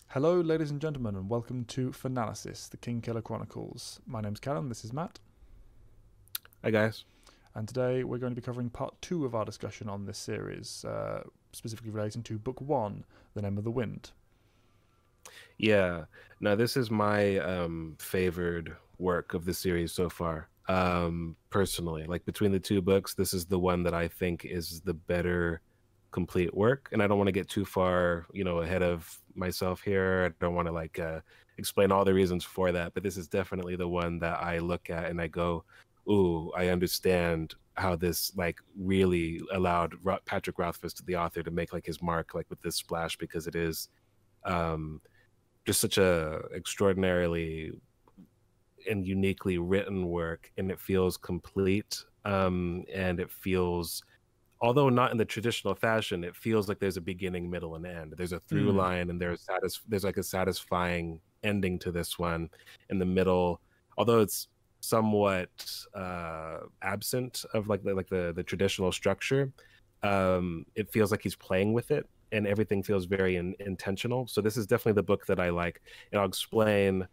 Hello, ladies and gentlemen, and welcome to Finalysis, the King Killer Chronicles. My name's Callan, this is Matt, Hi guys. and today we're going to be covering part 2 of our discussion on this series, specifically relating to Book 1, The Name of the Wind. Yeah. Now this is my favored work of the series so far. Personally, like between the two books, this is the one that I think is the better complete work. And I don't want to get too far, ahead of myself here. I don't want to explain all the reasons for that, but this is definitely the one that I look at and I go, "Ooh, I understand how this really allowed Patrick Rothfuss, the author, to make his mark with this splash because it is um just such a extraordinarily and uniquely written work, and it feels complete, and it feels, although not in the traditional fashion, it feels like there's a beginning, middle, and end. There's a through Mm. line, and there's a satisfying ending to this one in the middle, although it's somewhat absent of the traditional structure. It feels like he's playing with it, and everything feels very intentional. So this is definitely the book that I like, and I'll explain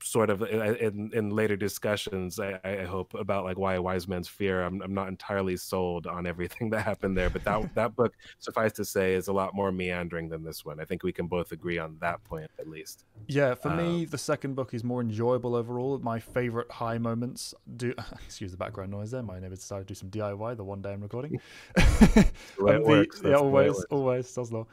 sort of in later discussions, I hope, about why a wise man's fear. I'm not entirely sold on everything that happened there, but that book, suffice to say, is a lot more meandering than this one. I think we can both agree on that point, at least. Yeah, for um me, the second book is more enjoyable overall. My favourite high moments do excuse the background noise there. My neighbour decided to do some DIY the one day I'm recording. the way it works, Yeah, that's the way it works. always Soslo.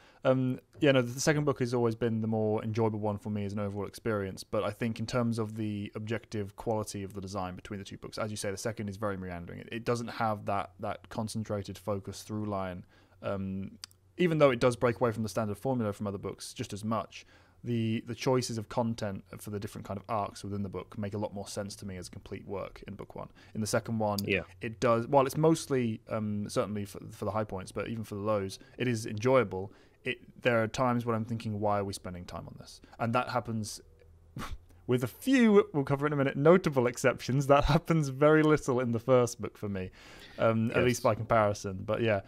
Yeah, no, the second book has always been the more enjoyable one for me as an overall experience. But I think in terms of the objective quality of the design between the two books, as you say, the second is very meandering. It doesn't have that concentrated focus through line. Even though it does break away from the standard formula from other books just as much, the choices of content for the different kind of arcs within the book make a lot more sense to me as a complete work in book one. In the second one, Yeah. it does, while it's mostly certainly for the high points, but even for the lows, it is enjoyable. There are times when I'm thinking, why are we spending time on this? And that happens with a few, we'll cover in a minute, notable exceptions. That happens very little in the first book for me, at least Yes. by comparison. But yeah,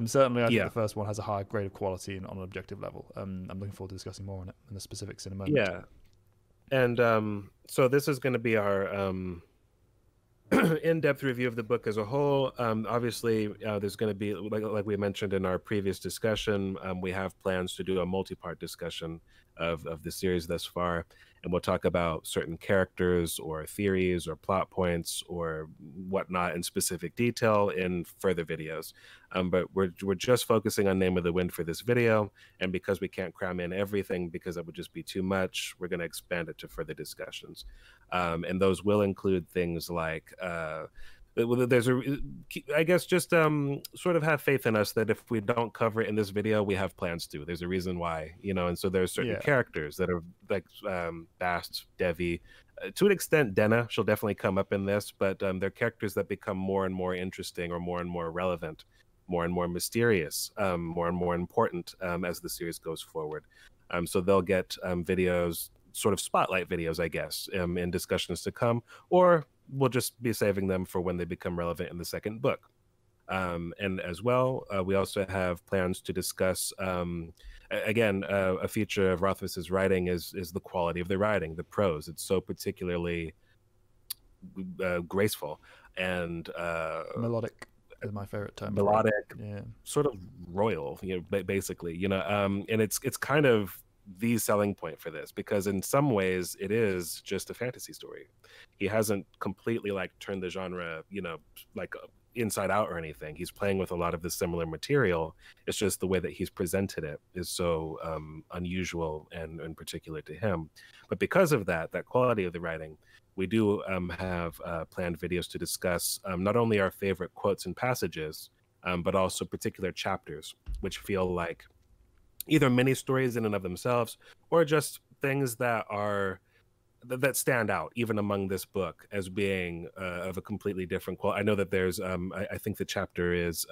certainly I think Yeah. the first one has a higher grade of quality on an objective level. I'm looking forward to discussing more on it and the specifics in a moment. Yeah. And so this is going to be our in-depth review of the book as a whole. Obviously, there's going to be, like we mentioned in our previous discussion, we have plans to do a multi-part discussion of the series thus far, and we'll talk about certain characters or theories or plot points or whatnot in specific detail in further videos. But we're just focusing on Name of the Wind for this video, and because we can't cram in everything because that would just be too much, we're going to expand it to further discussions. And those will include things like there's I guess just sort of have faith in us that if we don't cover it in this video, we have plans to. There's a reason why, and so there's certain Yeah. characters that are like Bast, Devi, to an extent Denna, she'll definitely come up in this, but they're characters that become more and more interesting or more and more relevant, more and more mysterious, more and more important as the series goes forward. So they'll get videos, sort of spotlight videos, I guess, in discussions to come, or we'll just be saving them for when they become relevant in the second book. And as well, we also have plans to discuss, again, a feature of Rothfuss's writing is the quality of the writing, the prose. It's so particularly graceful and Melodic is my favorite term for melodic, it. Yeah. sort of royal, basically, and it's kind of the selling point for this, because in some ways it is just a fantasy story. He hasn't completely turned the genre, inside out or anything. He's playing with a lot of the similar material. It's just the way that he's presented it is so unusual and particular to him. But because of that quality of the writing, we do have planned videos to discuss not only our favorite quotes and passages, but also particular chapters, which feel like either mini stories in and of themselves, or just things that stand out even among this book as being of a completely different quality. I know that there's I think the chapter is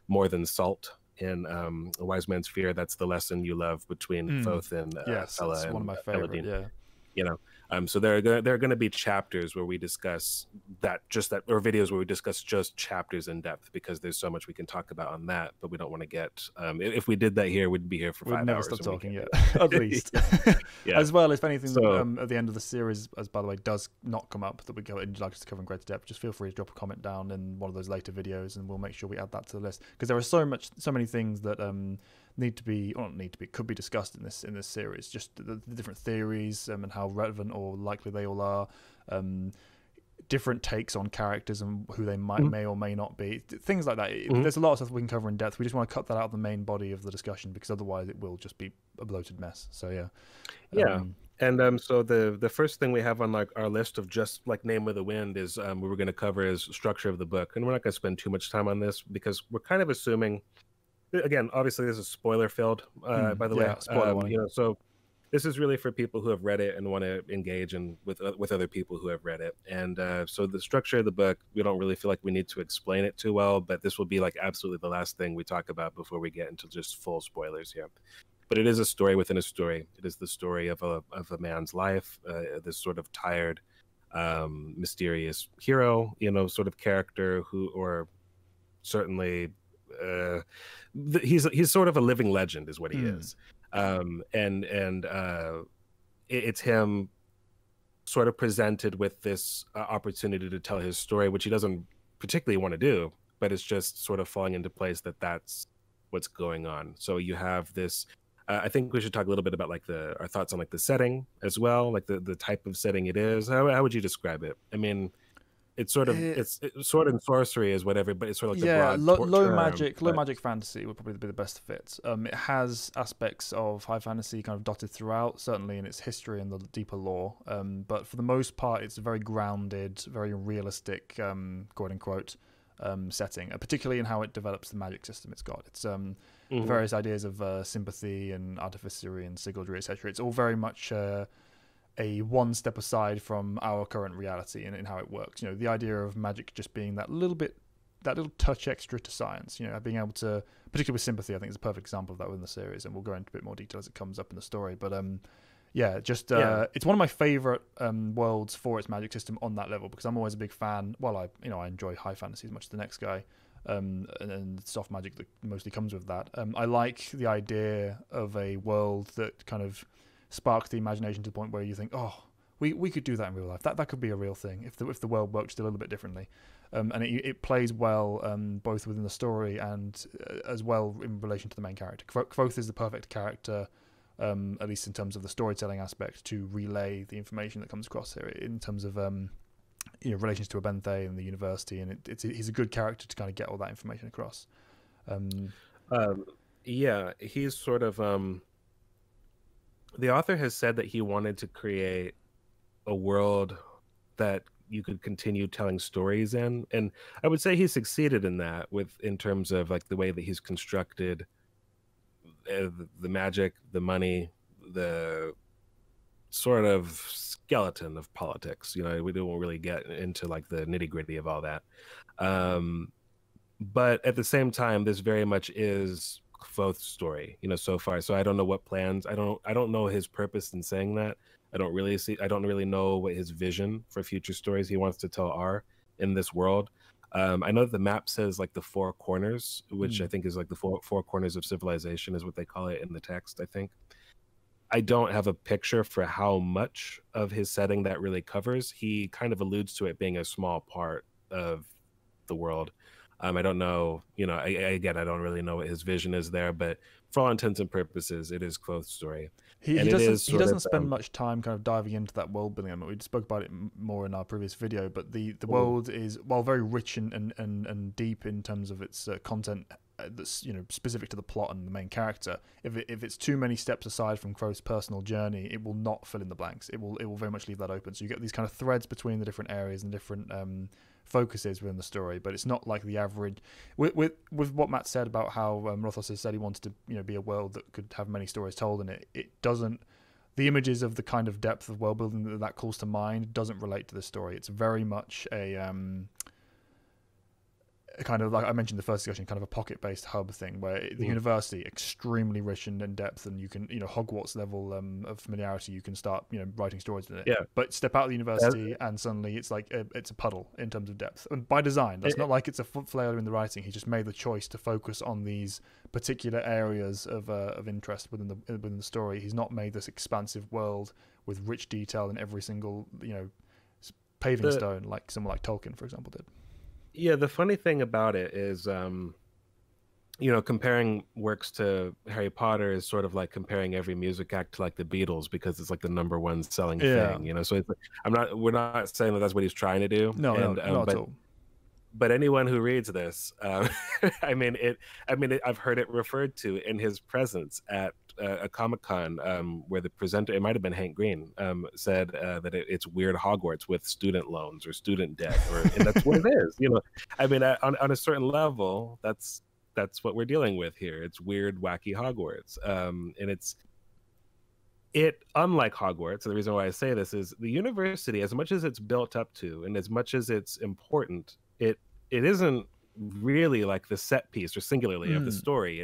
more than salt in A Wise Man's Fear. That's the lesson you love between Thoth and Yes, Fela it's one of and my favorite. Eladine. Yeah. you know. So there are going to be chapters where we discuss or videos where we discuss just chapters in depth, because there's so much we can talk about on that. But we don't want to get if we did that here, we'd be here for We'd 5 never hours. stop talking, yeah. That. At least. Yeah. As well, if anything, So, at the end of the series, as by the way, does not come up that we go in like to cover in greater depth, just feel free to drop a comment down in one of those later videos, and we'll make sure we add that to the list, because there are so many things that could be discussed in this series. Just the different theories and how relevant or likely they all are. Different takes on characters and who they may or may not be, things like that. There's a lot of stuff we can cover in depth. We just want to cut that out of the main body of the discussion, because otherwise it will just be a bloated mess. So yeah. And so the first thing we have on like our list of just like Name of the Wind is we were going to cover is structure of the book, and we're not going to spend too much time on this because we're kind of assuming, again, obviously this is spoiler filled, by the way, spoiler warning. So this is really for people who have read it and want to engage with other people who have read it. And so the structure of the book, we don't really feel like we need to explain it too well, but this will be like absolutely the last thing we talk about before we get into just full spoilers here. But it is a story within a story. It is the story of a man's life, this sort of tired, mysterious hero, sort of character or certainly he's sort of a living legend is what he is. It's him sort of presented with this opportunity to tell his story, which he doesn't particularly want to do, but it's just sort of falling into place that's what's going on. So you have this, I think we should talk a little bit about like our thoughts on like the setting as well, like the type of setting it is. How would you describe it? I mean, it's sort of it's sword and sorcery is whatever, but it's sort of like the broad low magic fantasy would probably be the best fits. It has aspects of high fantasy kind of dotted throughout, certainly in its history and the deeper lore. But for the most part, it's a very grounded, very realistic, quote unquote, setting, particularly in how it develops the magic system it's got. It's various ideas of sympathy and artificery and sigildry, etc. It's all very much a one step aside from our current reality and how it works. The idea of magic just being that little touch extra to science, being able to, particularly with sympathy, I think is a perfect example of that within the series, and we'll go into a bit more detail as it comes up in the story. But it's one of my favorite worlds for its magic system on that level, because I'm always a big fan. Well, I enjoy high fantasy as much as the next guy, and soft magic that mostly comes with that. I like the idea of a world that kind of sparks the imagination to the point where you think, oh, we could do that in real life. That could be a real thing if the world worked just a little bit differently. And it plays well both within the story and as well in relation to the main character. Kvothe is the perfect character, at least in terms of the storytelling aspect, to relay the information that comes across here in terms of relations to Abenthe and the university, and he's a good character to kind of get all that information across. He's sort of the author has said that he wanted to create a world that you could continue telling stories in, and I would say he succeeded in that in terms of like the way that he's constructed the magic, the money, the sort of skeleton of politics. We don't really get into like the nitty-gritty of all that, but at the same time, this very much is Kvothe's story, so far. So I don't know what plans. I don't know his purpose in saying that. I don't really know what his vision for future stories he wants to tell are in this world. I know that the map says like the four corners, which I think is like the four corners of civilization is what they call it in the text, I think. I don't have a picture for how much of his setting that really covers. He kind of alludes to it being a small part of the world. I don't know, again, I don't really know what his vision is there, but for all intents and purposes, it is Kvothe's story. He doesn't spend much time kind of diving into that world building. We spoke about it more in our previous video, but the world is, while very rich and deep in terms of its content that's specific to the plot and the main character, if it's too many steps aside from Kvothe's personal journey, it will not fill in the blanks. It will very much leave that open. So you get these kind of threads between the different areas and different focuses within the story, but it's not like the average. With what Matt said about how Rothfuss has said he wanted to be a world that could have many stories told in it. It doesn't. The images of the kind of depth of world building that calls to mind doesn't relate to the story. It's very much kind of like I mentioned in the first discussion, kind of a pocket-based hub thing where the university extremely rich and in depth, and you can, Hogwarts level of familiarity. You can start, writing stories in it. Yeah. But step out of the university, and suddenly it's like it's a puddle in terms of depth. And by design, that's not like it's a foot flair in the writing. He just made the choice to focus on these particular areas of interest within the story. He's not made this expansive world with rich detail in every single paving stone like someone like Tolkien, for example, did. Yeah, the funny thing about it is, comparing works to Harry Potter is sort of like comparing every music act to like the Beatles, because it's like the number one selling thing, So it's like, we're not saying that that's what he's trying to do. No, not at all. But anyone who reads this, I've heard it referred to in his presence at a Comic-Con, where the presenter, it might have been Hank Green, said that it's weird Hogwarts with student loans or student debt, and that's what it is. On a certain level, that's what we're dealing with here. It's weird, wacky Hogwarts, and unlike Hogwarts. And the reason why I say this is the university, as much as it's built up to, and as much as it's important, it isn't really like the set piece or singularly of the story.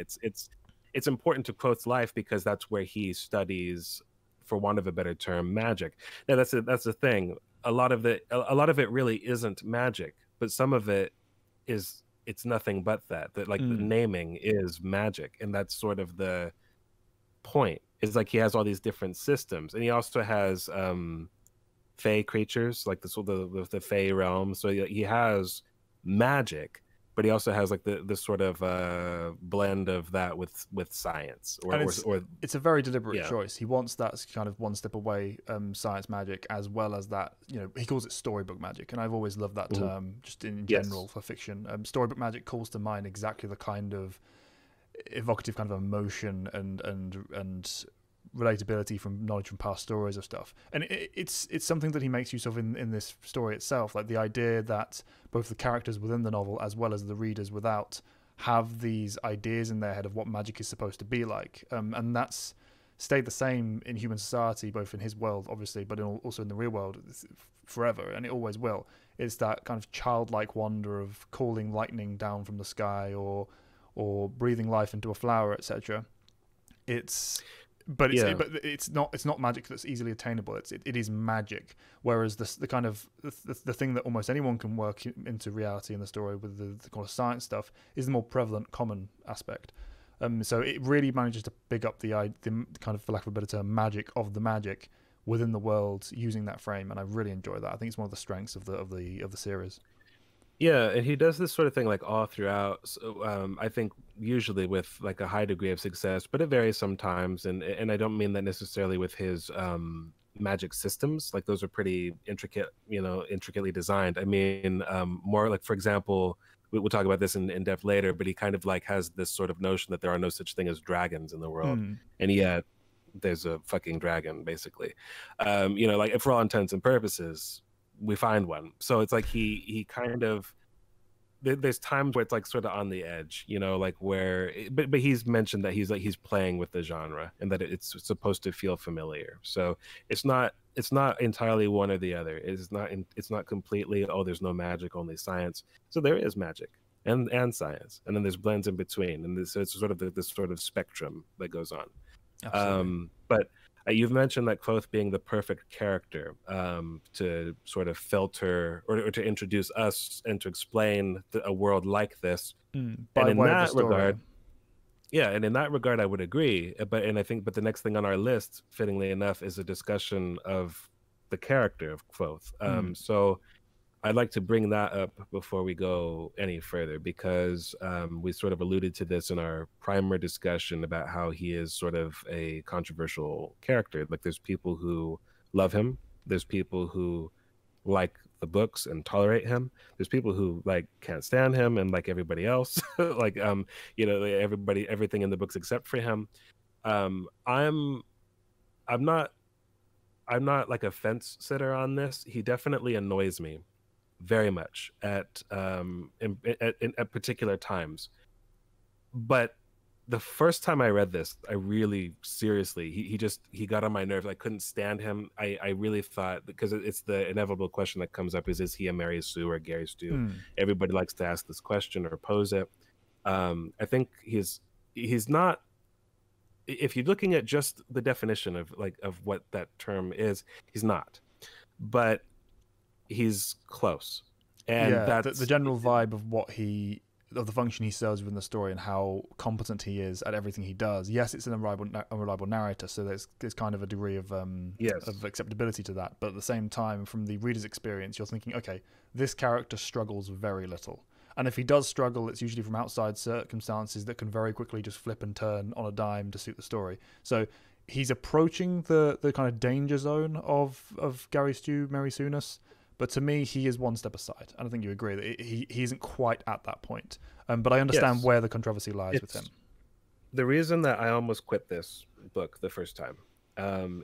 It's important to Quoth's life because that's where he studies, for want of a better term, magic. Now that's the thing. A lot of it really isn't magic, but some of it is. It's nothing but that. The naming is magic, and that's sort of the point. It's like he has all these different systems, and he also has fey creatures, like the fey realm. So he has magic, but he also has like the sort of blend of that with science, or it's a very deliberate choice. He wants that kind of one step away science magic, as well as that, he calls it storybook magic, and I've always loved that term just in general for fiction. Storybook magic calls to mind exactly the kind of evocative kind of emotion and relatability from knowledge from past stories of stuff, and it's something that he makes use of in this story itself, like the idea that both the characters within the novel as well as the readers without have these ideas in their head of what magic is supposed to be like, and that's stayed the same in human society, both in his world obviously, but also in the real world forever, and it always will. It's that kind of childlike wonder of calling lightning down from the sky, or breathing life into a flower, etc. But it's not magic that's easily attainable. It is magic. Whereas the kind of the thing that almost anyone can work into reality in the story with the kind of science stuff is the more prevalent, common aspect. So it really manages to big up the kind of, for lack of a better term, magic of the magic within the world using that frame, and I really enjoy that. I think it's one of the strengths of the series. Yeah, and he does this sort of thing like all throughout. So, I think usually with like a high degree of success, but it varies sometimes. And I don't mean that necessarily with his magic systems. Like those are pretty intricately designed. I mean, more like, for example, we'll talk about this in depth later, but he kind of like has this sort of notion that there are no such thing as dragons in the world, and yet there's a fucking dragon, basically. Like for all intents and purposes, we find one. So it's like he kind of, there's times where it's like sort of on the edge, like where, but he's mentioned that he's playing with the genre, and that it's supposed to feel familiar. So it's not entirely one or the other. It's not completely, oh, there's no magic, only science. So there is magic and science, and then there's blends in between, and so it's sort of this sort of spectrum that goes on. Absolutely. But you've mentioned that Quoth being the perfect character to sort of filter or to introduce us and to explain a world like this. By way of the story. Regard, and in that regard, I would agree. But the next thing on our list, fittingly enough, is a discussion of the character of Quoth. So I'd like to bring that up before we go any further, because we sort of alluded to this in our primer discussion about how he is sort of a controversial character. Like there's people who love him. There's people who like the books and tolerate him. There's people who like can't stand him and like everybody else, like everything in the books except for him. I'm not like a fence sitter on this. He definitely annoys me very much at particular times, but the first time I read this, I really seriously, he got on my nerves. I couldn't stand him. I really thought, because it's the inevitable question that comes up is he a Mary Sue or Gary Stu? Mm. Everybody likes to ask this question or pose it. I think he's not, if you're looking at just the definition of what that term is, he's not, but he's close. And Yeah, that's the general vibe of the function he serves within the story and how competent he is at everything he does. Yes, it's an unreliable narrator, so there's kind of a degree of yes, of acceptability to that. But at the same time, from the reader's experience, you're thinking, okay, this character struggles very little. And if he does struggle, it's usually from outside circumstances that can very quickly just flip and turn on a dime to suit the story. So he's approaching the kind of danger zone of Gary Stu, Mary Sue-ness. But to me, he is one step aside. I don't think you agree that he isn't quite at that point. But I understand where the controversy lies with him. The reason that I almost quit this book the first time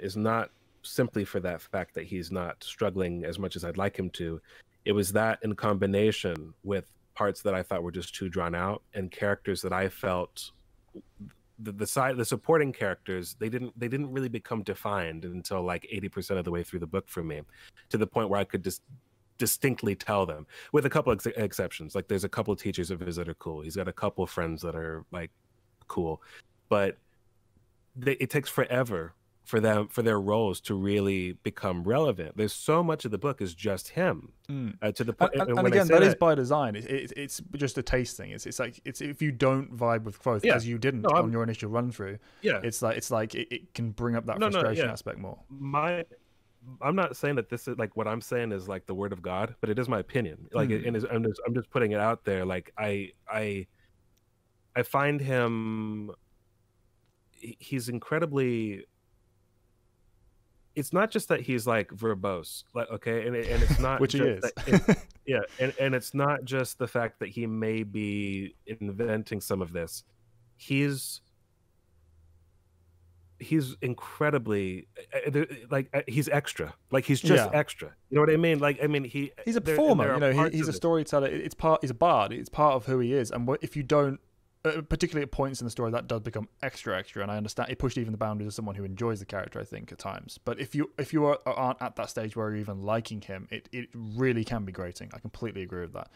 is not simply for that fact that he's not struggling as much as I'd like him to. It was that in combination with parts that I thought were just too drawn out, and characters that I felt the supporting characters, they didn't really become defined until like 80% of the way through the book for me, to the point where I could just distinctly tell them, with a couple of exceptions. Like there's a couple of teachers of his that are cool. He's got a couple of friends that are like cool, but it takes forever for their roles to really become relevant. There's so much of the book is just him, to the point. And again, that is by design. It's just a taste thing. It's like if you don't vibe with Quoth, as you didn't on your initial run through, it's like it can bring up that frustration aspect more. I'm not saying that this is like, what I'm saying is like the word of God, but it is my opinion. Like I'm just putting it out there. Like I find him, he's incredibly. It's not just that he's like verbose, like, okay, and it's not which he is. And it's not just the fact that he may be inventing some of this. He's incredibly he's extra. Like he's just extra. You know what I mean? Like I mean he's a performer. You know, he's a storyteller. He's a bard. It's part of who he is. And if you don't. Particularly at points in the story, that does become extra, and I understand it pushed even the boundaries of someone who enjoys the character, I think, at times. But if you aren't at that stage where you're even liking him, it really can be grating. I completely agree with that.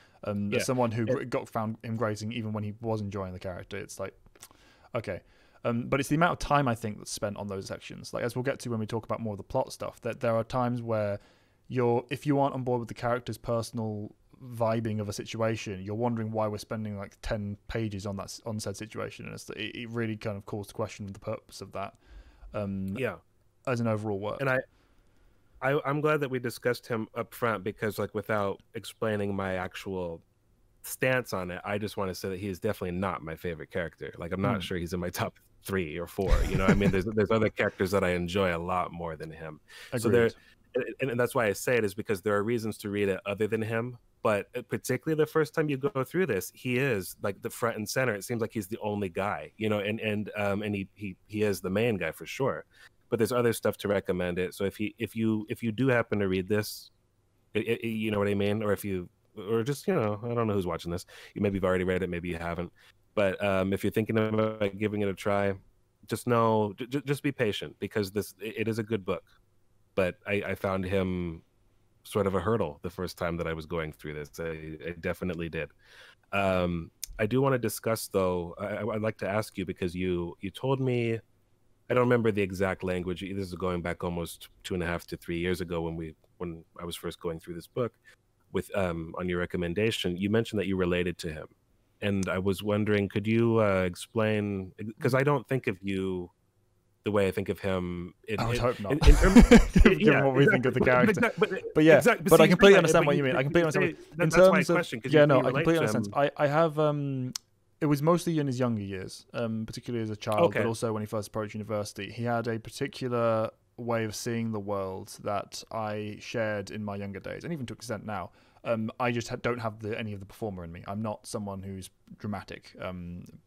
As someone who found him grating even when he was enjoying the character, it's like, okay. But it's the amount of time, I think, that's spent on those sections. Like, as we'll get to when we talk about more of the plot stuff, that there are times where if you aren't on board with the character's personal vibing of a situation, you're wondering why we're spending like 10 pages on said situation, and it really kind of calls to question the purpose of that as an overall work. And I'm glad that we discussed him up front, because like without explaining my actual stance on it, I just want to say that he is definitely not my favorite character. Like I'm not sure he's in my top 3 or 4, you know. I mean there's other characters that I enjoy a lot more than him. Agreed. So and that's why I say it, is because there are reasons to read it other than him. But particularly the first time you go through this, he is like the front and center. It seems like he's the only guy, you know, and he is the main guy for sure. But there's other stuff to recommend it. So if you do happen to read this, you know what I mean, or just, you know, I don't know who's watching this. Maybe you've already read it, maybe you haven't. But if you're thinking about giving it a try, just be patient, because it is a good book. But I found him sort of a hurdle the first time that I was going through this. I definitely did. I do want to discuss, though, I'd like to ask you, because you told me, I don't remember the exact language. This is going back almost 2.5 to 3 years ago when I was first going through this book with on your recommendation. You mentioned that you related to him. And I was wondering, could you explain, because I don't think of you the way I think of him. I would hope not. Given what we think of the character. But yeah, but I completely understand what you mean. I completely understand. In terms of, I completely understand. I have, it was mostly in his younger years, particularly as a child, but also when he first approached university. He had a particular way of seeing the world that I shared in my younger days, and even to an extent now. I just don't have any of the performer in me. I'm not someone who's dramatic.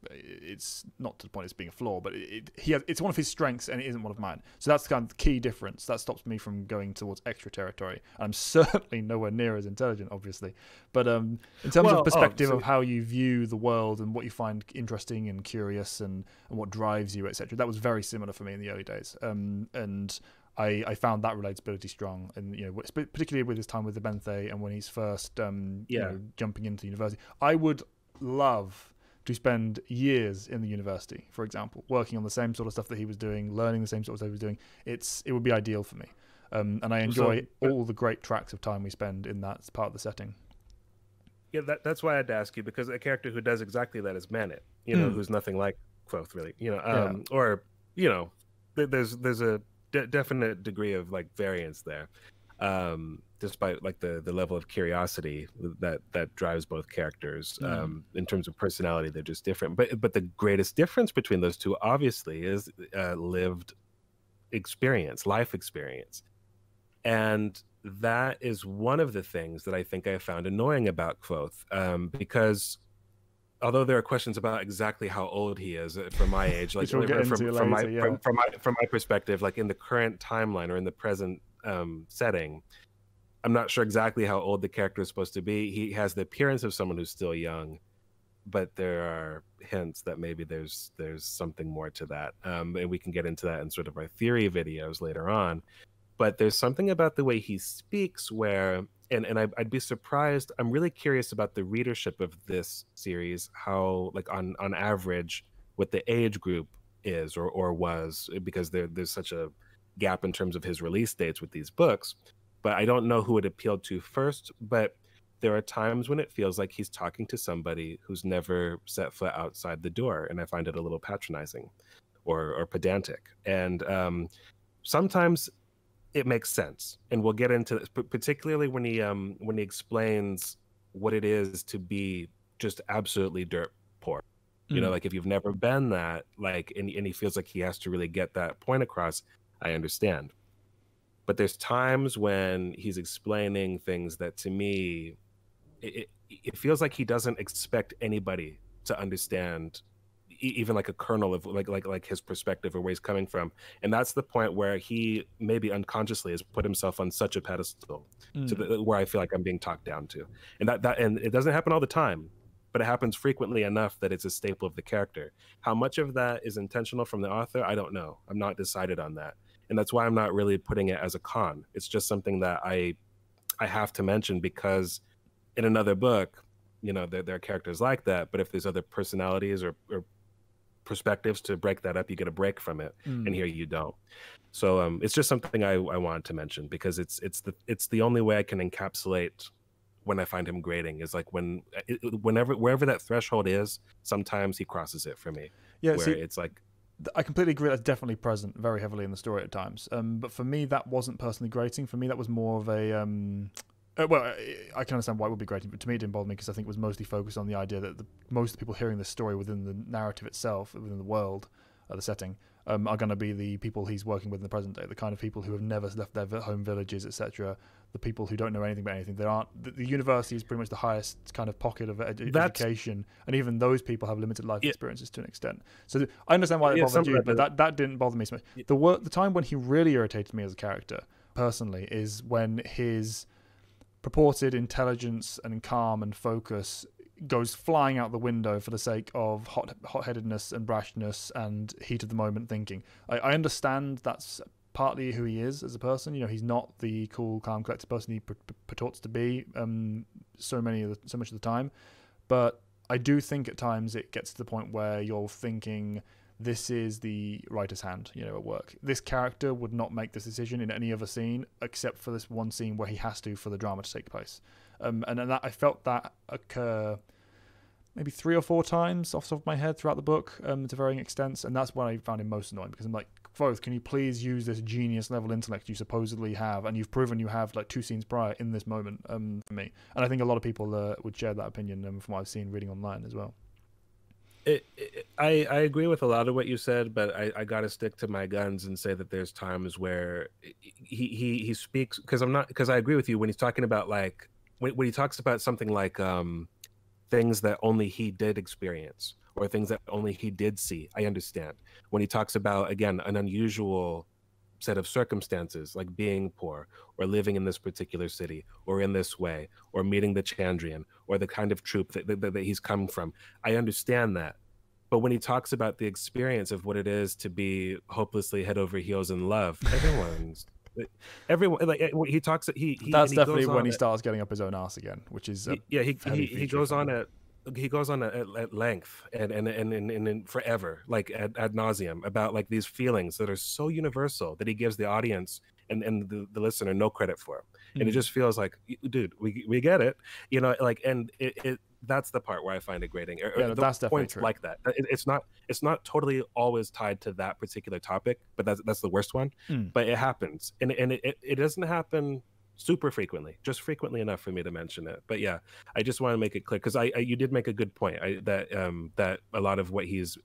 It's not to the point it's being a flaw, but it's one of his strengths and it isn't one of mine. So that's kind of the key difference. That stops me from going towards extra territory. I'm certainly nowhere near as intelligent, obviously. But in terms of perspective of how you view the world and what you find interesting and curious and what drives you, etc., that was very similar for me in the early days. And I found that relatability strong, and particularly with his time with the Benthay and when he's first jumping into university. I would love to spend years in the university, for example, working on the same sort of stuff that he was doing, learning the same sort of stuff he was doing. It would be ideal for me, and I enjoy all the great tracks of time we spend in that part of the setting. Yeah, that's why I had to ask you, because a character who does exactly that is Manet, who's nothing like Kvothe, really, or there's a definite degree of like variance there, despite like the level of curiosity that drives both characters. In terms of personality, they're just different. But the greatest difference between those two, obviously, is lived experience, life experience, and that is one of the things that I think I found annoying about Kvothe, because although there are questions about exactly how old he is from my age, like from my perspective, like in the current timeline or in the present setting, I'm not sure exactly how old the character is supposed to be. He has the appearance of someone who's still young, but there are hints that maybe there's something more to that, and we can get into that in sort of our theory videos later on. But there's something about the way he speaks where, and I'd be surprised. I'm really curious about the readership of this series, how, like, on average, what the age group is or was, because there's such a gap in terms of his release dates with these books. But I don't know who it appealed to first, but there are times when it feels like he's talking to somebody who's never set foot outside the door, and I find it a little patronizing or pedantic. And sometimes it makes sense, and we'll get into this, but particularly when he explains what it is to be just absolutely dirt poor. Like, if you've never been that, like, and he feels like he has to really get that point across, I understand. But there's times when he's explaining things that, to me, it feels like he doesn't expect anybody to understand even like a kernel of like his perspective or where he's coming from. And that's the point where he maybe unconsciously has put himself on such a pedestal where I feel like I'm being talked down to. And and it doesn't happen all the time, but it happens frequently enough that it's a staple of the character. How much of that is intentional from the author, I don't know. I'm not decided on that. And that's why I'm not really putting it as a con. It's just something that I have to mention, because in another book, there are characters like that, but if there's other personalities or perspectives to break that up, you get a break from it, and here you don't. So it's just something I wanted to mention, because it's the only way I can encapsulate when I find him grating, is like wherever that threshold is, sometimes he crosses it for me. Yeah, where it's like, I completely agree. That's definitely present very heavily in the story at times. But for me, that wasn't personally grating. For me, that was more of a well, I can understand why it would be grating, but to me it didn't bother me, because I think it was mostly focused on the idea that most of the people hearing this story within the narrative itself, within the world, the setting, are going to be the people he's working with in the present day, the kind of people who have never left their home villages, etc., the people who don't know anything about anything. The university is pretty much the highest kind of pocket of education, and even those people have limited life experiences to an extent. So I understand why it bothered you, but that didn't bother me so much. The time when he really irritated me as a character, personally, is when his purported intelligence and calm and focus goes flying out the window for the sake of hot-headedness and brashness and heat of the moment thinking. I understand that's partly who he is as a person. He's not the cool, calm, collected person he purports to be so much of the time. But I do think at times it gets to the point where you're thinking, this is the writer's hand, at work. This character would not make this decision in any other scene, except for this one scene where he has to, for the drama to take place. And that, I felt that occur maybe 3 or 4 times off the top of my head throughout the book, to varying extents. And that's when I found him most annoying, because I'm like, Kvothe, can you please use this genius level intellect you supposedly have, and you've proven you have like 2 scenes prior in this moment, for me. And I think a lot of people would share that opinion from what I've seen reading online as well. I agree with a lot of what you said, but I got to stick to my guns and say that there's times where he speaks, because I agree with you when he's talking about, like, when he talks about something like things that only he did experience or things that only he did see, I understand. When he talks about, again, an unusual set of circumstances like being poor or living in this particular city or in this way or meeting the Chandrian or the kind of troop that he's come from, I understand that. But when he talks about the experience of what it is to be hopelessly head over heels in love, everyone, like he talks, That's he definitely goes when on he starts getting up his own ass again, which is he goes on at length and forever, like ad nauseum, about like these feelings that are so universal that he gives the audience and the listener no credit for, and it just feels like, dude, we get it, you know, like, and it that's the part where I find it grating. Yeah, that's definitely true. Like that. It's not totally always tied to that particular topic, but that's the worst one. But it happens, and it doesn't happen super frequently, just frequently enough for me to mention it. But yeah, I just want to make it clear, because you did make a good point, that a lot of what he's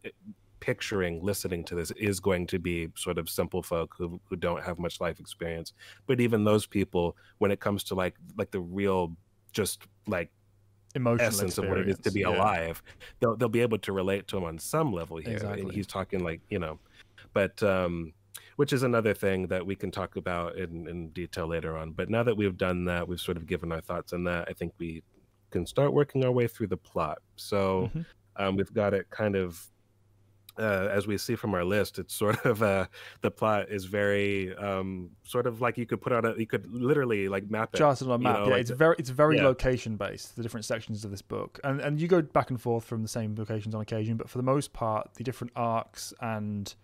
picturing listening to this is going to be sort of simple folk who don't have much life experience. But even those people, when it comes to like the real, just like emotional essence of what it is to be alive, they'll be able to relate to him on some level here. Exactly. And he's talking like, you know, but which is another thing that we can talk about in detail later on. But now that we've done that, we've sort of given our thoughts on that, I think we can start working our way through the plot. So we've got it kind of, as we see from our list, it's sort of the plot is very sort of like you could literally like map it. Charted on a map, know, yeah. like It's very location based, the different sections of this book, and you go back and forth from the same locations on occasion, but for the most part, the different arcs and,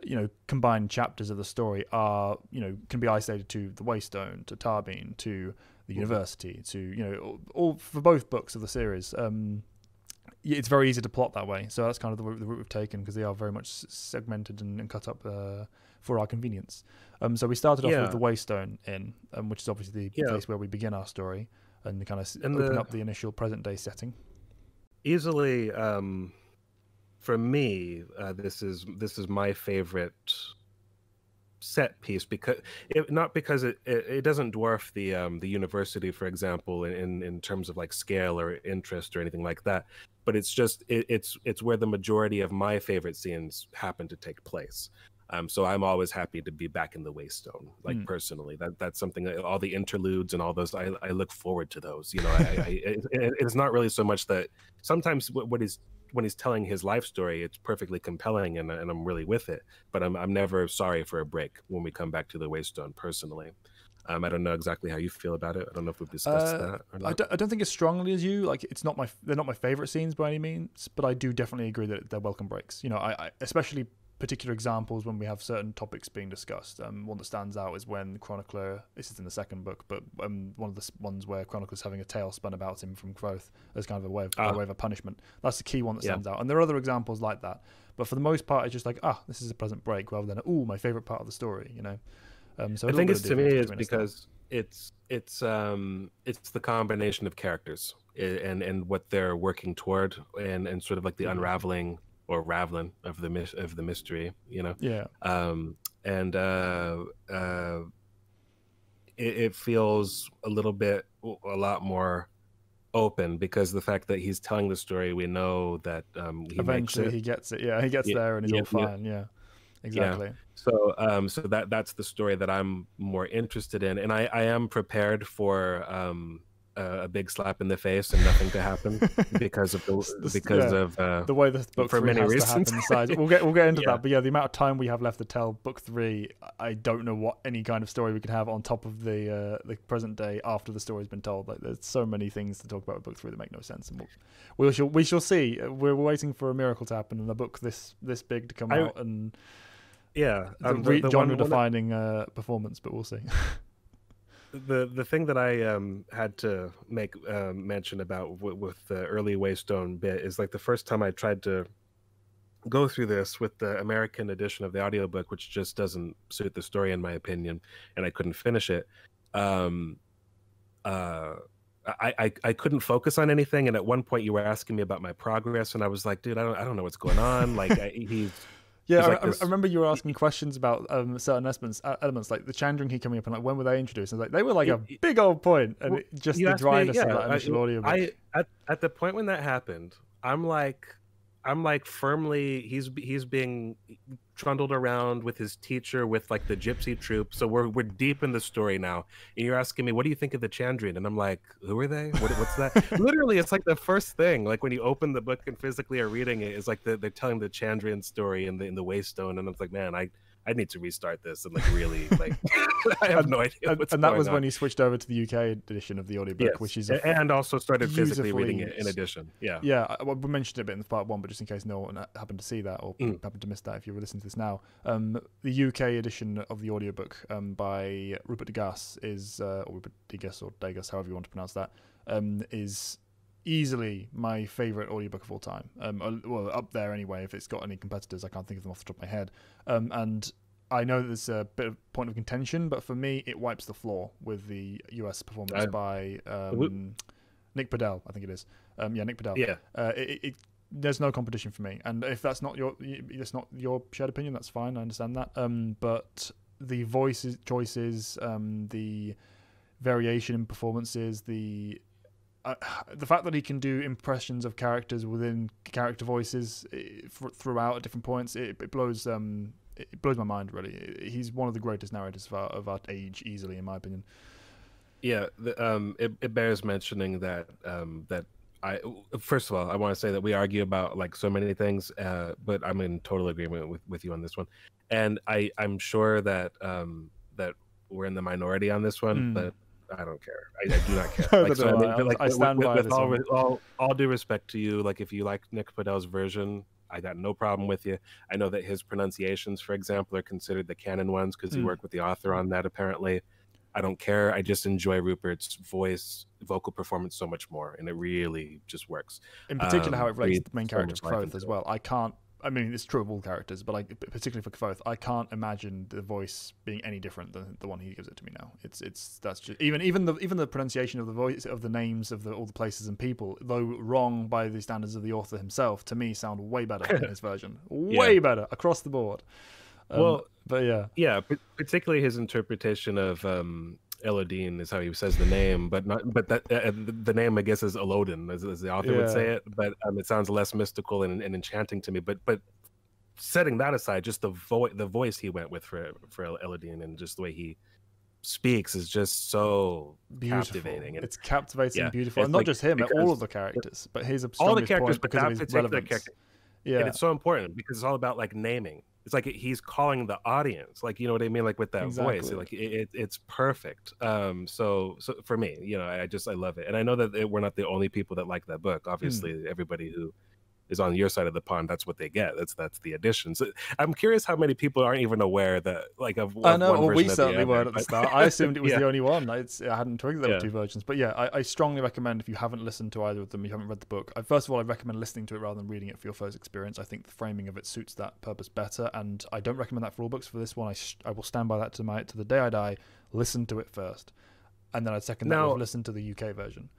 you know, combined chapters of the story are, you know, can be isolated to the Waystone, to Tarbine, to the university, to, you know, all for both books of the series. It's very easy to plot that way, so that's kind of the route we've taken, because they are very much segmented and cut up for our convenience. So we started off with the Waystone Inn, which is obviously the place where we begin our story and kind of open up the initial present day setting. Easily, for me, this is my favorite set piece, because not because it doesn't dwarf the university, for example, in terms of like scale or interest or anything like that, but it's just it's where the majority of my favorite scenes happen to take place. So I'm always happy to be back in the Waystone, like personally. That's something, all the interludes and all those, I look forward to those. You know, it's not really so much that sometimes when he's telling his life story, it's perfectly compelling and I'm really with it. But I'm never sorry for a break when we come back to the Waystone personally. I don't know exactly how you feel about it. I don't know if we've discussed that or not. I don't think as strongly as you. Like, they're not my favorite scenes by any means, but I do definitely agree that they're welcome breaks. You know, I especially particular examples when we have certain topics being discussed. One that stands out is when Chronicler, this is in the second book, but one of the ones where Chronicler's having a tale spun about him from growth as kind of a way of a punishment. That's the key one that stands out. And there are other examples like that. But for the most part, it's just like, this is a pleasant break, rather than, my favorite part of the story, you know? So I think it's, to me, is because it's the combination of characters and what they're working toward, and sort of like the unraveling or raveling of the mystery, you know. And it feels a lot more open, because the fact that he's telling the story, we know that eventually he gets it. He gets there and he's all fine. Exactly. So that's the story that I'm more interested in, and I am prepared for a big slap in the face and nothing to happen because of the way the book 3 has to happen. Besides, we'll get into that. But the amount of time we have left to tell book 3, I don't know what any kind of story we could have on top of the present day after the story's been told. Like, there's so many things to talk about with book 3 that make no sense, and we shall see. We're waiting for a miracle to happen and a book this big to come out, and the genre-defining performance. But we'll see. The thing that I had to make mention about with the early Waystone bit is, like, the first time I tried to go through this with the American edition of the audiobook, which just doesn't suit the story in my opinion, and I couldn't finish it. I couldn't focus on anything, and at one point you were asking me about my progress, and I was like, dude, I don't know what's going on. Like, Yeah, He's like I this. remember you were asking questions about certain elements, like the Chandriki coming up, and like when were they introduced? And like they were like a big old point, and Well, just you the asked me, dryness of yeah. that initial audiobook. At the point when that happened, I'm like, firmly he's being trundled around with his teacher with like the gypsy troupe. So we're deep in the story now, and you're asking me, what do you think of the Chandrian? And I'm like, who are they? What's that? Literally, it's like the first thing. Like when you open the book and physically are reading it, is like they're telling the Chandrian story in the Waystone, and I'm like, man, I need to restart this and like really like I have no idea what's and that going was on. when you switched over to the UK edition of the audiobook, Yes, which is and also started physically reading beautifully it in addition. Yeah. Yeah, we mentioned it a bit in the part one, but just in case no one happened to see that or happened to miss that if you were listening to this now, the UK edition of the audiobook by Rupert Degas is, or Rupert Degas or Degas, however you want to pronounce that, is easily my favourite audiobook of all time. Well, up there anyway. If it's got any competitors, I can't think of them off the top of my head. And I know there's a bit of point of contention, but for me, it wipes the floor with the US performance by Nick Padell, I think it is. Nick Padell. Yeah. There's no competition for me, and if that's not your shared opinion, that's fine. I understand that. But the voices choices, the variation in performances, the fact that he can do impressions of characters within character voices throughout at different points, it blows my mind. Really, he's one of the greatest narrators of our age, easily, in my opinion. Yeah, it bears mentioning that first of all, I want to say that we argue about like so many things, but I'm in total agreement with you on this one, and I'm sure that that we're in the minority on this one, but I don't care. I do not care. Like, so, I stand by with this one. all due respect to you, like if you like Nick Padell's version, I got no problem with you. I know that his pronunciations, for example, are considered the canon ones because he worked with the author on that, apparently. I don't care. I just enjoy Rupert's vocal performance so much more, and it really just works. In particular, how it relates to the main so character much life Kvothe into as it. well. I mean, it's true of all characters, but like particularly for Kvothe, I can't imagine the voice being any different than the one he gives it to me now. That's just even the pronunciation of the voice of the names of all the places and people, though wrong by the standards of the author himself, to me sound way better in his version. Way better across the board. But yeah, particularly his interpretation of Elodine is how he says the name, but that the name I guess is Elodin, as the author would say it. But it sounds less mystical and enchanting to me. But setting that aside, just the voice he went with for Elodine and just the way he speaks is just so beautiful. captivating. It's captivating, beautiful, it's and not like, just him, all of the characters. But his all the characters, point because of his relevance. Yeah, and it's so important because it's all about like naming. It's like he's calling the audience, like, you know what I mean, like with that voice, like it's perfect. So for me, you know, I love it, and I know that we're not the only people that like that book. Obviously, everybody who is on your side of the pond, that's what they get. That's the addition. So I'm curious how many people aren't even aware that like of I know. one Well, we version certainly weren't at the start. I assumed it was the only one. I hadn't twigged there were two versions. But yeah, I strongly recommend, if you haven't listened to either of them, you haven't read the book. First of all, I recommend listening to it rather than reading it for your first experience. I think the framing of it suits that purpose better, and I don't recommend that for all books. For this one, I will stand by that to the day I die. Listen to it first, and then I'd second that with listen to the UK version.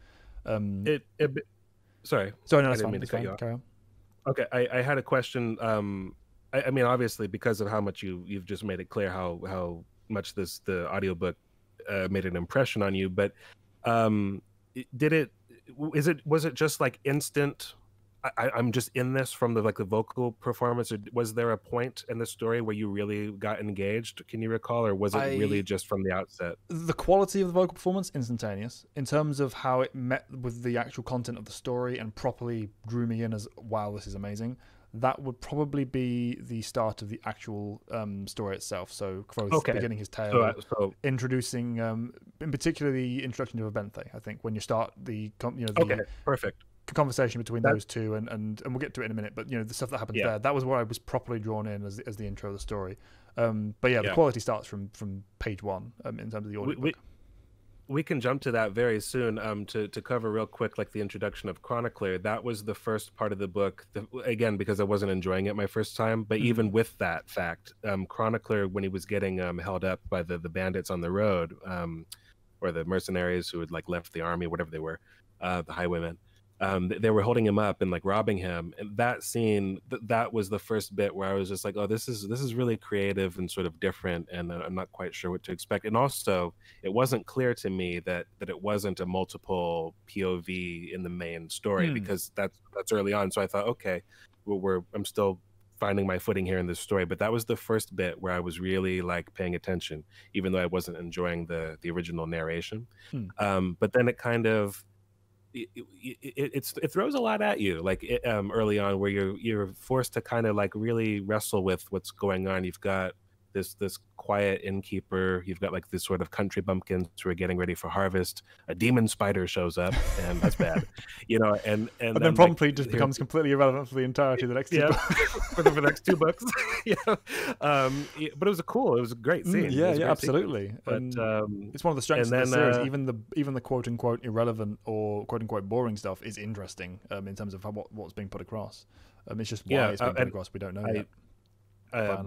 Sorry, no, that's fine. Carry on. Okay, I had a question. I mean, obviously, because of how much you've just made it clear how much the audiobook made an impression on you, but was it just like instant? I'm just in this from the vocal performance, or was there a point in the story where you really got engaged? Can you recall, or was it really just from the outset? The quality of the vocal performance, instantaneous. In terms of how it met with the actual content of the story and properly drew me in as, wow, this is amazing, that would probably be the start of the actual story itself. So Kvothe beginning his tale, introducing, in particular, the introduction to Abenthe, I think, when you start perfect conversation between those two, and we'll get to it in a minute, but you know, the stuff that happens there, that was where I was properly drawn in as the intro of the story. But the quality starts from page one in terms of the audio. We can jump to that very soon. To cover real quick, like the introduction of Chronicler, that was the first part of the book. Again, because I wasn't enjoying it my first time, but even with that fact, Chronicler, when he was getting held up by the bandits on the road, or the mercenaries who had like left the army, whatever they were, the highwaymen. They were holding him up and like robbing him, and that scene, that was the first bit where I was just like, oh, this is really creative and sort of different, and I'm not quite sure what to expect. And also, it wasn't clear to me that it wasn't a multiple POV in the main story, because that's early on. So I thought, okay, I'm still finding my footing here in this story. But that was the first bit where I was really like paying attention, even though I wasn't enjoying the original narration. But then it kind of it throws a lot at you, like early on, where you're forced to kind of like really wrestle with what's going on. You've got this quiet innkeeper, you've got like this sort of country bumpkins who are getting ready for harvest. A demon spider shows up, and that's bad, and then promptly like, just becomes completely irrelevant for the entirety of the next two books. for the next 2 books. But it was a great scene. Absolutely. But it's one of the strengths of the series. Even the quote unquote irrelevant or quote unquote boring stuff is interesting in terms of what's being put across. It's just why it's being put across we don't know yet.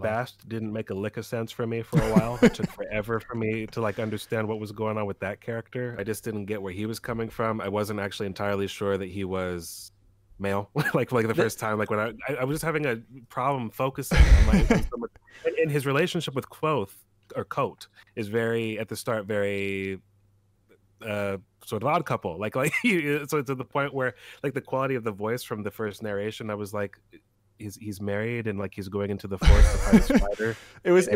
Bast didn't make a lick of sense for me for a while. It took forever for me to like understand what was going on with that character. I just didn't get where he was coming from. I wasn't actually entirely sure that he was male. like the first time, like when I was just having a problem focusing on my and his relationship with Coat is very at the start very sort of odd couple, like so to the point where like the quality of the voice from the first narration, I was like, he's married and like he's going into the forest to find a spider. It was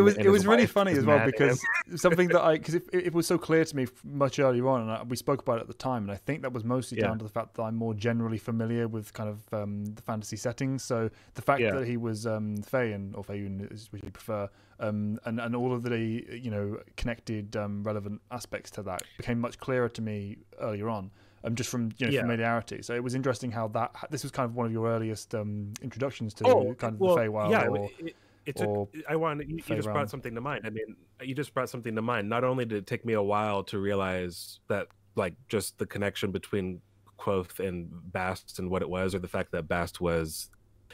really funny as well, because something that because it was so clear to me much earlier on, and we spoke about it at the time, and I think that was mostly down to the fact that I'm more generally familiar with kind of the fantasy settings. So the fact that he was Feyen, or Feyun, which we prefer, and all of the connected relevant aspects to that became much clearer to me earlier on. Just from familiarity. So it was interesting how this was kind of one of your earliest introductions to kind of the Feywild. You just brought something to mind. I mean, you just brought something to mind. Not only did it take me a while to realize that, like, just the connection between Quoth and Bast and what it was, or the fact that Bast was,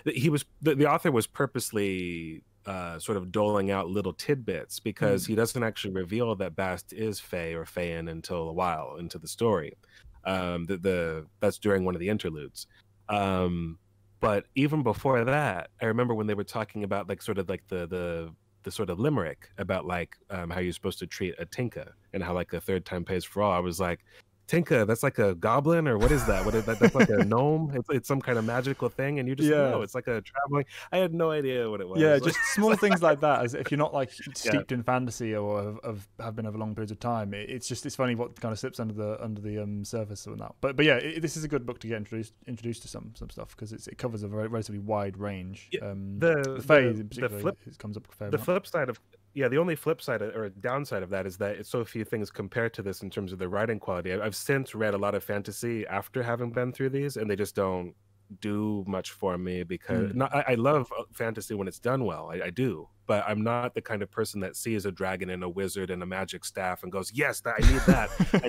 the author was purposely sort of doling out little tidbits, because he doesn't actually reveal that Bast is Fey or Feyen until a while into the story. That's during one of the interludes. But even before that, I remember when they were talking about like sort of like the sort of limerick about like how you're supposed to treat a Tinka, and how like a third time pays for all. I was like, Tinka, that's like a goblin, or what is that? What is that? That's like a gnome. It's some kind of magical thing, and you just know it's like a traveling. I had no idea what it was. Yeah, just small things like that. As if you're not like steeped in fantasy or have been over long periods of time, it's funny what kind of slips under the surface of that. But yeah, this is a good book to get introduced to some stuff, because it covers a relatively wide range. The Fae, particularly, it comes up a fair amount. Flip side of the only flip side or downside of that is that it's so few things compared to this in terms of the writing quality. I've since read a lot of fantasy after having been through these, and they just don't do much for me, because I love fantasy when it's done well. I do, but I'm not the kind of person that sees a dragon and a wizard and a magic staff and goes, yes, I need that. I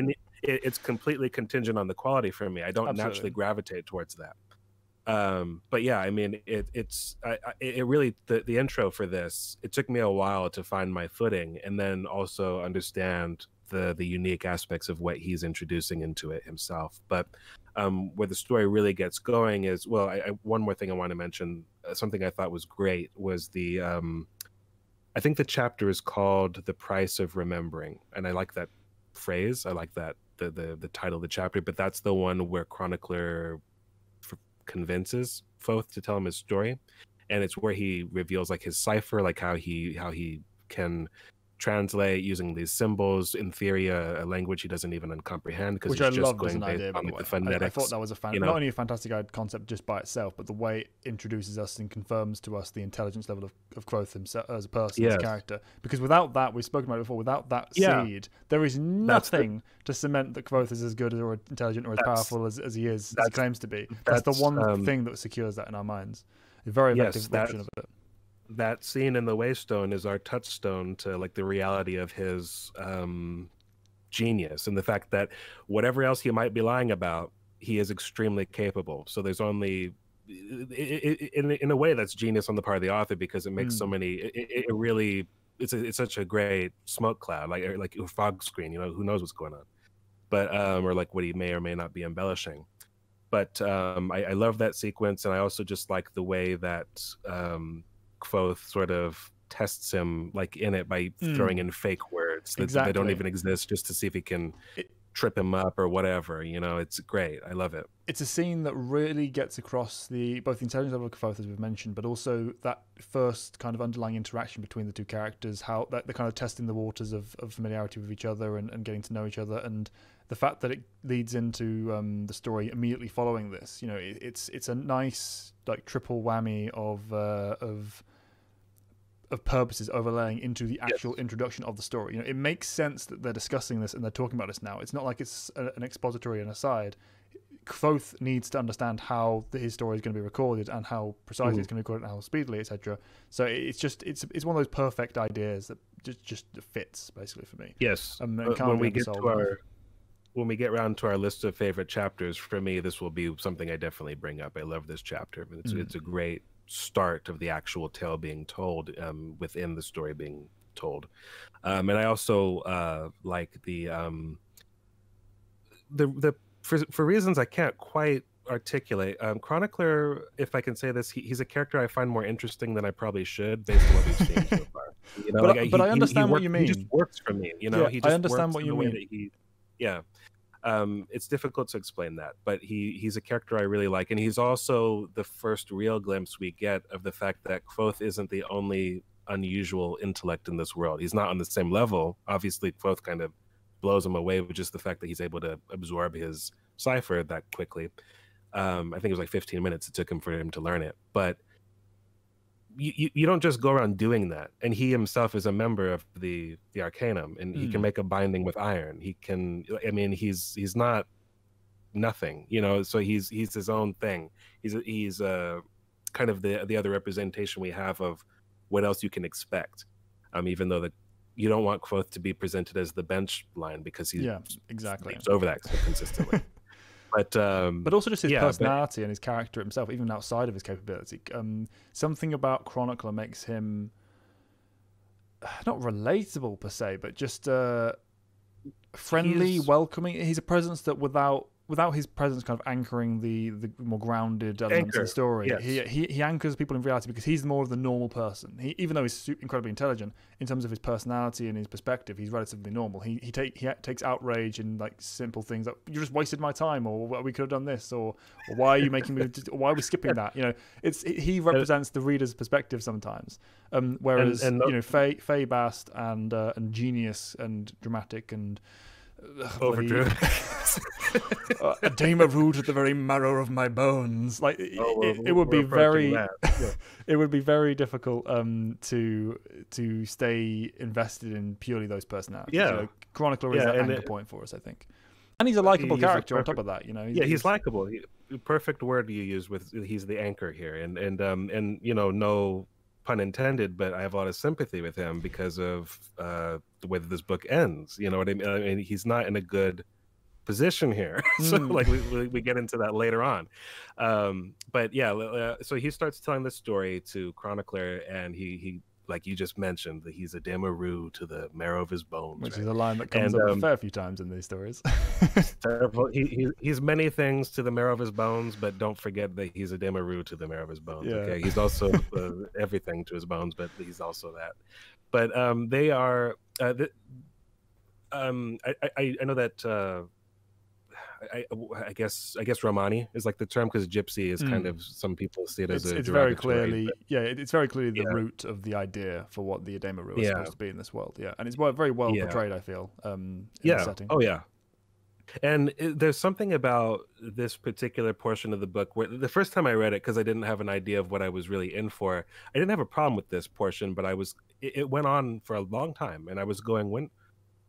need it's completely contingent on the quality for me. I don't naturally gravitate towards that. But yeah, I mean, it really, the intro for this, it took me a while to find my footing, and then also understand the unique aspects of what he's introducing into it himself. But where the story really gets going is, well, one more thing I want to mention, something I thought was great was I think the chapter is called "The Price of Remembering," and I like that phrase. I like that the title of the chapter, but that's the one where Chronicler convinces Foth to tell him his story, and it's where he reveals like his cipher, like how he can translate using these symbols, in theory a language he doesn't even comprehend, because which he's I just love going as an based idea, on by the way. the phonetics. I thought that was not only a fantastic concept just by itself, but the way it introduces us and confirms to us the intelligence level of Quoth himself as a person, as a character. Because without that, we've spoken about it before, without that seed, there is nothing to cement that Quoth is as good or intelligent or as powerful as he is, as he claims to be. That's the one thing that secures that in our minds. A very effective version of it. That scene in the Waystone is our touchstone to like the reality of his genius, and the fact that whatever else he might be lying about, he is extremely capable. So there's only, in a way, that's genius on the part of the author, because it makes so many. It really, it's such a great smoke cloud, like a fog screen. Who knows what's going on, but or like what he may or may not be embellishing. But I love that sequence, and I also just like the way that Kvothe sort of tests him, like in it, by throwing in fake words that they don't even exist, just to see if he can trip him up or whatever. You know, it's great. I love it. It's a scene that really gets across both the intelligence level of Kvothe, as we've mentioned, but also that first kind of underlying interaction between the two characters, how that they're kind of testing the waters of familiarity with each other and getting to know each other, and the fact that it leads into the story immediately following this. You know, it's a nice like triple whammy of purposes overlaying into the actual introduction of the story. You know, it makes sense that they're discussing this and they're talking about this now. It's not like it's an expository and aside. Kvothe needs to understand how his story is going to be recorded and how precisely it's going to be recorded and how speedily, etc. So it's one of those perfect ideas that just fits basically for me. Yes. When we get around to our list of favorite chapters, for me, this will be something I definitely bring up. I love this chapter. It's a great start of the actual tale being told within the story being told, and I also like the for reasons I can't quite articulate. Chronicler, if I can say this, he's a character I find more interesting than I probably should, based on what we've seen so far. You know, but I understand what you mean. He just works for me. You know, he just I understand what you mean. It's difficult to explain that, but he's a character I really like, and he's also the first real glimpse we get of the fact that Kvothe isn't the only unusual intellect in this world. He's not on the same level. Obviously, Kvothe kind of blows him away with just the fact that he's able to absorb his cipher that quickly. I think it was like 15 minutes it took him for him to learn it, but you don't just go around doing that. And he himself is a member of the Arcanum, and he can make a binding with iron. He can, I mean, he's not nothing, you know. So he's his own thing. He's kind of the other representation we have of what else you can expect. Even though you don't want Kvothe to be presented as the bench line, because he leaps over that so consistently. But also just his personality and his character himself, even outside of his capability. Something about Chronicler makes him not relatable per se, but just friendly, welcoming. He's a presence that without his presence kind of anchoring the more grounded elements of the story, he anchors people in reality, because he's more of the normal person. Even though he's incredibly intelligent, in terms of his personality and his perspective, he's relatively normal. He takes outrage in like simple things, like, you just wasted my time, or we could have done this, or why are you making me? Why are we skipping that? You know, he represents the reader's perspective sometimes. Whereas you know, Faye Bast and Genius and Dramatic and overdrew. A Dame of Root at the very marrow of my bones. Like it would be very, it would be very difficult to stay invested in purely those personalities. Yeah, so Chronicler is an anchor point for us, I think. And he's a likable character on top of that. You know, he's likable. Perfect word you use with he's the anchor here, and you know, no pun intended, but I have a lot of sympathy with him because of the way that this book ends. You know what I mean? I mean, he's not in a good position here. So like we get into that later on. But yeah, so he starts telling this story to Chronicler, and he like you just mentioned, that he's a Demaroo to the marrow of his bones, which is a line that comes up a fair few times in these stories. He's many things to the marrow of his bones, but don't forget that he's a Demaroo to the marrow of his bones. Yeah. Okay, he's also everything to his bones, but he's also that. But they are. I know that. I guess Romani is like the term, because gypsy is kind of, some people see it as it's very clearly it's very clearly the root of the idea for what the Demaroo is supposed to be in this world. Yeah, and it's very well portrayed, I feel. In the setting. Oh yeah. And there's something about this particular portion of the book where the first time I read it, because I didn't have an idea of what I was really in for, I didn't have a problem with this portion, but it went on for a long time, and I was going,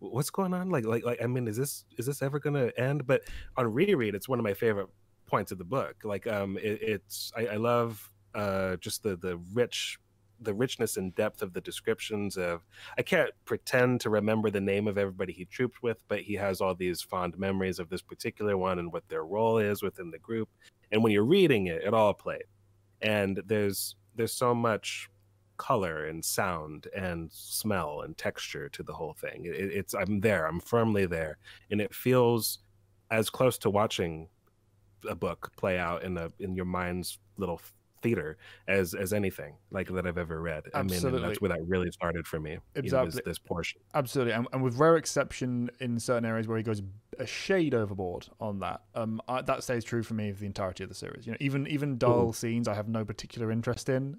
what's going on? Like, I mean, is this ever going to end? But on reread, it's one of my favorite points of the book. Like, I love just the richness and depth of the descriptions of, I can't pretend to remember the name of everybody he trooped with, but he has all these fond memories of this particular one and what their role is within the group. And when you're reading it, it all played. And there's so much color and sound and smell and texture to the whole thing. I'm firmly there, and it feels as close to watching a book play out in your mind's little theater as anything like that I've ever read. I mean, and that's where that really started for me. Exactly. This portion. Absolutely, and with rare exception in certain areas where he goes a shade overboard on that, that stays true for me for the entirety of the series. You know, even dull scenes I have no particular interest in,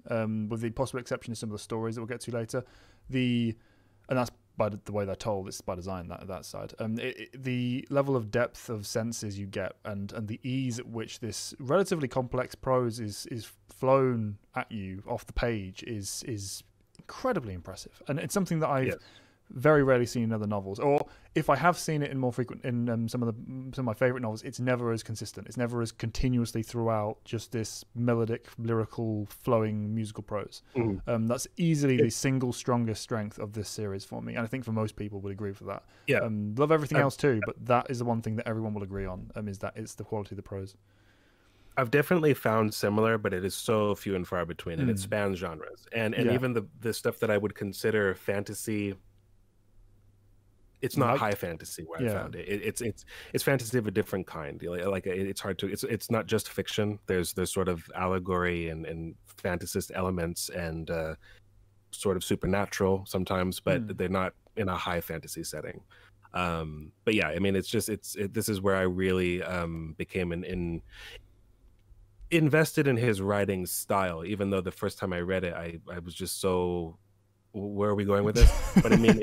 with the possible exception of some of the stories that we'll get to later. And that's by the way they're told. It's by design, that side. The level of depth of senses you get, and the ease at which this relatively complex prose is flown at you off the page is incredibly impressive, and it's something that I've very rarely seen in other novels, or if I have seen it in more frequent in some of my favorite novels, it's never as consistent. It's never as continuously throughout just this melodic, lyrical, flowing musical prose. That's easily the single strongest strength of this series for me, and I think for most people would agree with that. Love everything else too, but that is the one thing that everyone will agree on, is that it's the quality of the prose. I've definitely found similar, but it is so few and far between, and it spans genres, and even the stuff that I would consider fantasy. It's not high fantasy where I found it. It's fantasy of a different kind. Like it's hard to. It's not just fiction. There's sort of allegory and fantasist elements and sort of supernatural sometimes, but they're not in a high fantasy setting. But yeah, I mean, this is where I really became invested in his writing style. Even though the first time I read it, I was just so. Where are we going with this? But I mean,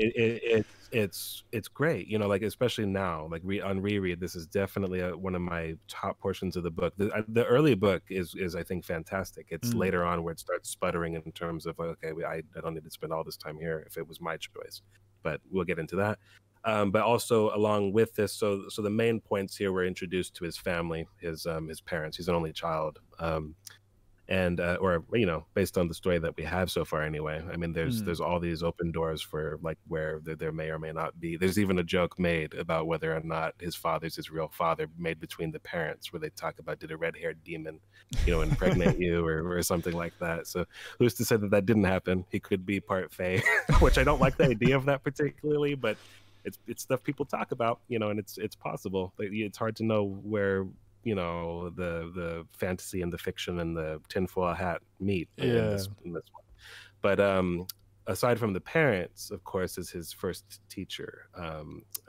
it's great, you know, like especially now, like on reread, this is definitely one of my top portions of the book. The early book is I think fantastic. It's later on where it starts sputtering in terms of okay, I don't need to spend all this time here if it was my choice, but we'll get into that. But also along with this, so the main points here, we're introduced to his family, his parents. He's an only child. And or you know, based on the story that we have so far anyway, I mean, there's all these open doors for like where there may or may not be. There's even a joke made about whether or not his father's his real father, made between the parents, where they talk about, did a red-haired demon, you know, impregnate you or something like that. So who's to say that didn't happen? He could be part fae, which I don't like the idea of that particularly, but it's stuff people talk about, you know, and it's possible. It's hard to know where, you know, the fantasy and the fiction and the tinfoil hat meet in this one. But aside from the parents, of course, is his first teacher,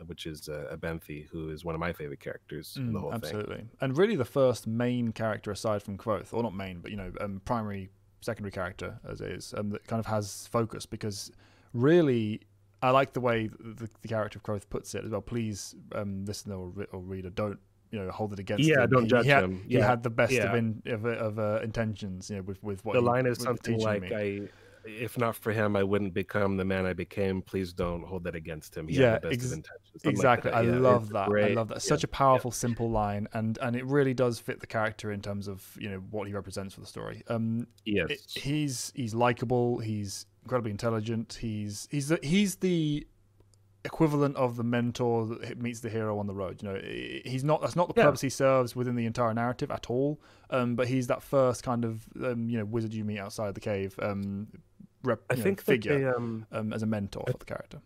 which is Abenthi, who is one of my favorite characters in the whole thing. Absolutely. And really the first main character aside from Quoth, or not main, but, you know, primary, secondary character as it is, that kind of has focus, because really I like the way the character of Quoth puts it as well. Please, listener or reader, don't, you know, hold it against him. Don't judge him. He had the best of intentions, you know, with what the line is something like, if not for him, I wouldn't become the man I became. Please don't hold that against him. He had the best of intentions. Exactly. Like I love that. Great. I love that. Such a powerful, simple line, and it really does fit the character in terms of, you know, what he represents for the story. He's likable. He's incredibly intelligent. He's the equivalent of the mentor that meets the hero on the road. You know, that's not the purpose he serves within the entire narrative at all. But he's that first kind of you know, wizard you meet outside the cave, figure as a mentor for the character.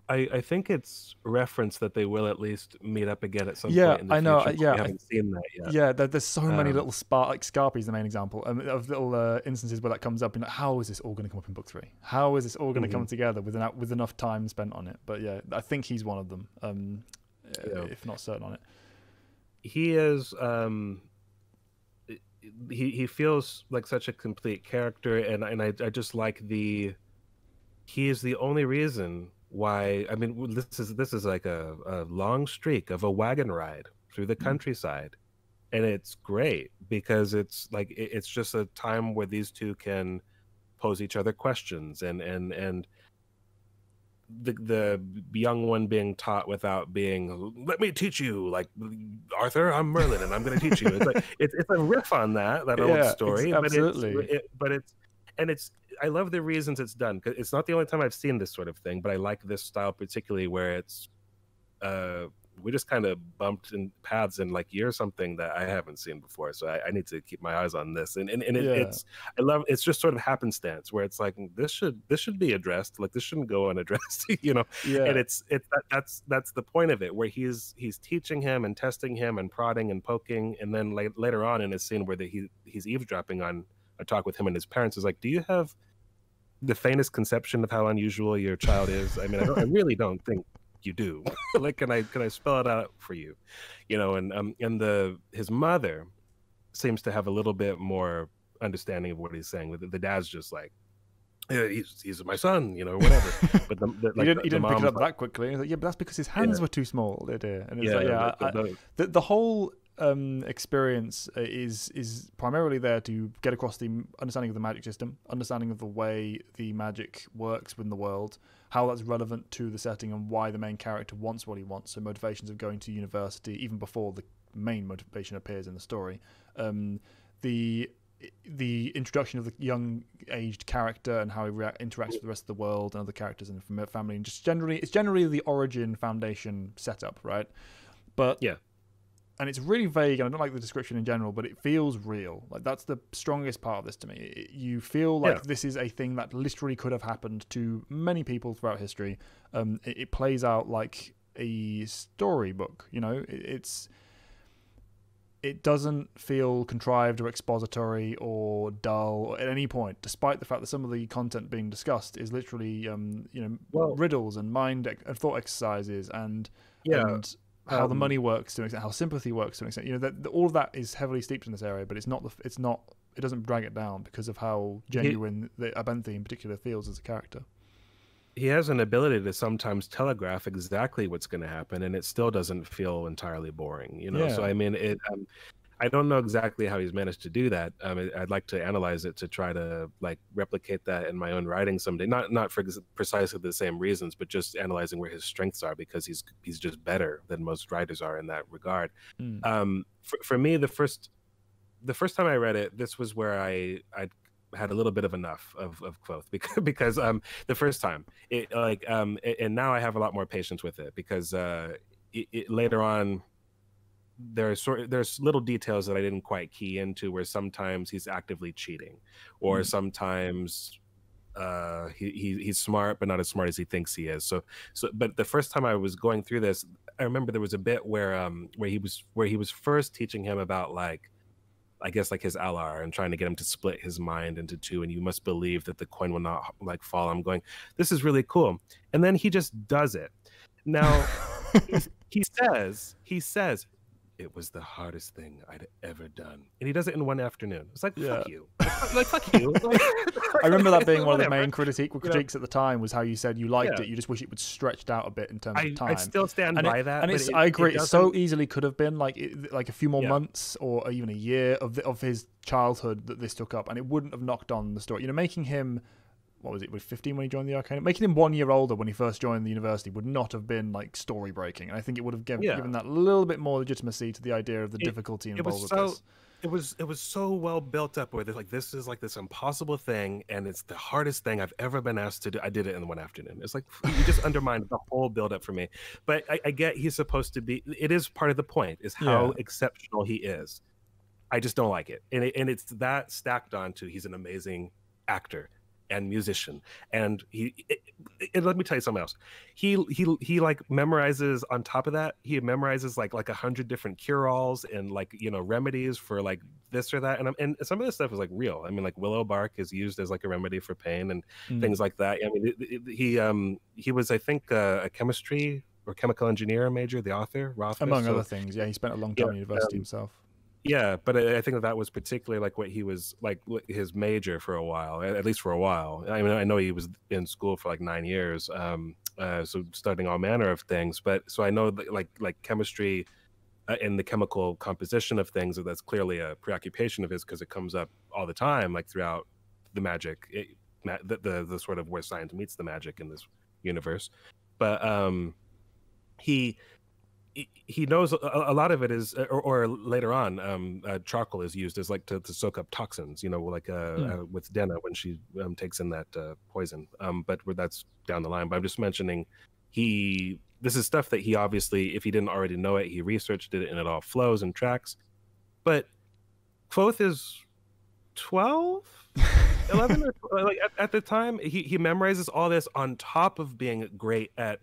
I think it's referenced that they will at least meet up again at some point in the future. We haven't seen that yet. Yeah, there's so many little like Scarpy's the main example of little instances where that comes up. And like, how is this all going to come up in book 3? How is this all going to come together with enough time spent on it? But yeah, I think he's one of them, if not certain on it. He is. He feels like such a complete character, and I just like he is the only reason why. I mean, this is like a long streak of a wagon ride through the countryside, and it's great because it's like it's just a time where these two can pose each other questions, and the young one being taught without being, let me teach you, like, Arthur, I'm Merlin and I'm going to teach you. It's like it's a riff on that old story, absolutely. I love the reasons it's done, because it's not the only time I've seen this sort of thing, but I like this style particularly, where it's we just kind of bumped in paths, and like you're something that I haven't seen before, so I need to keep my eyes on this. And it's I love it's just sort of happenstance where it's like this should be addressed, like this shouldn't go unaddressed, you know. And that's the point of it, where he's teaching him and testing him and prodding and poking, and then later on in a scene where he's eavesdropping on a talk with him and his parents, is like, do you have the faintest conception of how unusual your child is? I mean, I really don't think you do. Like, can I spell it out for you, you know? And his mother seems to have a little bit more understanding of what he's saying. The dad's just like, yeah, he's my son, you know, whatever. But he didn't pick it up that quickly. He's like, yeah, but that's because his hands were too small, dear. And it's the whole experience is primarily there to get across the understanding of the magic system, understanding of the way the magic works within the world, how that's relevant to the setting, and why the main character wants what he wants. So motivations of going to university, even before the main motivation appears in the story. The introduction of the young aged character and how he interacts with the rest of the world and other characters in the family, and just it's generally the origin foundation setup, right? But yeah. And it's really vague, and I don't like the description in general, but it feels real. Like, that's the strongest part of this to me. You feel like this is a thing that literally could have happened to many people throughout history. It plays out like a storybook, you know? It doesn't feel contrived or expository or dull at any point, despite the fact that some of the content being discussed is literally, riddles and and thought exercises and how the money works to an extent, how sympathy works to an extent. You know, all of that is heavily steeped in this area, but it doesn't drag it down because of how genuine the Abenthy in particular feels as a character. He has an ability to sometimes telegraph exactly what's going to happen, and it still doesn't feel entirely boring, you know? So, I mean, I don't know exactly how he's managed to do that. I'd like to analyze it to try to like replicate that in my own writing someday. Not for precisely the same reasons, but just analyzing where his strengths are, because he's just better than most writers are in that regard. For me, the first time I read it, this was where I had a little bit of enough of Quoth, because the first time and now I have a lot more patience with it, because later on, there's little details that I didn't quite key into, where sometimes he's actively cheating, or sometimes he's smart but not as smart as he thinks he is. So but the first time I was going through this, I remember there was a bit where he was first teaching him about, like, I guess, like his Alar, and trying to get him to split his mind into two, and you must believe that the coin will not like fall. I'm going, this is really cool. And then he just does it. Now he says it was the hardest thing I'd ever done, and he does it in one afternoon. It's like, fuck you. Like, fuck you. I remember that being one of the main critiques at the time, was how you said you liked it, you just wish it was stretched out a bit in terms of time. I still stand by that. And I agree, it so easily could have been like a few more months or even a year of his childhood that this took up, and it wouldn't have knocked on the story. You know, making him, what was it, was 15 when he joined the Arcanum? Making him 1 year older when he first joined the university would not have been like story breaking. And I think it would have given that little bit more legitimacy to the idea of the difficulty involved with this. It was so well built up, where this is like this impossible thing, and it's the hardest thing I've ever been asked to do. I did it in one afternoon. It's like, you just undermined the whole build up for me. But I get he's supposed to be. It is part of the point, is how exceptional he is. I just don't like it, and it's that stacked onto he's an amazing actor and musician, and let me tell you something else. He like memorizes, on top of that, he memorizes like 100 different cure-alls and, like, you know, remedies for like this or that, and some of this stuff is like real. I mean, like, willow bark is used as like a remedy for pain and things like that. I mean, he was, I think, a chemistry or chemical engineer major, the author, Rothfuss, among other things. He spent a long time in university himself. Yeah, but I think that was particularly like what he was like his major for a while, at least for a while. I mean, I know he was in school for like 9 years, so studying all manner of things. But so I know that like chemistry and the chemical composition of things, that's clearly a preoccupation of his, because it comes up all the time, like throughout the magic, the sort of where science meets the magic in this universe. But he knows a lot of it is, or later on, charcoal is used as like to soak up toxins, you know, like with Denna when she takes in that poison. But that's down the line. But I'm just mentioning, he this is stuff that he obviously, if he didn't already know it, he researched it and it all flows and tracks. But Quoth is 12, 11, or like at the time he memorizes all this on top of being great at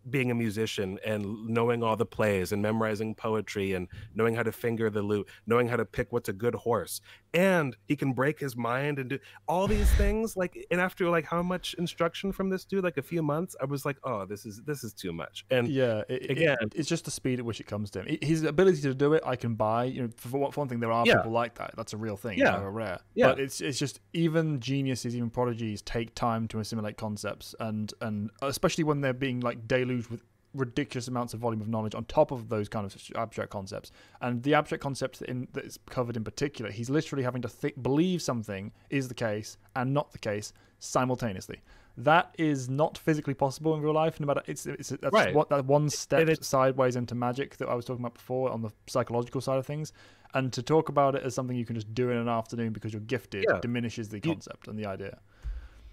being a musician and knowing all the plays and memorizing poetry and knowing how to finger the lute, knowing how to pick what's a good horse, and he can break his mind and do all these things. Like, and after like how much instruction from this dude, like a few months, I was like, oh, this is too much. And yeah, it's just the speed at which it comes to him. His ability to do it, I can buy. You know, for one thing, there are people like that. That's a real thing. Yeah, it's very rare. Yeah. But it's just even geniuses, even prodigies, take time to assimilate concepts, and especially when they're being like deluged with ridiculous amounts of volume of knowledge on top of those kind of abstract concepts. And the abstract concept that is covered in particular, he's literally having to believe something is the case and not the case simultaneously. That is not physically possible in real life. No matter that's right. What that one step sideways into magic that I was talking about before on the psychological side of things. And to talk about it as something you can just do in an afternoon because you're gifted diminishes the concept and the idea.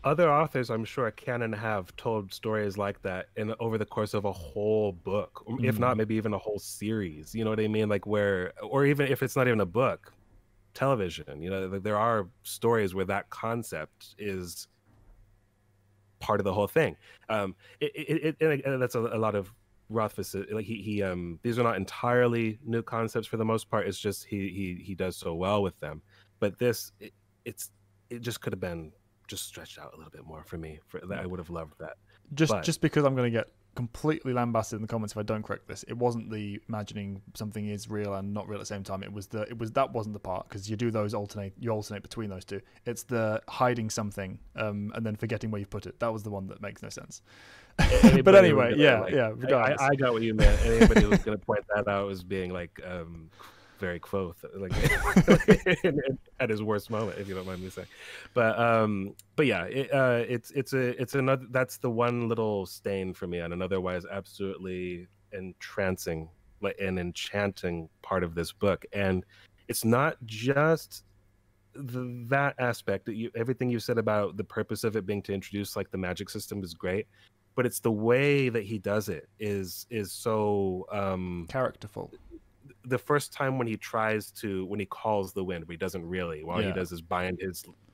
Other authors, I'm sure, can and have told stories like that over the course of a whole book, if not maybe even a whole series. You know what I mean? Like or even if it's not even a book, television. You know, there are stories where that concept is part of the whole thing. And that's a lot of Rothfuss. Like he these are not entirely new concepts for the most part. It's just he does so well with them. But this, it just could have been just stretched out a little bit more for me. I would have loved that. Just because I'm going to get completely lambasted in the comments if I don't correct this. It wasn't the imagining something is real and not real at the same time. That wasn't the part, because you do those alternate between those two. It's the hiding something and then forgetting where you put it. That was the one that makes no sense. But anyway, regardless. I got what you meant. Anybody who's going to point that out as being like very Quoth, like at his worst moment, if you don't mind me saying. But yeah, it's another. That's the one little stain for me on an otherwise absolutely entrancing, like an enchanting part of this book. And it's not just that aspect. Everything you said about the purpose of it being to introduce like the magic system is great, but it's the way that he does it is so characterful. The first time when he calls the wind, but he doesn't really. All he does is bind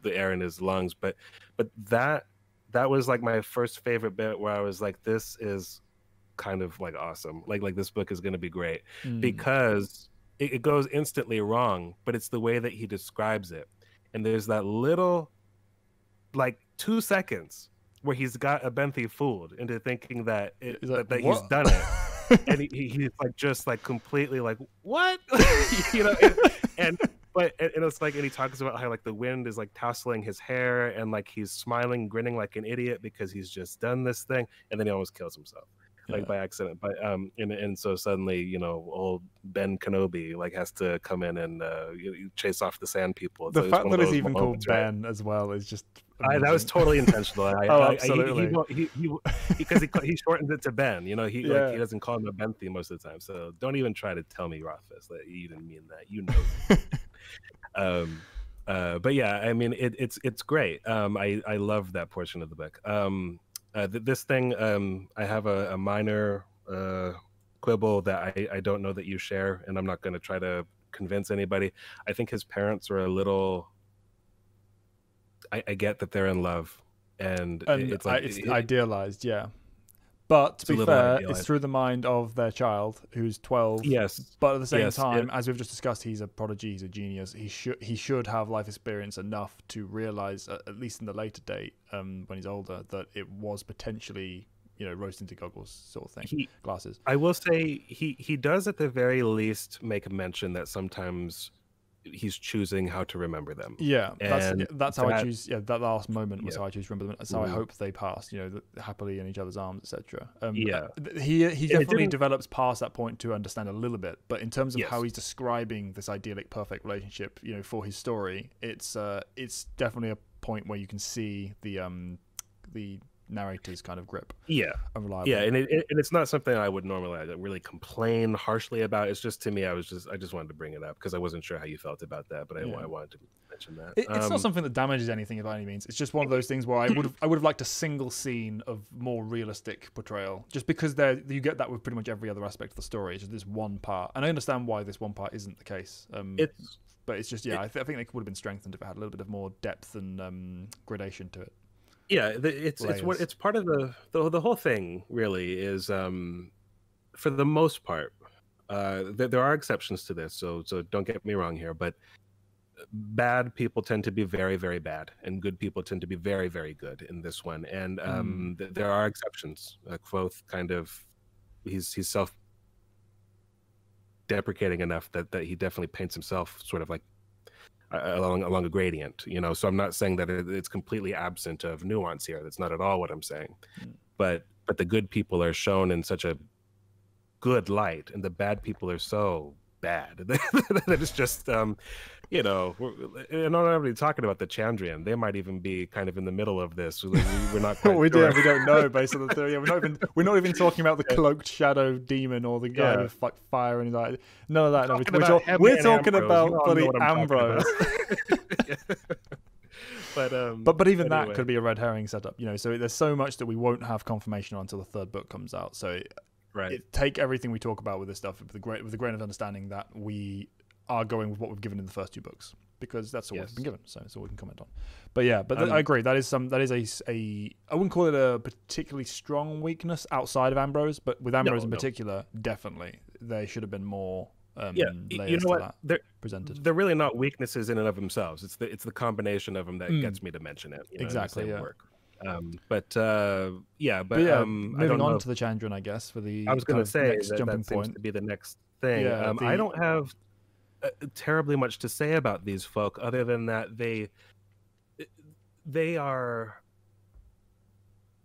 the air in his lungs. But that was like my first favorite bit, where I was like, this is kind of like awesome. Like this book is going to be great because it goes instantly wrong, but it's the way that he describes it. And there's that little, like 2 seconds where he's got a Benthy fooled into thinking that he's done it. And he's like just like completely like, what? You know, and it's like, and he talks about how like the wind is like tasseling his hair, and like he's smiling, grinning like an idiot because he's just done this thing, and then he almost kills himself like by accident. But and so suddenly, you know, old Ben Kenobi like has to come in and chase off the sand people. The fact that it's even called Ben as well is just that was totally intentional. Absolutely. Because he shortened it to Ben. You know, he doesn't call him a Benthy most of the time. So don't even try to tell me, Rothfuss, that you didn't mean that. You know. But yeah, I mean, it's great. I love that portion of the book. This thing, I have a minor quibble that I don't know that you share, and I'm not going to try to convince anybody. I think his parents are a little. I get that they're in love, and it's like it's idealized, yeah. But to be fair, it's through the mind of their child, who's 12. Yes. But at the same time, as we've just discussed, he's a prodigy, he's a genius. He should have life experience enough to realize, at least in the later date, when he's older, that it was potentially, you know, roast into goggles sort of thing, glasses. I will say he does at the very least make a mention that sometimes he's choosing how to remember them. Yeah, that's how I choose. Yeah, that last moment was how I choose to remember them. That's how I hope they pass. You know, happily in each other's arms, etc. He definitely develops past that point to understand a little bit. But in terms of how he's describing this idyllic, perfect relationship, you know, for his story, it's definitely a point where you can see the narrator's kind of grip. Yeah, and it's not something I would normally really complain harshly about. It's just, to me, I just wanted to bring it up because I wasn't sure how you felt about that, but I wanted to mention that. It's not something that damages anything by any means. It's just one of those things where I would have liked a single scene of more realistic portrayal, just because you get that with pretty much every other aspect of the story. It's just this one part, and I understand why this one part isn't the case. But it's just I think it would have been strengthened if it had a little bit of more depth and gradation to it. Yeah, it's part of the whole thing. Really is for the most part. There are exceptions to this, so don't get me wrong here, but bad people tend to be very, very bad, and good people tend to be very, very good in this one. And there are exceptions. Quoth kind of, he's self-deprecating enough that he definitely paints himself sort of like along a gradient, So I'm not saying that it's completely absent of nuance here. That's not at all what I'm saying. But the good people are shown in such a good light, and the bad people are so bad that it's just we're not really talking about the Chandrian. They might even be kind of in the middle of this. We're not quite we sure. we don't know based on the theory. We're not even talking about the cloaked shadow demon or the guy with like fire and like none of that. We're talking about bloody Ambrose. But even anyway. That could be a red herring setup, So there's so much that we won't have confirmation on until the third book comes out. So take everything we talk about with this stuff with the grain of understanding that we are going with what we've given in the first two books, because that's all we've been given, so it's all we can comment on. But I agree. That is a I wouldn't call it a particularly strong weakness outside of Ambrose, but with Ambrose in particular, definitely there should have been more. Layers to that presented. They're really not weaknesses in and of themselves. It's the combination of them that gets me to mention it. Exactly. Yeah. Work. moving on to the Chandrian, I guess, for the I was going to say next jumping that point. Seems to be the next thing. I don't have terribly much to say about these folk, other than that they're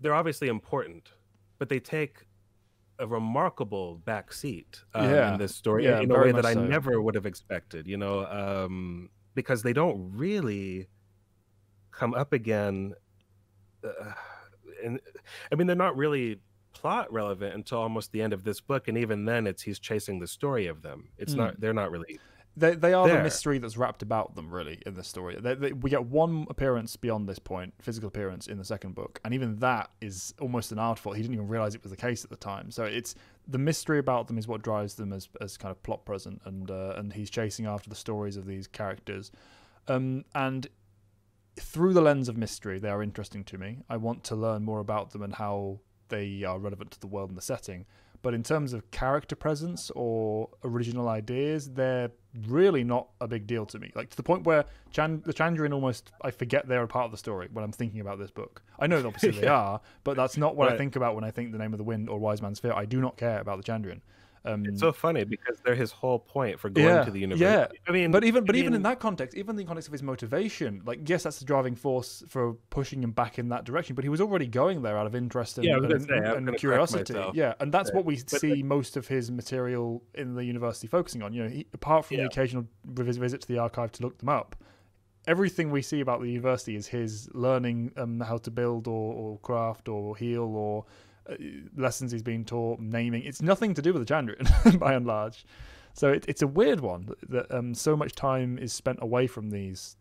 obviously important, but they take a remarkable backseat in this story in a way that I never would have expected. Because they don't really come up again. They're not really plot relevant until almost the end of this book, and even then he's chasing the story of them. They're not really they are the mystery that's wrapped about them, really, in this story. We get one appearance beyond this point, physical appearance, in the second book, and even that is almost an afterthought. He didn't even realize it was the case at the time. So it's the mystery about them is what drives them as kind of plot present, and he's chasing after the stories of these characters, and through the lens of mystery, they are interesting to me. I want to learn more about them and how they are relevant to the world and the setting. But in terms of character presence or original ideas, they're really not a big deal to me. Like, to the point where the Chandrian almost, I forget they're a part of the story when I'm thinking about this book. I know that obviously they are, but that's not what I think about when I think The Name of the Wind or Wise Man's Fear. I do not care about the Chandrian. It's so funny because they're his whole point for going to the university. Yeah. But even in that context, even in the context of his motivation, like, yes, that's the driving force for pushing him back in that direction. But he was already going there out of interest and curiosity. Yeah, and that's what we see most of his material in the university focusing on. Apart from the occasional visit to the archive to look them up, everything we see about the university is his learning how to build or craft or heal or lessons he's been taught, naming. It's nothing to do with the Chandrian by and large. So it's a weird one that so much time is spent away from these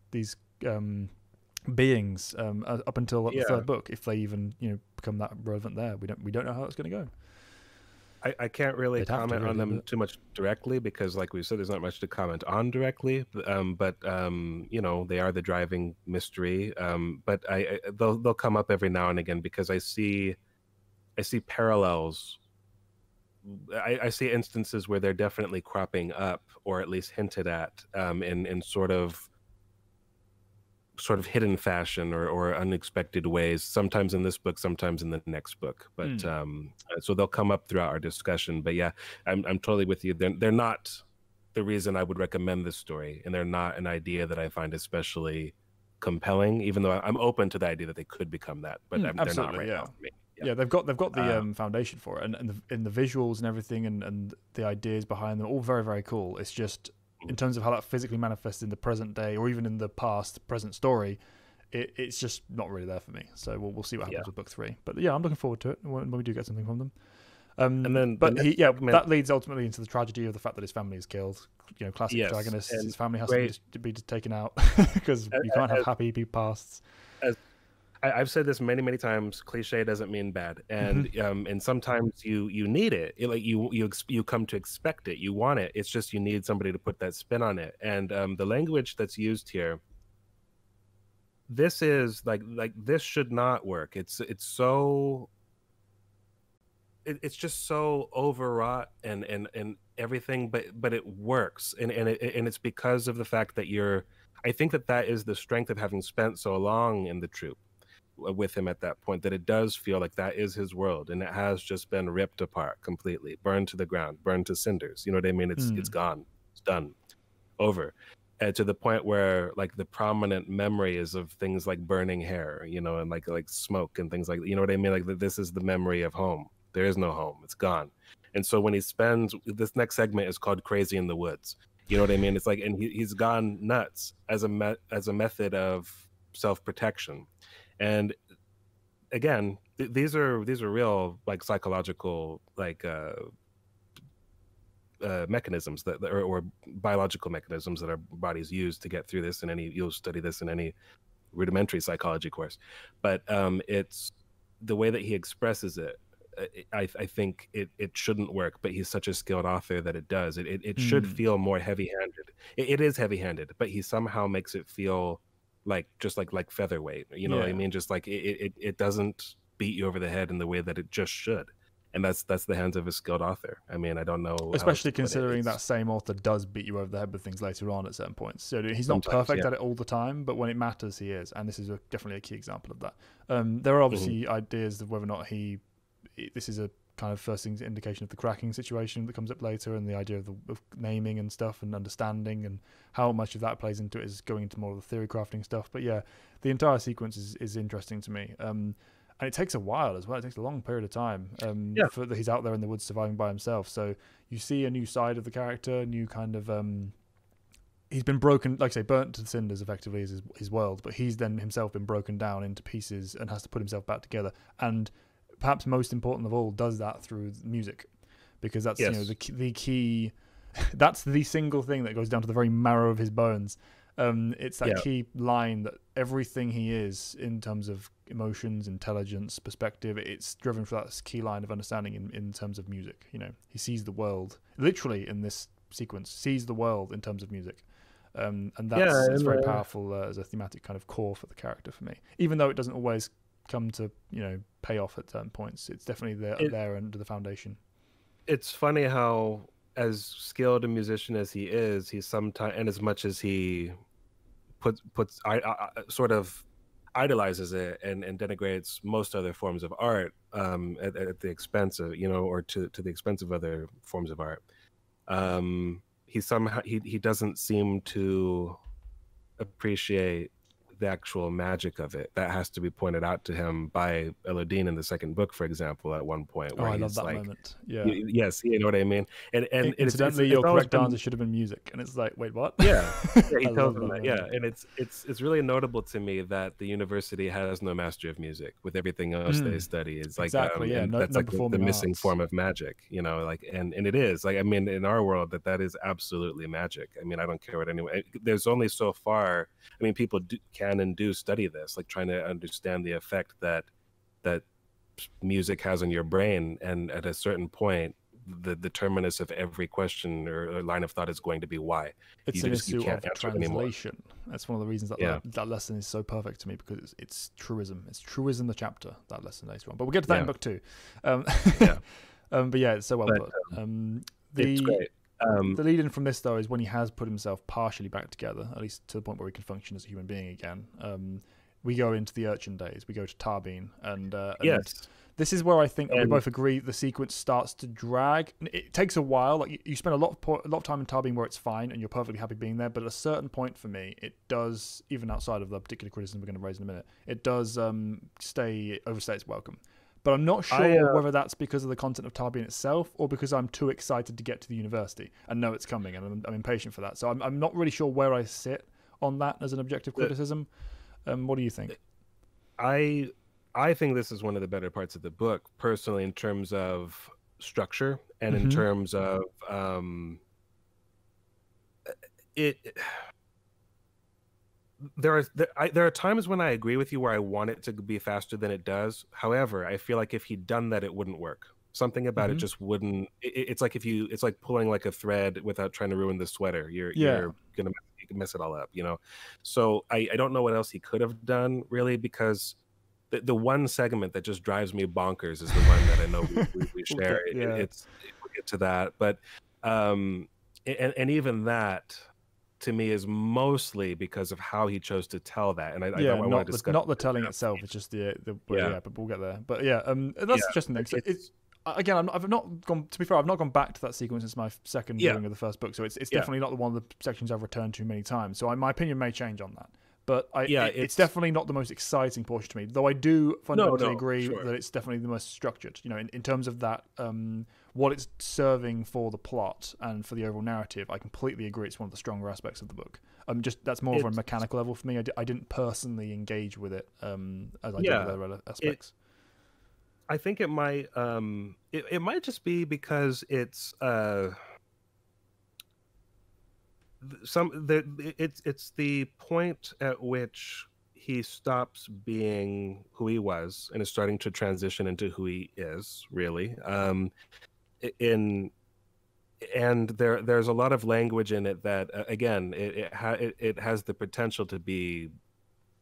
beings up until the third book, if they even become that relevant there. We don't know how it's going to go. I can't really comment on them too much directly because, like we said, there's not much to comment on directly. But they are the driving mystery. But they'll come up every now and again because I see parallels. I see instances where they're definitely cropping up, or at least hinted at, in sort of hidden fashion or unexpected ways. Sometimes in this book, sometimes in the next book. But so they'll come up throughout our discussion. But yeah, I'm totally with you. They're not the reason I would recommend this story, and they're not an idea that I find especially compelling. Even though I'm open to the idea that they could become that, but they're not right now for me. Yeah, they've got the foundation for it, and the visuals and everything, and the ideas behind them, all very, very cool. It's just in terms of how that physically manifests in the present day, or even in the present story, it's just not really there for me. So we'll see what happens with book 3. But yeah, I'm looking forward to it when we do get something from them. And then But the next segment, that leads ultimately into the tragedy of the fact that his family is killed. You know, classic yes, protagonist. and His family has great to be taken out because you can't have as, happy pasts. as I've said this many, many times. Cliche doesn't mean bad, and sometimes you need it. Like you come to expect it. You want it. It's just you need somebody to put that spin on it. And the language that's used here, this is like this should not work. It's so it's just so overwrought and everything, but it works, and it's because of the fact that you're. I think that is the strength of having spent so long in the troop with him at that point, that it does feel like that is his world, and it has just been ripped apart completely, burned to the ground, burned to cinders. You know what I mean? It's gone, it's done, over. And to the point where like the prominent memory is of things like burning hair, you know, and like smoke and things like, you know what I mean? Like this is the memory of home. There is no home. It's gone. And so when he spends, this next segment is called Crazy in the Woods. You know what I mean? It's like, and he's gone nuts as a method of self-protection. And again, these are real like psychological like mechanisms that or biological mechanisms that our bodies use to get through this. And you'll study this in any rudimentary psychology course. But it's the way that he expresses it. I think it shouldn't work, but he's such a skilled author that it does. It should feel more heavy-handed. It is heavy-handed, but he somehow makes it feel like just like featherweight. You know what I mean? Just like it doesn't beat you over the head in the way that it just should. And that's the hands of a skilled author. I mean, I don't know. Especially considering that same author does beat you over the head with things later on at certain points. So he's not perfect at it all the time, but when it matters, he is. And this is definitely a key example of that. There are obviously ideas of whether or not this is a kind of first indication of the cracking situation that comes up later, and the idea of naming and stuff and understanding, and how much of that plays into it is going into more of the theory crafting stuff. But yeah, the entire sequence is interesting to me. And it takes a while as well. It takes a long period of time that he's out there in the woods surviving by himself. So you see a new side of the character, new kind of... he's been broken, like I say, burnt to cinders effectively is his world, but he's then himself been broken down into pieces and has to put himself back together. And perhaps most important of all, does that through music, because that's you know the key. That's the single thing that goes down to the very marrow of his bones. It's that key line that everything he is in terms of emotions, intelligence, perspective, it's driven for that key line of understanding in terms of music. You know, he sees the world literally in this sequence, sees the world in terms of music. And that's it's very powerful as a thematic kind of core for the character for me, even though it doesn't always come to pay off at certain points. It's definitely there under the foundation. It's funny how, as skilled a musician as he is, he's sometimes, and as much as he sort of idolizes it and denigrates most other forms of art at the expense of or to the expense of other forms of art, he doesn't seem to appreciate the actual magic of it. That has to be pointed out to him by Elodine in the second book, for example, at one point, where I love that moment. Yeah. Yes, you know what I mean. And incidentally, your correct answer should have been music, and it's like, wait, what? Yeah, he tells him that. Yeah, and it's really notable to me that the university has no mastery of music with everything else they study. It's like exactly, that's like the missing form of magic, like, and it is like, I mean, in our world, that is absolutely magic. I mean, I don't care what anyone. There's only so far. I mean, people can and do study this, like trying to understand the effect that music has on your brain, and at a certain point the terminus of every question or line of thought is going to be why. It's an issue of translation. That's one of the reasons that lesson is so perfect to me, because it's truism. It's truism, the chapter, that lesson later on, but we'll get to that in book 2. But yeah, it's so well put. It's great. The lead in from this, though, is when he has put himself partially back together, at least to the point where he can function as a human being again. We go into the urchin days. We go to Tarbine, and yes, this is where I think we both agree the sequence starts to drag. It takes a while. Like you spend a lot of time in Tarbine where it's fine and you're perfectly happy being there, but at a certain point for me, it does, even outside of the particular criticism we're going to raise in a minute, it does overstay its welcome. But I'm not sure whether that's because of the content of Tarbine itself, or because I'm too excited to get to the university and know it's coming, and I'm impatient for that. So I'm not really sure where I sit on that as an objective criticism. What do you think? I think this is one of the better parts of the book, personally, in terms of structure and in terms of it. There are times when I agree with you where I want it to be faster than it does. However, I feel like if he'd done that, it wouldn't work. Something about it just wouldn't. It's like it's like pulling like a thread without trying to ruin the sweater. You're gonna mess it all up, you know. So I don't know what else he could have done really, because the one segment that just drives me bonkers is the one that I know we share. We'll get to that, but and even that, to me, is mostly because of how he chose to tell that. And I want to discuss not the telling itself. It's just but we'll get there. But that's interesting thing. So it's again, I've not gone. To be fair, I've not gone back to that sequence since my second viewing of the first book. So it's definitely not the one of the sections I've returned to many times. So my opinion may change on that. But it's definitely not the most exciting portion to me. Though I do fundamentally agree that it's definitely the most structured. You know, in terms of that, what it's serving for the plot and for the overall narrative, I completely agree. It's one of the stronger aspects of the book. That's more of a mechanical level for me. I didn't personally engage with it as I did with other aspects. I think it might just be because it's it's the point at which he stops being who he was and is starting to transition into who he is, really. And there's a lot of language in it that again it has the potential to be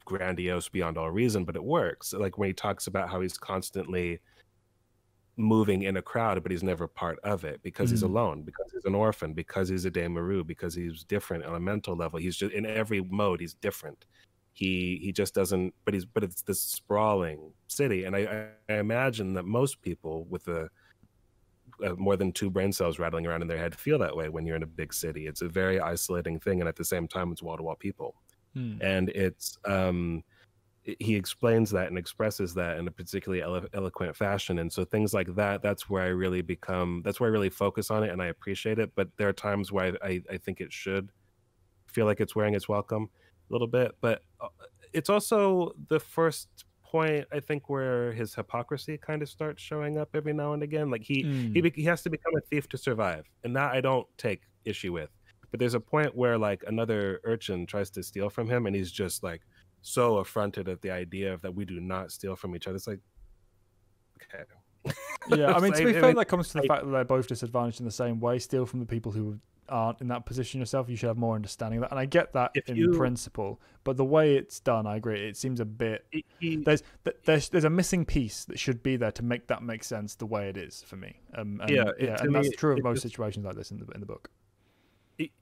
grandiose beyond all reason, but it works. Like when he talks about how he's constantly moving in a crowd, but he's never part of it because he's alone, because he's an orphan, because he's a Demaru, because he's different on a mental level. He's just in every mode he's different. He just doesn't. But it's this sprawling city, and I imagine that most people with more than 2 brain cells rattling around in their head feel that way when you're in a big city. It's a very isolating thing, and at the same time, it's wall-to-wall people. And it's he explains that and expresses that in a particularly eloquent fashion. And so things like that's where I really focus on it, and I appreciate it. But there are times where I think it should feel like it's wearing its welcome a little bit. But it's also the first point, I think, where his hypocrisy kind of starts showing up every now and again. Like he has to become a thief to survive, and that I don't take issue with. But there's a point where like another urchin tries to steal from him, and he's just like so affronted at the idea of that we do not steal from each other. It's like, okay. Yeah, I mean, to be fair, that comes to the fact that they're both disadvantaged in the same way. Steal from the people who aren't in that position yourself. You should have more understanding of that. And I get that in principle, but the way it's done, I agree. It seems a bit... There's a missing piece that should be there to make that make sense the way it is for me. And that's true of most situations like this in the book.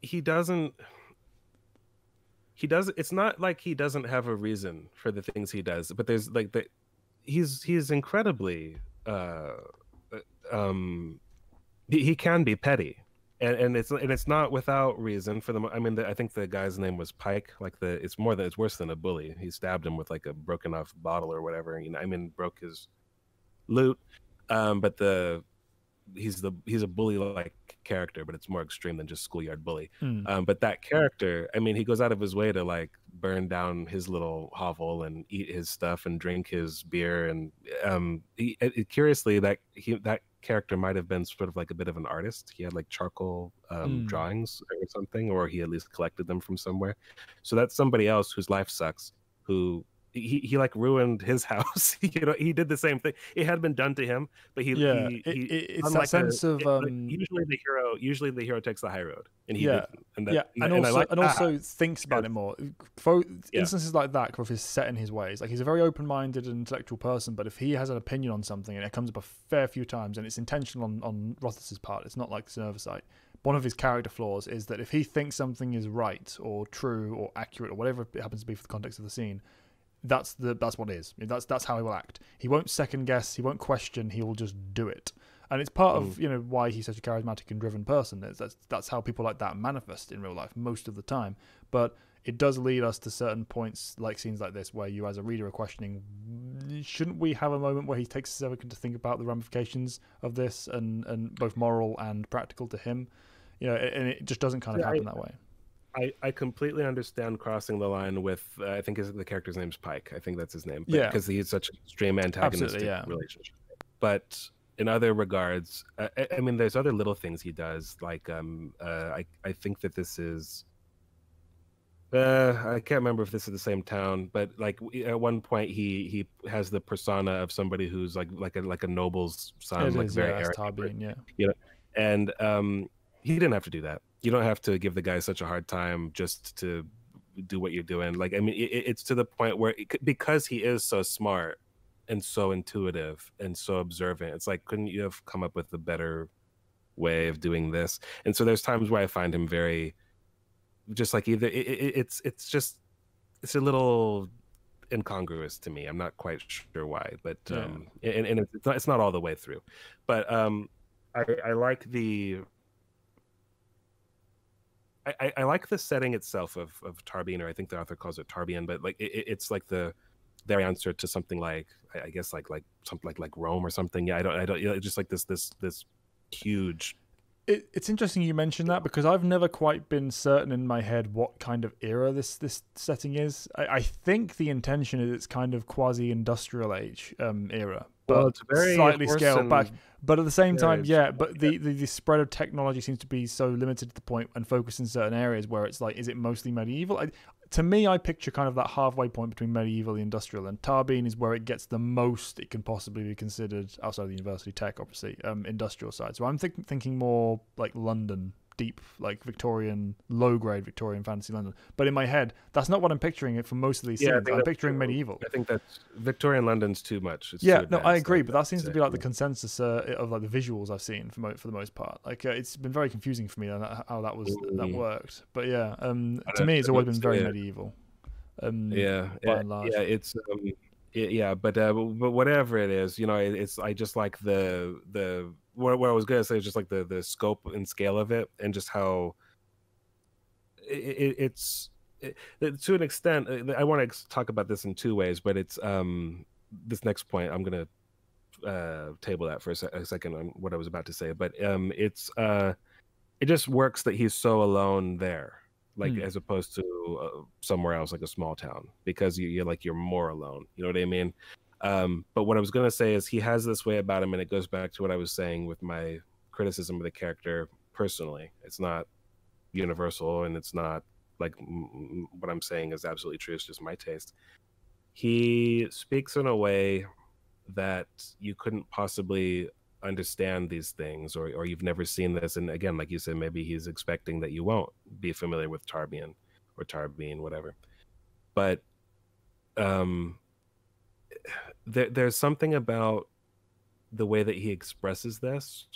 He doesn't... It's not like he doesn't have a reason for the things he does, but there's like he's incredibly he can be petty, and it's not without reason for them. I mean, I think the guy's name was Pike. Like it's worse than a bully. He stabbed him with like a broken off bottle or whatever. You know, I mean, broke his loot. But he's a bully like character, but it's more extreme than just schoolyard bully. But that character, I mean, he goes out of his way to like burn down his little hovel and eat his stuff and drink his beer. And curiously, that character might have been sort of like a bit of an artist. He had like charcoal drawings or something, or he at least collected them from somewhere. So that's somebody else whose life sucks, who he like ruined his house. You know, he did the same thing. It had been done to him, but it's that sense of usually the hero takes the high road, and he didn't. And also thinks about it more. For instances like that, if he's set in his ways, like he's a very open-minded and intellectual person, but if he has an opinion on something and it comes up a fair few times and it's intentional on Rothfuss's part, it's not like it's an oversight. One of his character flaws is that if he thinks something is right or true or accurate or whatever it happens to be for the context of the scene, that's what it is. That's how he will act. He won't second guess. He won't question. He will just do it. And it's part of why he's such a charismatic and driven person. That's how people like that manifest in real life most of the time. But it does lead us to certain points, like scenes like this, where you as a reader are questioning, shouldn't we have a moment where he takes a second to think about the ramifications of this, and both moral and practical to him? You know, and it just doesn't kind of happen that way. I completely understand crossing the line with I think the character's name's Pike. I think that's his name. Because he's such an extreme antagonistic relationship. But in other regards, I mean, there's other little things he does. Like, I think that this is. I can't remember if this is the same town, but like at one point he has the persona of somebody who's like a noble's son, It like is, very yeah, as arrogant, Tarbine, yeah. you know. And he didn't have to do that. You don't have to give the guy such a hard time just to do what you're doing. Like, I mean, it's to the point where because he is so smart and so intuitive and so observant, it's like, couldn't you have come up with a better way of doing this? And so there's times where I find him very just like either it's just it's a little incongruous to me. I'm not quite sure why, but and it's not all the way through. But I like the I like the setting itself of Tarbean, or I think the author calls it Tarbean, but like it's like their answer to something like I guess like something like Rome or something. Yeah, I don't you know, just like this huge. It's interesting you mentioned that, because I've never quite been certain in my head what kind of era this setting is. I think the intention is it's kind of quasi-industrial age era, but Well, it's very slightly scaled back. But at the same time, yeah, but the spread of technology seems to be so limited to the point and focused in certain areas where it's like, is it mostly medieval? To me, I picture kind of that halfway point between medieval and industrial, and Tarbine is where it gets the most it can possibly be considered, outside of the university tech, obviously, industrial side. So I'm thinking more like London, deep, like Victorian, low-grade Victorian fantasy London. But in my head, that's not what I'm picturing it for most of these scenes. I'm picturing medieval. I think that's Victorian London's too much. It's yeah, too no, I agree, like but that seems to be like the consensus of like the visuals I've seen for the most part. Like it's been very confusing for me how that worked. But yeah, to me, it's always been very medieval. By and large. Yeah, it's but whatever it is, you know, it's I just like the what I was gonna say is just like the scope and scale of it, and just how it's to an extent. I want to talk about this in two ways, but it's this next point I'm gonna table that for a second on what I was about to say, but it's it just works that he's so alone there, like as opposed to somewhere else, like a small town, because you're more alone. You know what I mean? But what I was going to say is he has this way about him, and it goes back to what I was saying with my criticism of the character personally. It's not universal, and it's not like what I'm saying is absolutely true. It's just my taste. He speaks in a way that you couldn't possibly understand these things, or you've never seen this. And again, like you said, maybe he's expecting that you won't be familiar with Tarbean or Tarbine, whatever. But there's something about the way that he expresses this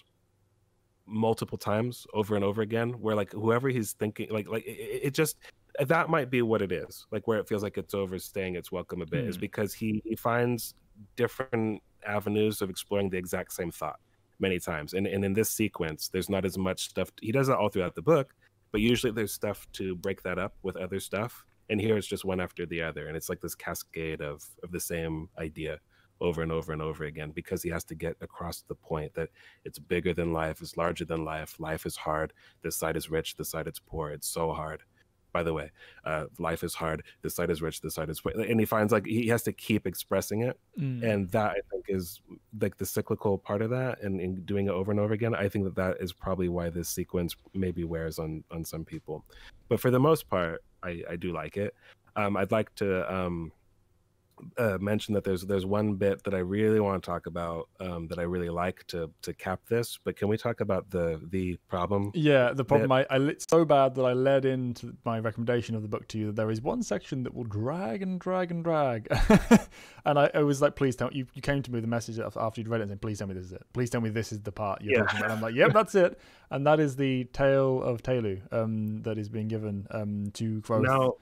multiple times over and over again, where like whoever he's thinking, like it just, that might be what it is, like where it feels like it's overstaying its welcome a bit, is because he finds different avenues of exploring the exact same thought many times, and in this sequence there's not as much stuff. He does that all throughout the book, but usually there's stuff to break that up with other stuff, and here it's just one after the other, and it's like this cascade of the same idea over and over and over again, because he has to get across the point that it's bigger than life, it's larger than life, life is hard, this side is rich, this side is poor, it's so hard. By the way, life is hard, this side is rich, this side is poor. And he finds like he has to keep expressing it, and that I think is like the cyclical part of that, and in doing it over and over again, I think that is probably why this sequence maybe wears on some people. But for the most part, I do like it. I'd like to mention that there's one bit that I really want to talk about, that I really like to cap this. But can we talk about the problem? Yeah, the problem I lit so bad that I led into my recommendation of the book to you that there is one section that will drag and drag and drag. And I was like, please tell you came to me with a message after you'd read it saying, please tell me this is it. Please tell me this is the part you're talking about. And I'm like, yep, that's it. And that is the tale of Telu, that is being given to Growth. Now,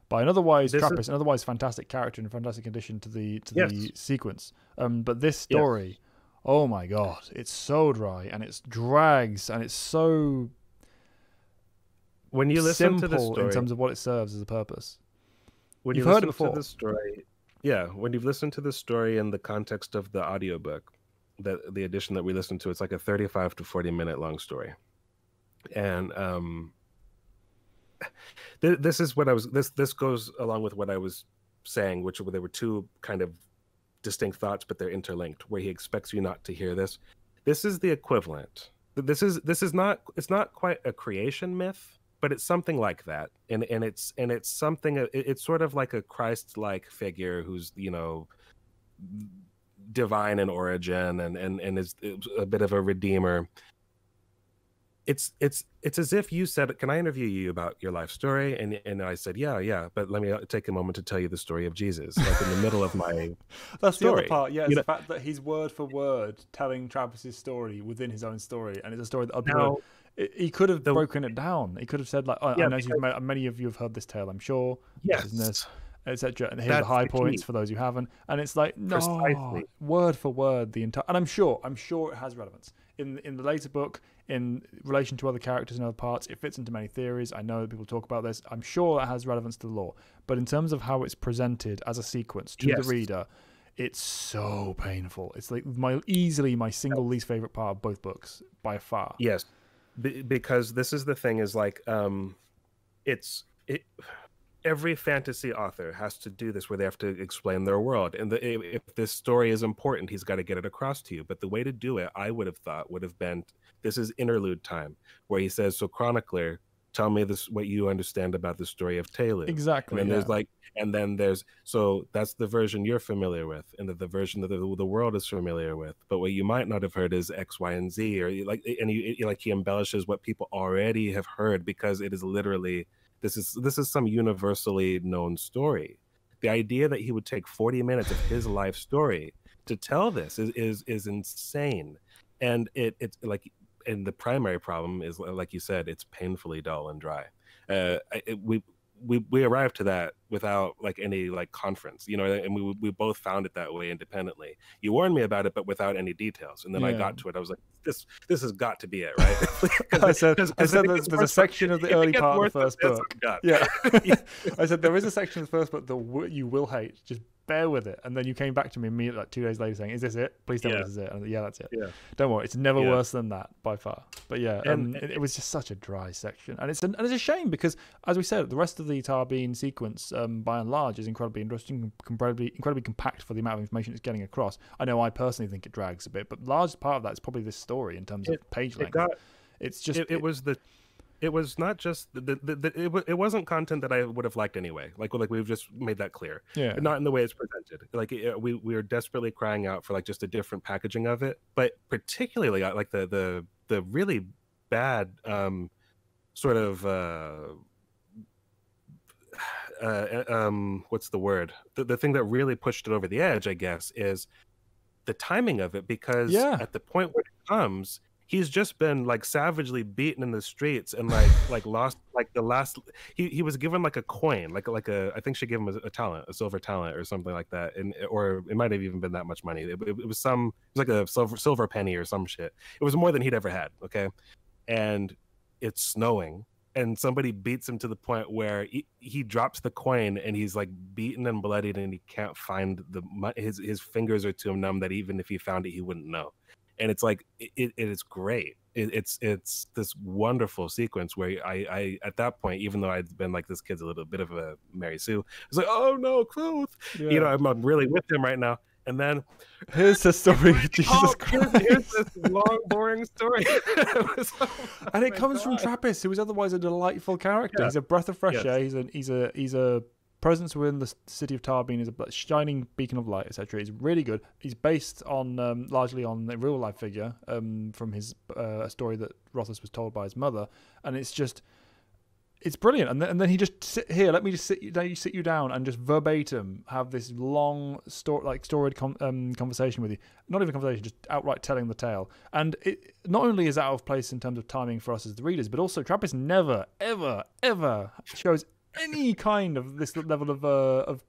by an otherwise Trappist, an otherwise fantastic character and fantastic addition to the sequence. But this story, oh my god, it's so dry and it drags and it's so when you listen simple to the story, in terms of what it serves as a purpose. When you've heard it before. To the story, when you've listened to the story in the context of the audiobook, the edition that we listened to, it's like a 35 to 40 minute long story, and this is what I was. This goes along with what I was saying, which there were two kind of distinct thoughts, but they're interlinked. Where he expects you not to hear this. This is the equivalent. This is not, it's not quite a creation myth, but it's something like that. And it's something, it's sort of like a Christ-like figure who's, you know, divine in origin and is a bit of a redeemer. It's as if you said, can I interview you about your life story? And I said, yeah, but let me take a moment to tell you the story of Jesus, like in the middle of my That's story. the other part. Yeah, You it's know, the fact that he's word for word telling Travis's story within his own story, and it's a story that other now, people. He could have the broken it down. He could have said like, oh, yeah, I know because, many of you have heard this tale, I'm sure. This is this, yes, etc. And here's the that's high the points key, for those who haven't. And it's like, no, precisely. word for word the entire. And I'm sure it has relevance in the later book in relation to other characters and other parts. It fits into many theories. I know that people talk about this. I'm sure it has relevance to the lore. But in terms of how it's presented as a sequence to the Yes, reader, it's so painful. It's like easily my single least favorite part of both books by far. yes, because this is the thing, is like, it's it every fantasy author has to do this, where they have to explain their world, and if this story is important, he's got to get it across to you. But the way to do it, I would have thought, would have been, this is interlude time, where he says, so Chronicler, tell me this, what you understand about the story of Telu. Exactly. And then Yeah. there's like, and then there's, so that's the version you're familiar with, and the version that the world is familiar with. But what you might not have heard is X, Y, and Z, or like, and he embellishes what people already have heard, because it is literally, this is some universally known story. The idea that he would take 40 minutes of his life story to tell this is insane. And it's like, and the primary problem is, like you said, it's painfully dull and dry. We arrived to that without like any like conference, you know, and we both found it that way independently. You warned me about it, but without any details. And then I got to it. I was like, this has got to be it, right? I said there's a section of the early part of the first book. Yeah. I said there is a section of the first book that you will hate. Just bear with it. And then you came back to me immediately, like 2 days later, saying, "Is this it? Please tell me this is it." And yeah, that's it. Yeah. Don't worry, it's never worse than that by far. But yeah, it was just such a dry section, and it's a shame, because, as we said, the rest of the Tarbine sequence, by and large, is incredibly interesting, incredibly compact for the amount of information it's getting across. I know I personally think it drags a bit, but large part of that is probably this story in terms of page length. It's just it was not just it wasn't content that I would have liked anyway. Like we've just made that clear. Yeah. Not in the way it's presented. Like we are desperately crying out for like just a different packaging of it. But particularly like the really bad sort of what's the word? The thing that really pushed it over the edge, I guess, is the timing of it, because at the point where it comes, he's just been like savagely beaten in the streets and like lost like the last. He was given like a coin, like a I think she gave him a talent, a silver talent or something like that, and or it might have even been that much money. It was like a silver penny or some shit. It was more than he'd ever had. Okay, and it's snowing, and somebody beats him to the point where he drops the coin, and he's like beaten and bloodied, and he can't find his fingers are too numb that even if he found it, he wouldn't know. And it's like it is great. It's this wonderful sequence where I at that point, even though I'd been like, this kid's a little bit of a Mary Sue, I was like, oh no, Quoth. You know, I'm really with him right now. And then here's the story. Jesus Christ. Here's this long, boring story. And it comes from Trappist, who is otherwise a delightful character. Yeah. He's a breath of fresh air. He's a presence within the city of Tarbine. Is a shining beacon of light, etc. He's really good. He's based on largely on a real life figure from his story that Rothfuss was told by his mother, and it's brilliant. And then he just let me just sit you down and just verbatim have this long storied conversation with you. Not even conversation, just outright telling the tale. And it not only is out of place in terms of timing for us as the readers, but also Trappist never, ever, ever shows any kind of this level of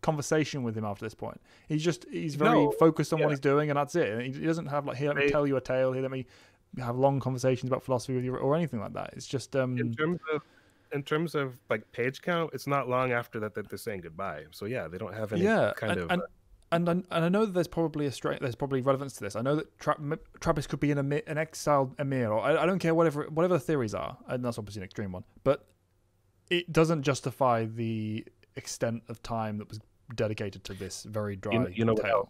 conversation with him after this point. He's very focused on what he's doing, and that's it. He doesn't have like, here, let me tell you a tale, here, let me have long conversations about philosophy with you or anything like that. It's just in terms of like page count, it's not long after that they're saying goodbye. So yeah, they don't have any kind of. And I know that there's probably relevance to this. I know that Trappist could be an exiled emir, or I don't care, whatever the theories are, and that's obviously an extreme one, but it doesn't justify the extent of time that was dedicated to this very dry you know tale.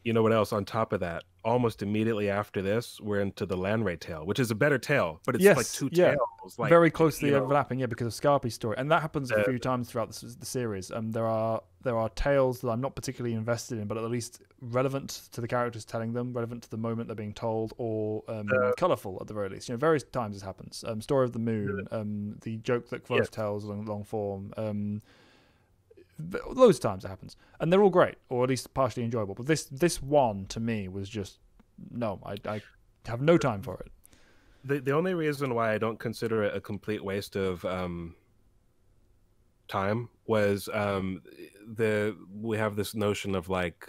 You know what else? On top of that, almost immediately after this, we're into the Lanray tale, which is a better tale, but it's like Yes, two yeah, tales, like very closely you know, overlapping. Yeah, because of Scarpy's story, and that happens a few times throughout the series. There are tales that I'm not particularly invested in, but at least relevant to the characters telling them, relevant to the moment they're being told, or colourful at the very least. You know, various times this happens. Story of the Moon, the joke that Kvothe tells in long form. Loads of times it happens, and they're all great, or at least partially enjoyable. But this one to me was just no. I have no time for it. The only reason why I don't consider it a complete waste of time was we have this notion of like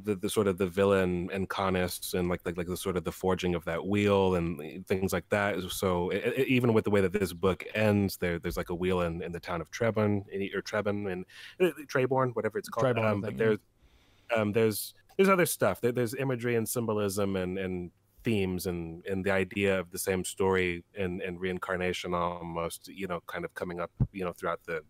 the sort of the villain and Canis and like the sort of the forging of that wheel and things like that. So even with the way that this book ends, there's like a wheel in the town of Trebon or Trebon and Treborn, whatever it's called. Treborn, But there's other stuff. There's imagery and symbolism and themes and the idea of the same story and reincarnation almost, you know, kind of coming up, you know, throughout the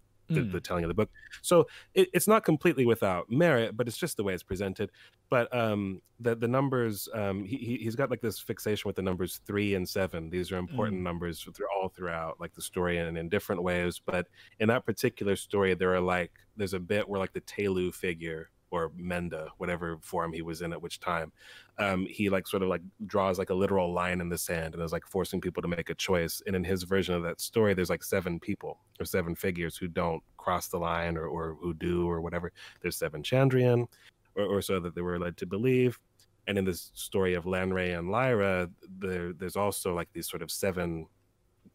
telling of the book. So it's not completely without merit, but it's just the way it's presented. But the numbers, he's got like this fixation with the numbers 3 and 7. These are important numbers all throughout like the story and in different ways. But in that particular story, there's a bit where like the Telu figure or Menda, whatever form he was in at which time, he like sort of like draws like a literal line in the sand and is like forcing people to make a choice. And in his version of that story, there's like 7 people or 7 figures who don't cross the line or who do or whatever. There's 7 Chandrian, or so that they were led to believe. And in this story of Lanray and Lyra, there's also like these sort of 7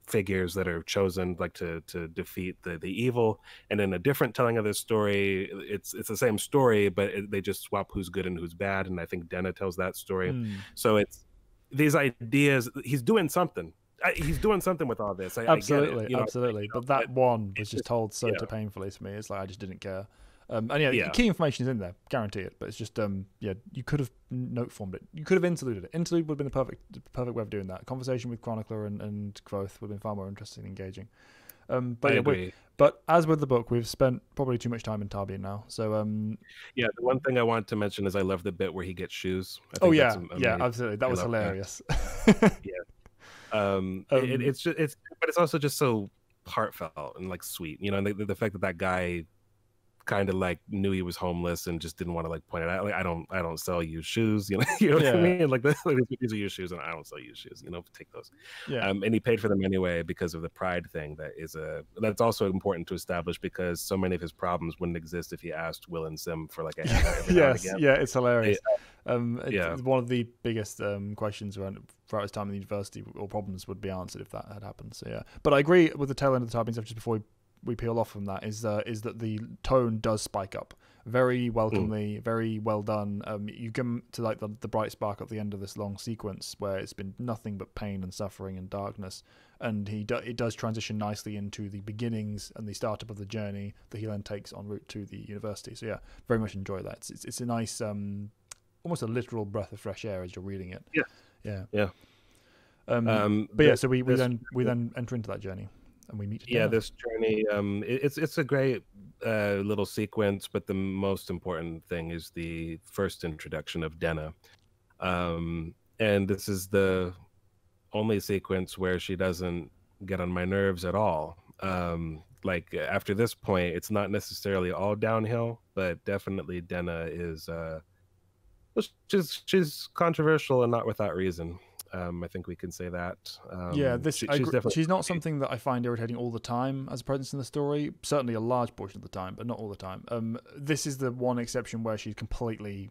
figures that are chosen like to defeat the evil. And in a different telling of this story, it's the same story, but they just swap who's good and who's bad. And I think Denna tells that story. So it's these ideas. He's doing something. He's doing something with all this. Absolutely, I get it, absolutely. But that one was just told so painfully to me. It's like I just didn't care. And key information is in there, guarantee it. But it's just you could have note formed it. You could have interluded it. Interlude would have been the perfect way of doing that. Conversation with Chronicler and Kvothe would have been far more interesting and engaging. I agree. But as with the book, we've spent probably too much time in Tarbean now. So the one thing I want to mention is I love the bit where he gets shoes. Absolutely, that was hilarious. It's also just so heartfelt and like sweet, you know, and the fact that guy kind of like knew he was homeless and just didn't want to like point it out. Like I don't sell used shoes, you know, what I mean? Like these are used shoes, and I don't sell used shoes. You know, take those. And he paid for them anyway because of the pride thing. That's also important to establish because so many of his problems wouldn't exist if he asked Will and Sim for like a handout every now and again. It's hilarious. It's one of the biggest questions throughout his time in the university, or problems would be answered if that had happened. So but I agree with the tail end of the Tarbean stuff. Just before we peel off from that is that the tone does spike up very welcomely, very well done. You come to like the bright spark at the end of this long sequence where it's been nothing but pain and suffering and darkness, and it does transition nicely into the beginnings and the startup of the journey that he then takes en route to the university. So very much enjoy that. It's a nice almost a literal breath of fresh air as you're reading it. So we then enter into that journey. And we meet Denna. This journey, it's a great little sequence, but the most important thing is the first introduction of Denna. And this is the only sequence where she doesn't get on my nerves at all. Like after this point, it's not necessarily all downhill, but definitely Denna is she's controversial and not without reason. I think we can say that. She's not something that I find irritating all the time as a presence in the story. Certainly a large portion of the time, but not all the time. This is the one exception where she's completely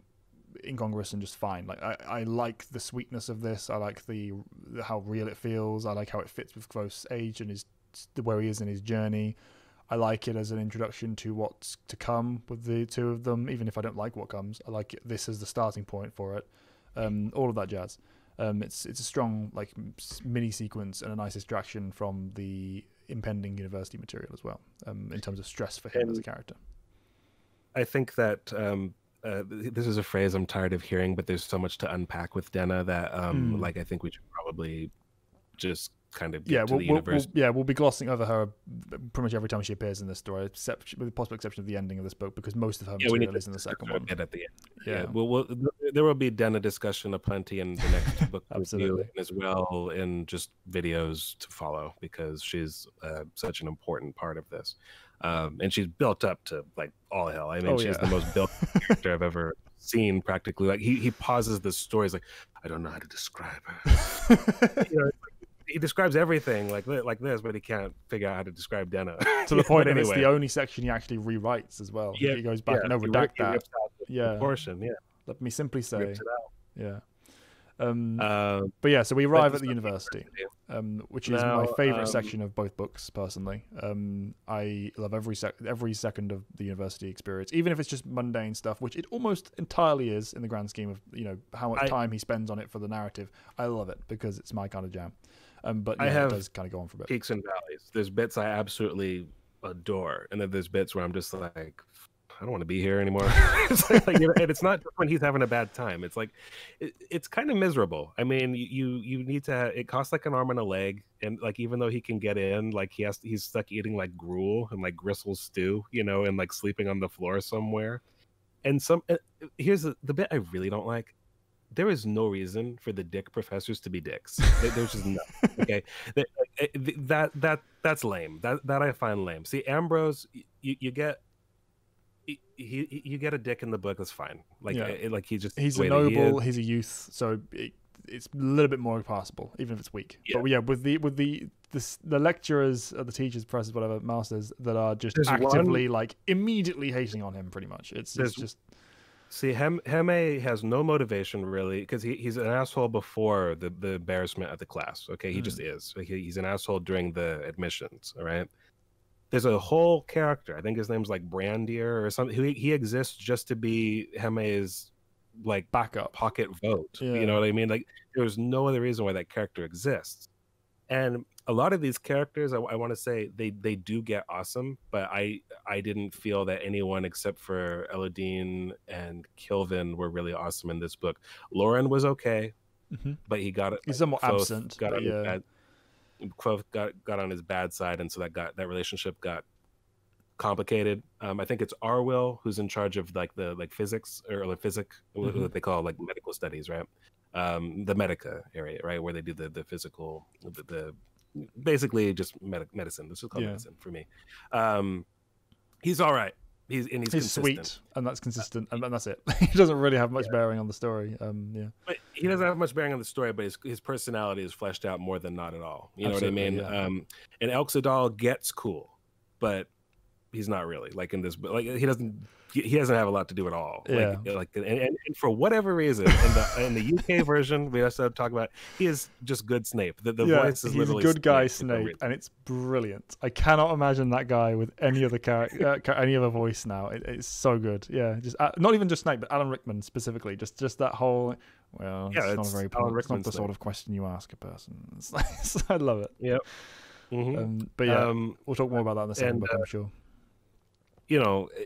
incongruous and just fine. Like I like the sweetness of this. I like how real it feels. I like how it fits with Kvothe's age and where he is in his journey. I like it as an introduction to what's to come with the two of them, even if I don't like what comes. I like this as the starting point for it. All of that jazz. It's a strong like mini sequence and a nice distraction from the impending university material as well, in terms of stress for him as a character. I think that this is a phrase I'm tired of hearing, but there's so much to unpack with Denna that like I think we should probably just kind of get to the university. We'll be glossing over her pretty much every time she appears in this story, except with the possible exception of the ending of this book, because most of her material is in the second one. At the end. There will be Denna discussion aplenty in the next book review as well, and just videos to follow, because she's such an important part of this. And she's built up to like all hell. I mean, she's the most built character I've ever seen, practically. Like he pauses the stories like, I don't know how to describe her. He describes everything like this, but he can't figure out how to describe Denna. To the point that it's the only section he actually rewrites as well. He goes back and redact that. Portion. Let me simply say. But yeah, so we arrive at the university, which is my favorite section of both books, personally. I love every second of the university experience, even if it's just mundane stuff, which it almost entirely is in the grand scheme of how much time he spends on it for the narrative. I love it because it's my kind of jam. But it does kind of go on for a bit. Peaks and valleys. There's bits I absolutely adore, and then there's bits where I'm just like, I don't want to be here anymore. And it's not just when he's having a bad time. It's like it's kind of miserable. I mean, you need to. It costs like an arm and a leg, and like even though he can get in, like he's stuck eating like gruel and like gristle stew, and like sleeping on the floor somewhere. And here's the bit I really don't like. There is no reason for the dick professors to be dicks. There's just no. Okay, that's lame. That I find lame. See, Ambrose, you get. You get a dick in the book, that's fine. He's a noble, he's a youth, so it's a little bit more passable, even if it's weak. But with the lecturers, the teachers, professors, whatever, masters that are just actively like immediately hating on him, pretty much. It's just. See, Heme has no motivation really, because he's an asshole before the embarrassment of the class. Okay, he just is. He's an asshole during the admissions. All right. There's a whole character, I think his name's like Brandier or something. He exists just to be Heme's like backup pocket vote. You know what I mean? Like there's no other reason why that character exists. And a lot of these characters, I want to say they do get awesome, but I didn't feel that anyone except for Elodine and Kilvin were really awesome in this book. Lauren was okay, but he's somewhat absent. Quoth got on his bad side, and so that relationship got complicated. I think it's Arwill who's in charge of like the physics or like what they call like medical studies, right? The Medica area, right, where they do the physical, the basically just medicine. This is called medicine for me. He's all right. He's sweet, and that's consistent, and that's it. He doesn't really have much bearing on the story. But he doesn't have much bearing on the story, but his personality is fleshed out more than not at all. You know what I mean? Yeah. And Elxadal gets cool, but he's not really like in this. Like he doesn't have a lot to do at all. Yeah. And for whatever reason, in the UK version, we also talk about he is just good Snape. The voice is literally he's a good guy Snape, and it's brilliant. I cannot imagine that guy with any other character, any other voice now. It's so good. Yeah, just not even just Snape, but Alan Rickman specifically. Just that whole. Well, it's not a very it's not the sort of question you ask a person. I love it. Yep. Mm-hmm. But yeah, we'll talk more about that in the second book, I'm sure.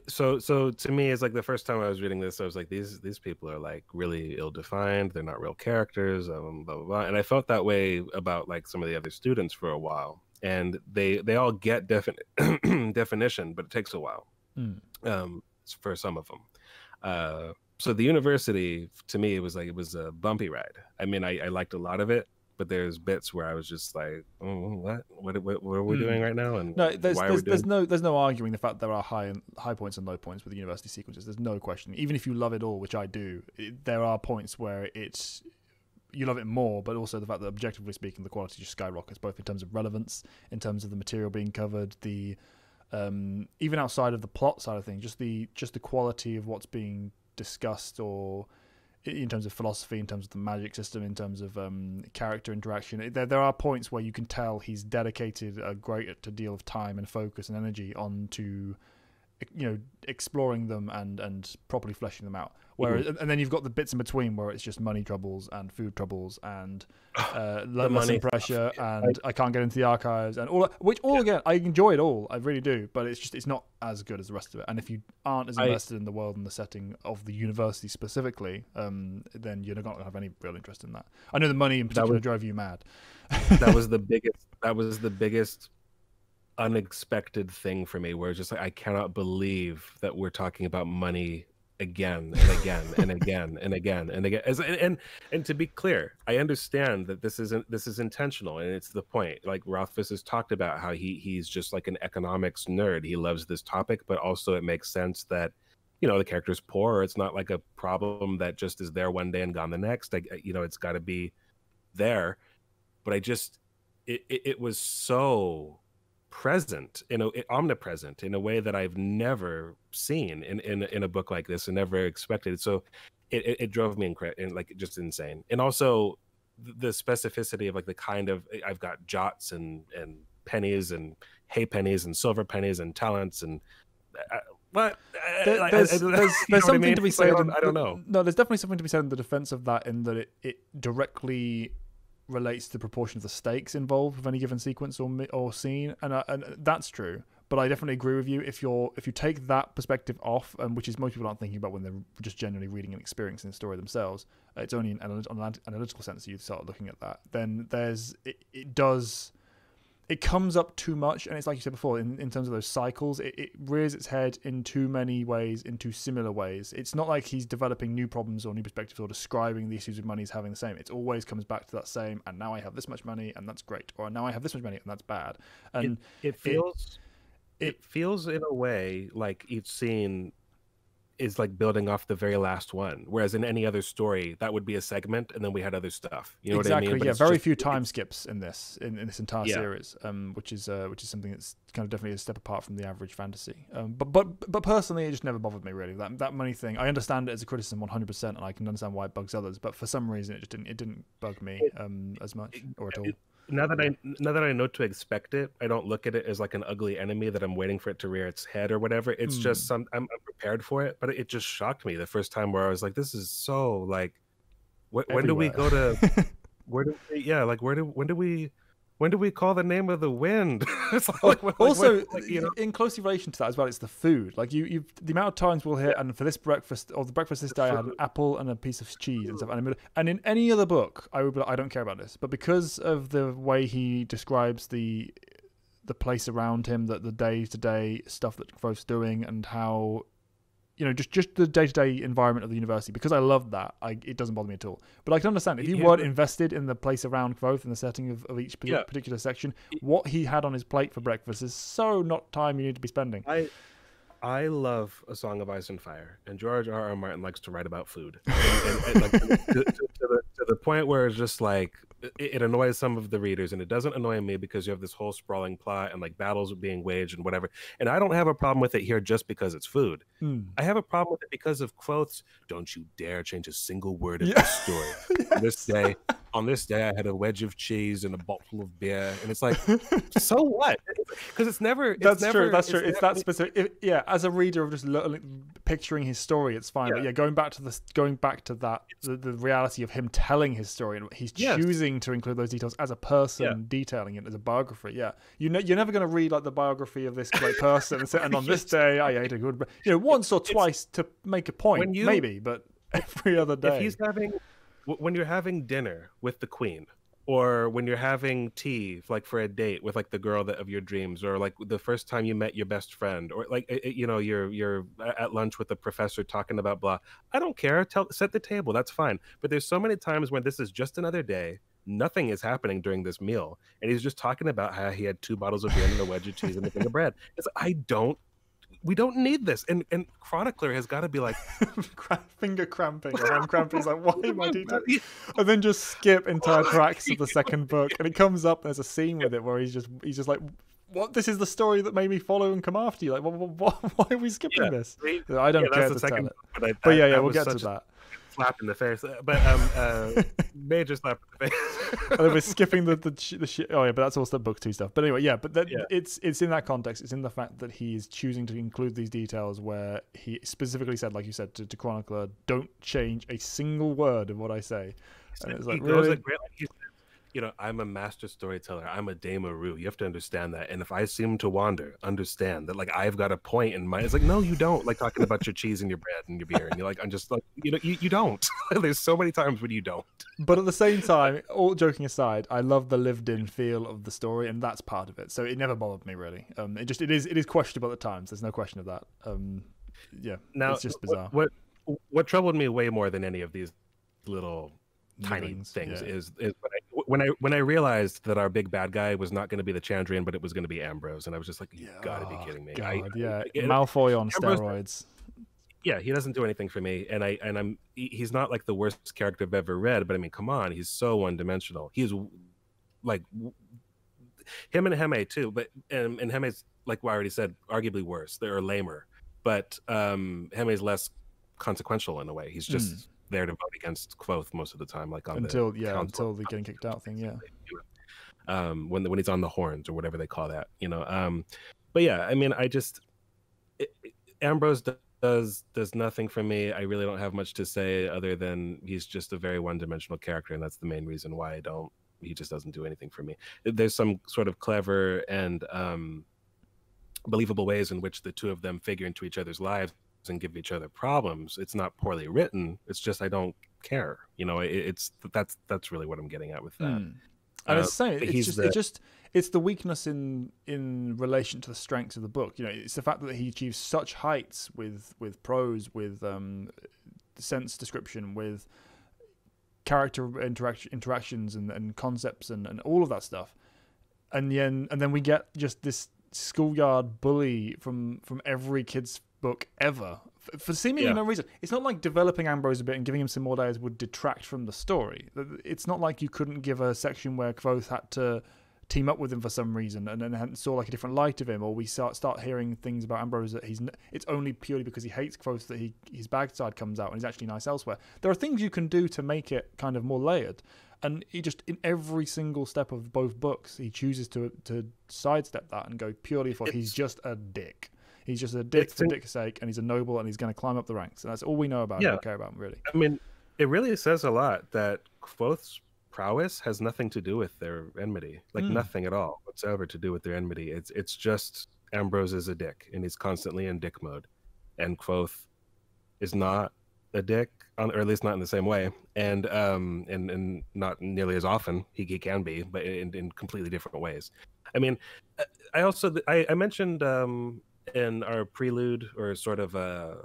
So to me, it's like the first time I was reading this, I was like, these people are like really ill-defined. They're not real characters, blah, blah, blah. And I felt that way about like some of the other students for a while. And they all get definition, but it takes a while for some of them. So the university, to me, it was a bumpy ride. I mean, I liked a lot of it. But there's bits where I was just like, what are we doing right now? And no, there's no arguing the fact there are high points and low points with the university sequences. There's no question. Even if you love it all, which I do, there are points where you love it more, but also the fact that objectively speaking, the quality just skyrockets, both in terms of relevance, in terms of the material being covered, the even outside of the plot side of things, just the quality of what's being discussed, or in terms of philosophy, in terms of the magic system, in terms of character interaction. There are points where you can tell he's dedicated a great deal of time and focus and energy onto exploring them and properly fleshing them out. Whereas, and then you've got the bits in between where it's just money troubles and food troubles and lesson pressure and I can't get into the archives and all, which again, I enjoy it all, I really do, but it's not as good as the rest of it. And if you aren't as invested in the world and the setting of the university specifically, then you're not going to have any real interest in that. I know the money in particular drove you mad. That was the biggest unexpected thing for me, where it's just like, I cannot believe that we're talking about money again and again and again and again and again. And to be clear, I understand that this is intentional, and it's the point. Like Rothfuss has talked about how he's just like an economics nerd. He loves this topic, but also it makes sense that, the character's poor, or it's not like a problem that just is there one day and gone the next. It's got to be there. But it was so present, omnipresent in a way that I've never seen in a book like this and never expected. So it drove me just insane. And also the specificity of like the kind of, I've got jots and pennies and hay pennies and silver pennies and talents and there's something to be said. I don't know. No, there's definitely something to be said in the defense of that, in that it directly relates to the proportion of the stakes involved with any given sequence or scene, and that's true. But I definitely agree with you. If you take that perspective off, which is most people aren't thinking about when they're just generally reading and experiencing the story themselves, it's only in an analytical sense that you start looking at that. Then it comes up too much, and it's like you said before, in terms of those cycles, it rears its head in too many ways, in too similar ways. It's not like he's developing new problems or new perspectives or describing the issues with money as having the same. It always comes back to that same, and now I have this much money, and that's great, or now I have this much money, and that's bad. And it feels in a way like each scene is like building off the very last one, whereas in any other story that would be a segment and then we had other stuff, what I mean? But very few time skips in this entire series, which is something that's kind of definitely a step apart from the average fantasy. But personally, it just never bothered me really. That money thing, I understand it as a criticism 100%, and I can understand why it bugs others, but for some reason it didn't bug me as much or at all. Now that I know to expect it, I don't look at it as like an ugly enemy that I'm waiting for it to rear its head or whatever. It's just I'm prepared for it, but it just shocked me the first time, where I was like, this is so like, when do we go to when do we call the name of the wind? It's like, in close relation to that as well, it's the food. Like you the amount of times we'll hear, and for this breakfast, or the breakfast this day, I had an apple and a piece of cheese and stuff. And in any other book, I would be like, I don't care about this. But because of the way he describes the place around him, that the day-to-day stuff that Quoth's doing, and how, just the day-to-day environment of the university, because I love that, it doesn't bother me at all. But I can understand, if you weren't invested in the place around Quoth and the setting of each particular section, what he had on his plate for breakfast is so not time you need to be spending. I love A Song of Ice and Fire, and George R.R. Martin likes to write about food, and like, to the point where it's just like, it annoys some of the readers, and it doesn't annoy me because you have this whole sprawling plot and like battles being waged and whatever. And I don't have a problem with it here just because it's food. I have a problem with it because of Quoth's "Don't you dare change a single word of this story." Yes. On this day, I had a wedge of cheese and a bottle of beer, and it's like, so what? Because it's never. That's true. It's that specific. As a reader of just picturing his story, it's fine. But going back to that, the reality of him telling his story, and he's choosing to include those details as a person, detailing it as a biography. You're never going to read like the biography of this great person and on this day I ate a good, once or twice to make a point, maybe, but every other day. When you're having dinner with the queen, or when you're having tea like for a date with like the girl of your dreams, or like the first time you met your best friend, or like you're at lunch with the professor talking about blah, I don't care, set the table, that's fine. But there's so many times when this is just another day, nothing is happening during this meal, and he's just talking about how he had 2 bottles of beer and a wedge of cheese and a thing of bread. It's like, we don't need this. And Chronicler has got to be like finger cramping or hand cramping. He's like, why am I doing that? And then just skip entire tracks of the second book, and it comes up, there's a scene with it where he's just like, what? This is the story that made me follow and come after you. Like, why are we skipping this? I don't care to tell it. But we'll get to that. slap in the face, but major slap in the face. And then we're skipping the shit. Oh yeah, but that's also book 2 stuff. But anyway, yeah. But that, Yeah. it's in that context. It's in the fact that he is choosing to include these details where he specifically said, like you said, to Chronicler, don't change a single word of what I say. And it's like, He goes really? like, you know, I'm a master storyteller. I'm a Demaru. You have to understand that. And if I seem to wander, understand that, like, I've got a point in mind. It's like, no, you don't. Like talking about your cheese and your bread and your beer. And you're like, I'm just like, you know, you don't. There's so many times when you don't. But at the same time, all joking aside, I love the lived-in feel of the story, and that's part of it. So it never bothered me really. It is questionable at times. There's no question of that. Yeah, Now, it's just bizarre. What troubled me way more than any of these little tiny Livings, things yeah. is when I realized that our big bad guy was not going to be the Chandrian, but it was going to be Ambrose, and I was just like, you gotta be kidding me. God, Malfoy on Ambrose, steroids. Yeah, he doesn't do anything for me, and he's not like the worst character I've ever read, but I mean, come on, he's so one-dimensional. He's like him and Heme too, but and Heme's, like I already said, arguably worse. They're lamer, but Heme's less consequential in a way. He's just there to vote against Quoth most of the time, like on until the getting kicked out thing. Yeah, when he's on the horns or whatever they call that, you know. But yeah, I mean, Ambrose does nothing for me. I really don't have much to say other than he's just a very one-dimensional character, and that's the main reason why he just doesn't do anything for me. There's some sort of clever and believable ways in which the two of them figure into each other's lives and give each other problems. It's not poorly written. It's just I don't care. You know, that's really what I'm getting at with that. And it's the same. It's the weakness in relation to the strengths of the book. You know, it's the fact that he achieves such heights with prose, with sense description, with character interactions and concepts and all of that stuff. And then we get just this schoolyard bully from every kid's book ever for seemingly no reason. It's not like developing Ambrose a bit and giving him some more layers would detract from the story. It's not like you couldn't give a section where Quoth had to team up with him for some reason and then saw like a different light of him, or we start hearing things about Ambrose that it's only purely because he hates Quoth that his bad side comes out and he's actually nice elsewhere. There are things you can do to make it kind of more layered, and he just, in every single step of both books, he chooses to sidestep that and go purely for he's just a dick. He's just a dick for dick's sake, and he's a noble, and he's going to climb up the ranks. And that's all we know about him, or care about him, really. I mean, it really says a lot that Quoth's prowess has nothing to do with their enmity. Like, nothing at all whatsoever to do with their enmity. It's just Ambrose is a dick, and he's constantly in dick mode. And Quoth is not a dick, or at least not in the same way. And not nearly as often. He can be, but in completely different ways. I mean, I mentioned... in our prelude, or sort of our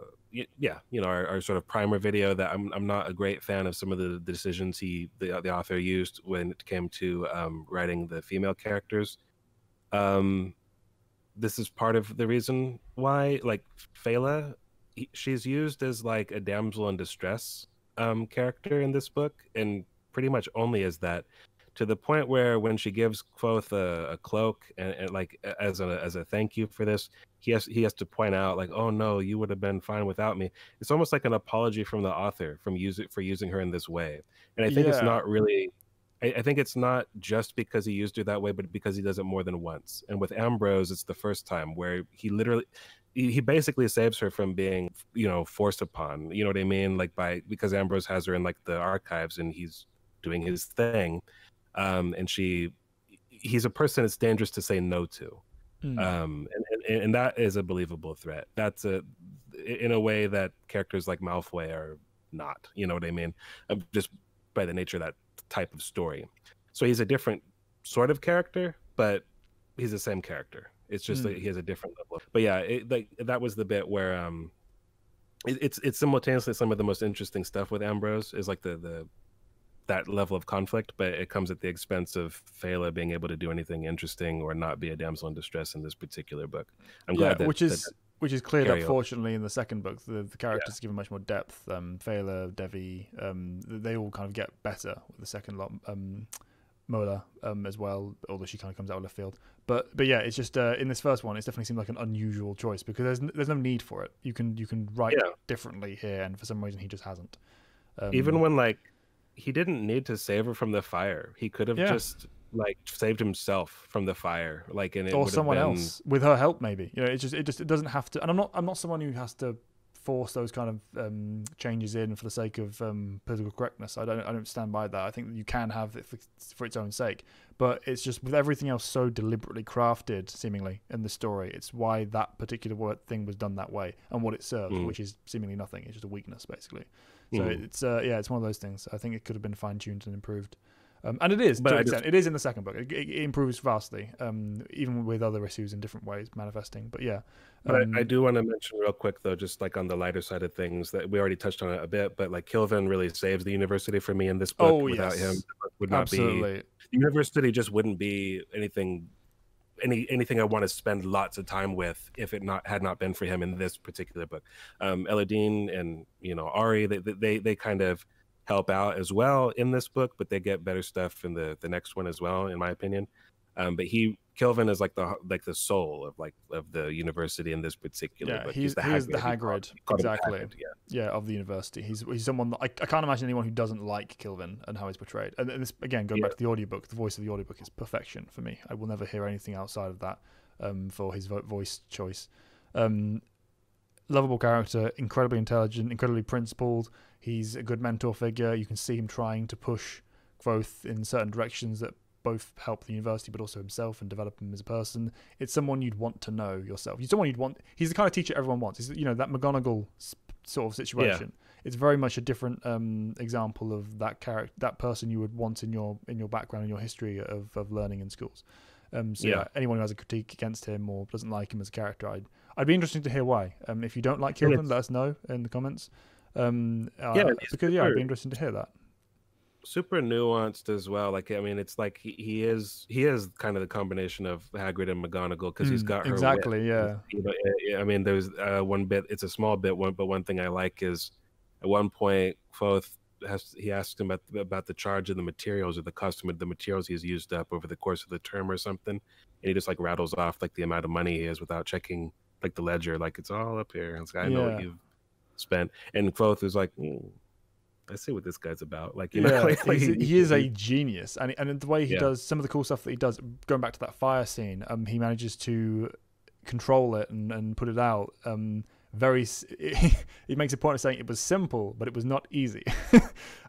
sort of primer video, that I'm not a great fan of some of the decisions the author used when it came to writing the female characters. This is part of the reason why, like, Fela, she's used as like a damsel in distress character in this book, and pretty much only as that, to the point where when she gives Quoth a cloak and like as a thank you for this, he has to point out, like, oh no, you would have been fine without me. It's almost like an apology from the author for using her in this way. And I think it's not really, I think it's not just because he used her that way, but because he does it more than once. And with Ambrose, it's the first time where he basically saves her from being, forced upon, you know what I mean? Like, because Ambrose has her in like the archives and he's doing his thing. And he's a person it's dangerous to say no to. And that is a believable threat. That's in a way that characters like Malfoy are not, you know what I mean? Just by the nature of that type of story. So he's a different sort of character, but he's the same character. It's just that he has a different level. But yeah, that was the bit where it's simultaneously some of the most interesting stuff with Ambrose is like that level of conflict, but it comes at the expense of Fela being able to do anything interesting or not be a damsel in distress in this particular book. I'm glad that which is cleared up fortunately in the second book. The characters given much more depth. Fela, Devi, they all kind of get better with the second lot. Mola as well, although she kind of comes out of left field. But yeah, it's just in this first one, it's definitely seemed like an unusual choice because there's no need for it. You can write differently here, and for some reason he just hasn't. Even when like he didn't need to save her from the fire, he could have Yeah, just like saved himself from the fire, like, and it or would have someone been else with her help, maybe. You know, it doesn't have to. And I'm not someone who has to force those kind of changes in for the sake of political correctness. I don't stand by that. I think that you can have it for its own sake, but it's just with everything else so deliberately crafted, seemingly in the story. It's why that particular thing was done that way and what it serves, which is seemingly nothing. It's just a weakness, basically. So it's it's one of those things. I think it could have been fine tuned and improved. And it is, to an extent. It is in the second book. It improves vastly, even with other issues in different ways manifesting. But yeah. But I do want to mention real quick, though, just like on the lighter side of things, that we already touched on it a bit, but like Kilvin really saves the university for me in this book. Without him, the book would not be. The university just wouldn't be anything I want to spend lots of time with if it had not been for him in this particular book. Eladine and Ari, they kind of help out as well in this book, but they get better stuff in the next one as well, in my opinion. But Kilvin is like the soul of the university in this particular book. He's the Hagrid, exactly. Hagrid, of the university. He's someone that I can't imagine anyone who doesn't like Kilvin and how he's portrayed. And this, again, going back to the audiobook, the voice of the audiobook is perfection for me. I will never hear anything outside of that for his voice choice. Lovable character, incredibly intelligent, incredibly principled. He's a good mentor figure. You can see him trying to push Kvothe in certain directions that both help the university but also himself and develop him as a person. It's someone you'd want to know yourself. He's the kind of teacher everyone wants. He's, that McGonagall sort of situation. It's very much a different example of that character, that person you would want in your background and your history of learning in schools. Anyone who has a critique against him or doesn't like him as a character, I'd be interested to hear why. If you don't like Kilvin, let us know in the comments. Because I'd be interested to hear that. Super nuanced as well. Like, I mean, it's like he is kind of the combination of Hagrid and McGonagall because he's got her exactly wit. I mean, there's one bit. It's a small bit, but one thing I like is at one point Kvothe asks him about the charge of the materials or the cost of the materials he's used up over the course of the term or something, and he just like rattles off like the amount of money he has without checking like the ledger. Like, it's all up here. It's like, I know what you've spent, and Kvothe is like. I see what this guy's about. Like, he is a genius, and the way he does some of the cool stuff that he does. Going back to that fire scene, he manages to control it and put it out. He makes a point of saying it was simple, but it was not easy.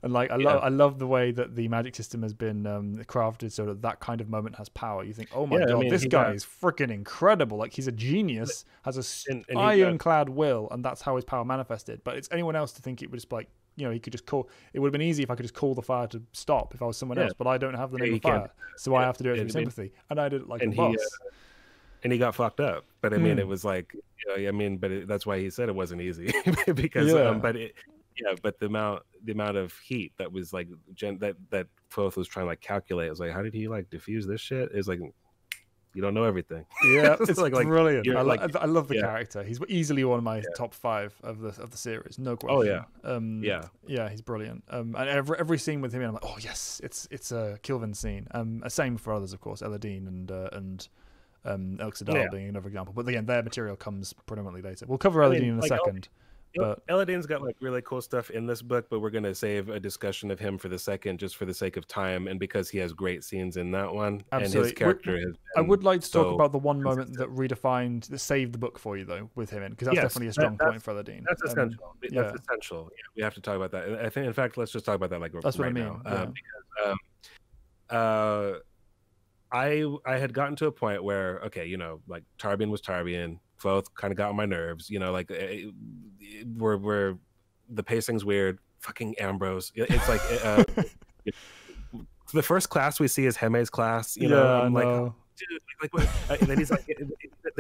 And like, I love the way that the magic system has been crafted so that kind of moment has power. You think, oh my god, this guy is freaking incredible. Like, he's a genius, has a ironclad will, and that's how his power manifested. But it's anyone else to think it would just like. He could just call. It would have been easy if I could just call the fire to stop if I was someone else, but I don't have the name of fire, so I have to do it through sympathy, and I did it like a boss. And he got fucked up, but I mean, it was like, that's why he said it wasn't easy because, but the amount of heat that was like that Kvothe was trying to like calculate. It was like, how did he like diffuse this shit? It's like. You don't know everything. Yeah, it's like brilliant. I love the character. He's easily one of my top 5 of the series, no question. Oh he's brilliant. And every scene with him, I'm like, oh yes, it's a Kilvin scene. Same for others, of course, Eladine and Elxidal being another example. But again, their material comes predominantly later. We'll cover Eladine in a second. But Eladine's got like really cool stuff in this book, but we're going to save a discussion of him for the second, just for the sake of time, and because he has great scenes in that one. Absolutely. And his character I would like to talk about the one moment that saved the book for you, though, with him in, because that's definitely a strong point for Eladine. That's essential. That's essential. Yeah, we have to talk about that. I think, in fact, let's just talk about that that's right now. Because I had gotten to a point where, okay, like Tarbian was Tarbian. Kvothe kind of got on my nerves, like we're the pacing's weird. Fucking Ambrose. It's like the first class we see is Heme's class. I'm like, oh, dude, like what? And then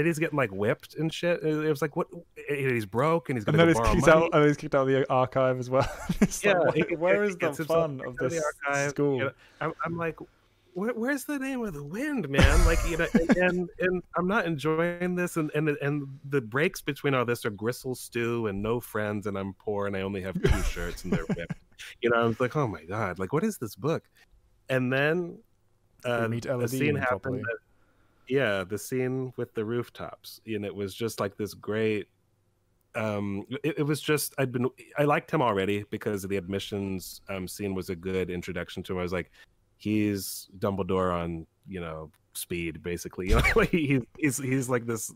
he's getting like whipped and shit. It was like, what? He's broke and he's gonna go borrow money. And he's kicked out of the archive as well. Where is the fun of this school? I'm like. Where's the name of the wind, man? Like, and I'm not enjoying this, and the breaks between all this are gristle stew and no friends, and I'm poor and I only have 2 shirts and they're ripped. I was like, oh my god, like what is this book? And then the scene happened. The scene with the rooftops, and it was just like this great it was just I liked him already because the admissions scene was a good introduction to him. I was like, he's Dumbledore on speed, basically. Like he's like this.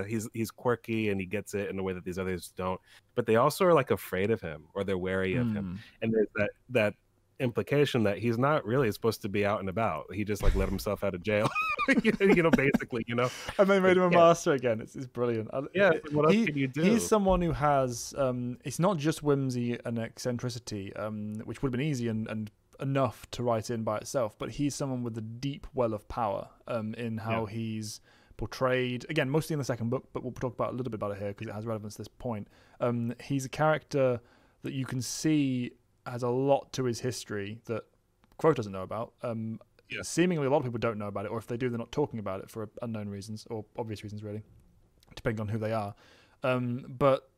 He's quirky and he gets it in a way that these others don't. But they also are like afraid of him or they're wary of him. And there's that implication that he's not really supposed to be out and about. He just like let himself out of jail. Basically. And they made him a master again. It's brilliant. Yeah. What else can you do? He's someone who has. It's not just whimsy and eccentricity, which would have been easy and enough to write in by itself, but he's someone with a deep well of power in how he's portrayed, again mostly in the second book, but we'll talk about a little bit about it here because it has relevance to this point. He's a character that you can see has a lot to his history that Quoth doesn't know about. Seemingly a lot of people don't know about it, or if they do, they're not talking about it for unknown reasons or obvious reasons, really, depending on who they are. But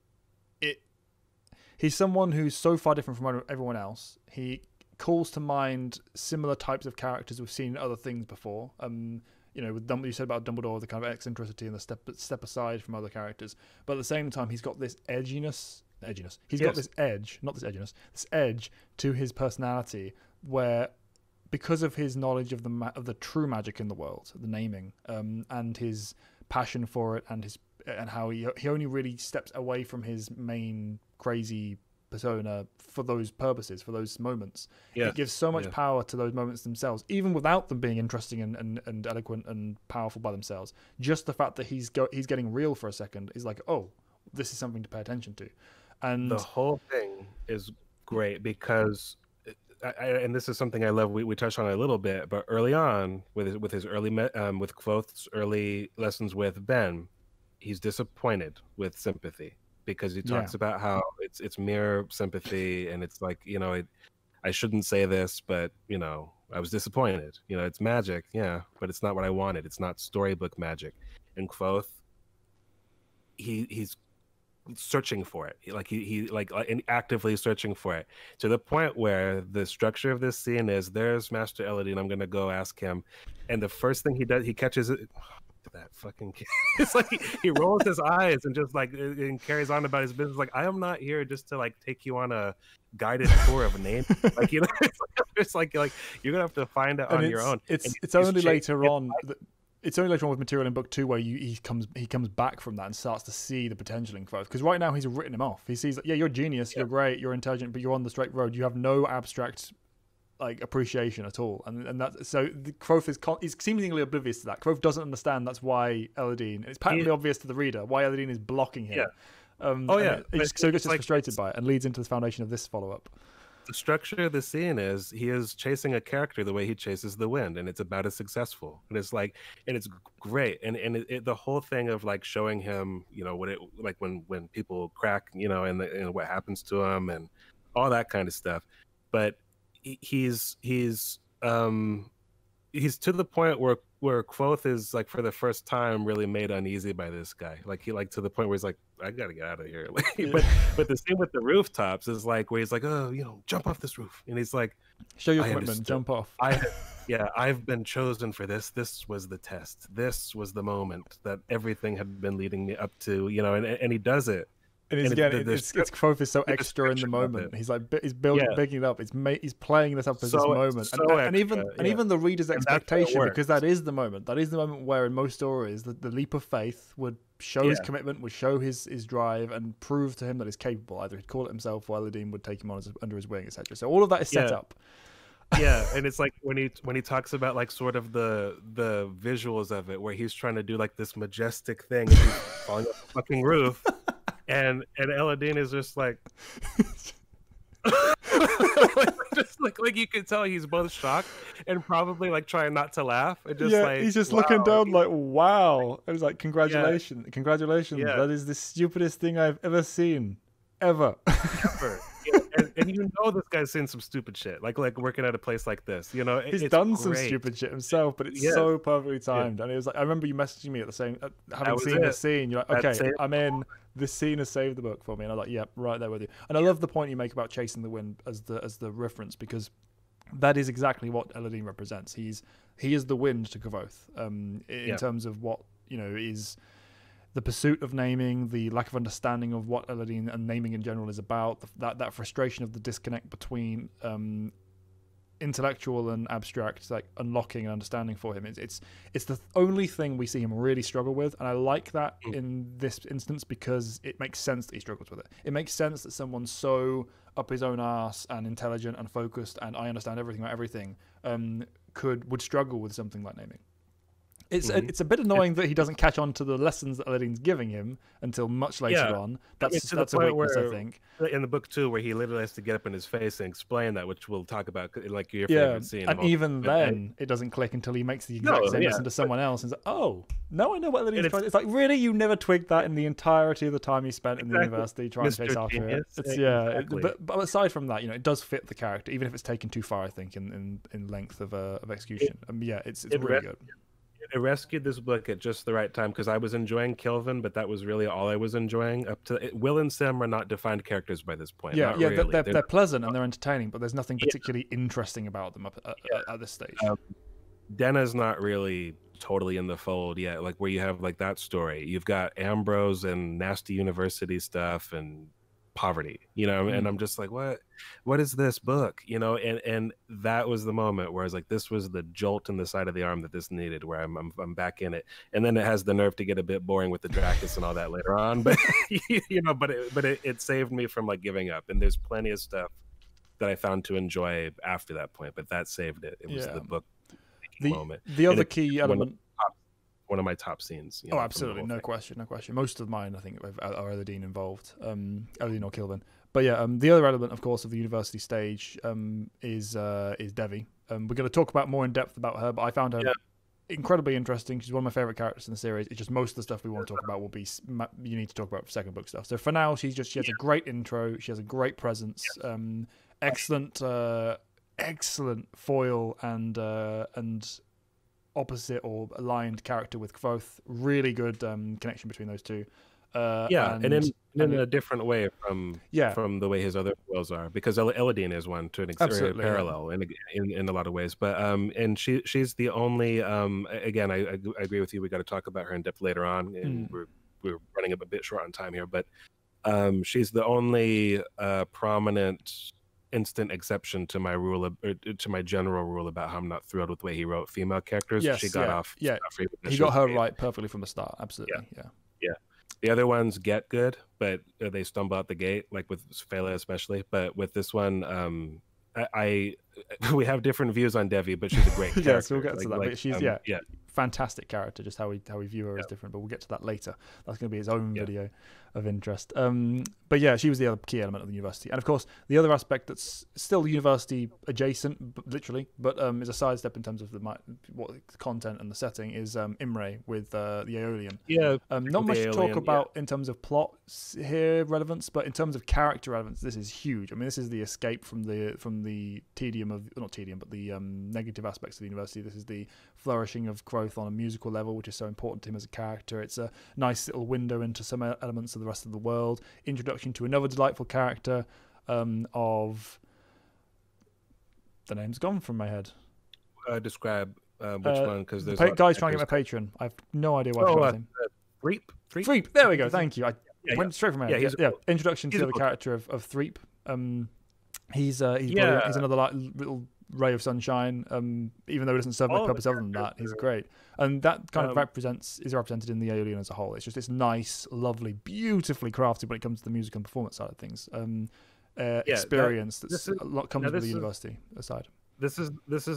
he's someone who's so far different from everyone else. He calls to mind similar types of characters we've seen in other things before. With you said about Dumbledore, the kind of eccentricity and the step aside from other characters. But at the same time, he's got this edginess. He's got this edge, not this edginess, this edge to his personality, where because of his knowledge of the true magic in the world, the naming, and his passion for it, and how he only really steps away from his main crazy persona for those purposes, for those moments. It gives so much power to those moments themselves, even without them being interesting and eloquent and powerful by themselves. Just the fact that he's getting real for a second is like, oh, this is something to pay attention to. And the whole thing is great because and this is something I love. We touched on it a little bit, but early on with his early with Quoth's early lessons with Ben, he's disappointed with sympathy because he talks about how it's mere sympathy and it's like, I shouldn't say this, but I was disappointed. It's magic, but it's not what I wanted. It's not storybook magic. And Quoth, he's searching for it, and actively searching for it, to the point where the structure of this scene is there's Master Elodie, I'm gonna go ask him, and the first thing he does, he catches it. That fucking kid. It's like he rolls his eyes and just and carries on about his business. Like, I am not here just to take you on a guided tour of a name. It's like you're gonna have to find it on your own. It's only later on. It's only later on with material in book 2 where he comes back from that and starts to see the potential in Quoth. Because right now he's written him off. He sees, you're a genius, you're great, you're intelligent, but you're on the straight road. You have no abstract appreciation at all, and that so Quoth is seemingly oblivious to that. Quoth doesn't understand that's why Elodine. It's patently obvious to the reader why Elodine is blocking him. He gets frustrated by it and leads into the foundation of this follow-up. The structure of the scene is he is chasing a character the way he chases the wind, and it's about as successful. And it's it's great. And the whole thing of showing him, what it when people crack, and what happens to them and all that kind of stuff. But he's to the point where Quoth is for the first time really made uneasy by this guy. To the point where he's like, I gotta get out of here. But the scene with the rooftops is where he's like, oh, jump off this roof, and he's like, show your commitment, jump off. I've been chosen for this. This was the test. This was the moment that everything had been leading me up to. And he does it. It's Quoth is so extra in the moment. He's bigging it up. He's playing this up as this moment, and even the reader's expectation, because that is the moment. That is the moment where in most stories the leap of faith would show his commitment, would show his drive, and prove to him that he's capable. Either he'd call it himself, or Elodine would take him on under his wing, etc. So all of that is set up. And it's when he talks about sort of the visuals of it, where he's trying to do this majestic thing, and he's falling off the fucking roof. And Elodine is just you can tell he's both shocked and probably trying not to laugh. And he's just looking down wow. It was congratulations. Yeah. That is the stupidest thing I've ever seen, ever. And this guy's seen some stupid shit, like working at a place like this. He's done some stupid shit himself, but it's so perfectly timed. And it was I remember you messaging me at the same, having seen this scene. You're like, okay, I'm in. This scene has saved the book for me, and I'm like, yep, right there with you. And I love the point you make about chasing the wind as the reference, because that is exactly what Elodine represents. He is the wind to Quoth, in terms of what is. the pursuit of naming, the lack of understanding of what Elodine and naming in general is about, that frustration of the disconnect between intellectual and abstract, like unlocking and understanding for him. It's the only thing we see him really struggle with, and I like that in this instance because it makes sense that he struggles with it. It makes sense that someone so up his own arse and intelligent and focused and I understand everything about everything would struggle with something like naming. It's a bit annoying that he doesn't catch on to the lessons that Elodine's giving him until much later on. That's a weakness, I think. In the book too, where he literally has to get up in his face and explain that, which we'll talk about, like your favorite scene. And even then, it doesn't click until he makes the exact same lesson to someone else. And it's like, oh, now I know what Elodine's trying. It's like, really, you never twigged that in the entirety of the time you spent in the university trying to chase after it. It's but aside from that, it does fit the character, even if it's taken too far. I think in length of execution. It's really good. It rescued this book at just the right time because I was enjoying Kelvin, but that was really all I was enjoying up to Will and Sim are not defined characters by this point. They're pleasant and they're entertaining, but there's nothing particularly interesting about them at this stage. Denna's not really totally in the fold yet, like where you have like that story. You've got Ambrose and nasty university stuff and poverty, and I'm just like, what is this book, and that was the moment where I was like, this was the jolt in the side of the arm that this needed, where I'm back in it. And then it has the nerve to get a bit boring with the Dracus and all that later on, but it saved me from like giving up. And there's plenty of stuff that I found to enjoy after that point, but that saved it. It was the book moment. The other key element, one of my top scenes. Absolutely, no question. Most of mine, I think, are Elodine involved, Elodine or Kilvin. But the other element, of course, of the university stage is Devi. We're going to talk about more in depth about her, but I found her incredibly interesting. She's one of my favorite characters in the series. It's just most of the stuff we want to talk about will be you need to talk about for second book stuff. So for now, she has a great intro. She has a great presence. Excellent foil and opposite or aligned character with Kvothe. Really good connection between those two. And in a different way from the way his other foils are, because Elodine is one to an extent parallel in a lot of ways. But and she's the only again, I agree with you. We got to talk about her in depth later on, and we're running a bit short on time here. But she's the only prominent instant exception to my rule to my general rule about how I'm not thrilled with the way he wrote female characters. She got off. Yeah, he got her right perfectly from the start. Absolutely. Yeah. The other ones get good, but they stumble out the gate, like with Fela especially. But with this one, we have different views on Devi, but she's a great character. So we'll get to that. But she's fantastic character. Just how we view her is different, but we'll get to that later. That's going to be his own video of interest. But she was the other key element of the university, and of course the other aspect that's still university adjacent, literally, but is a sidestep in terms of the content and the setting is Imre with the Aeolian. Not much to talk about in terms of plot here relevance, but in terms of character relevance, this is huge. I mean, this is the escape from the tedium of not tedium, but the negative aspects of the university. This is the flourishing of growth on a musical level, which is so important to him as a character. It's a nice little window into some elements of the rest of the world. Introduction to another delightful character of the name's gone from my head. Describe which one, because there's guy's trying to get my patron. I have no idea why. Threep. There we go. Thank you. I went straight from my head. Introduction to the character of Threep. He's another little ray of sunshine, even though it doesn't serve no purpose other than that. He's great, and that kind of is represented in the Aeolian as a whole. It's just this nice, lovely, beautifully crafted when it comes to the music and performance side of things. Experience that's a lot comes with the university aside. This is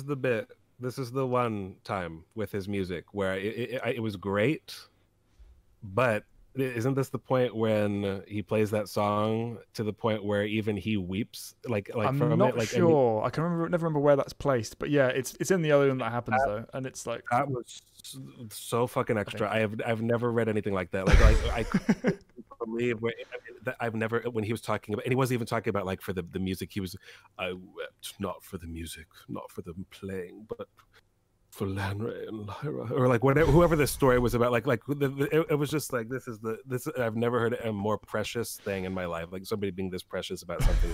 the bit. This is the one time with his music where it was great, but isn't this the point when he plays that song to the point where even he weeps? I'm from not it? sure. I can never remember where that's placed, but it's in the Aeolian that happens though, and it's like that was so fucking extra. I've never read anything like that. I couldn't believe I've never, when he was talking about, and he wasn't even talking about like for the music. He was, I wept not for the music, not for them playing, but for Lanre and Lyra, or like whatever, whoever this story was about. It was just like this. I've never heard a more precious thing in my life. Like somebody being this precious about something.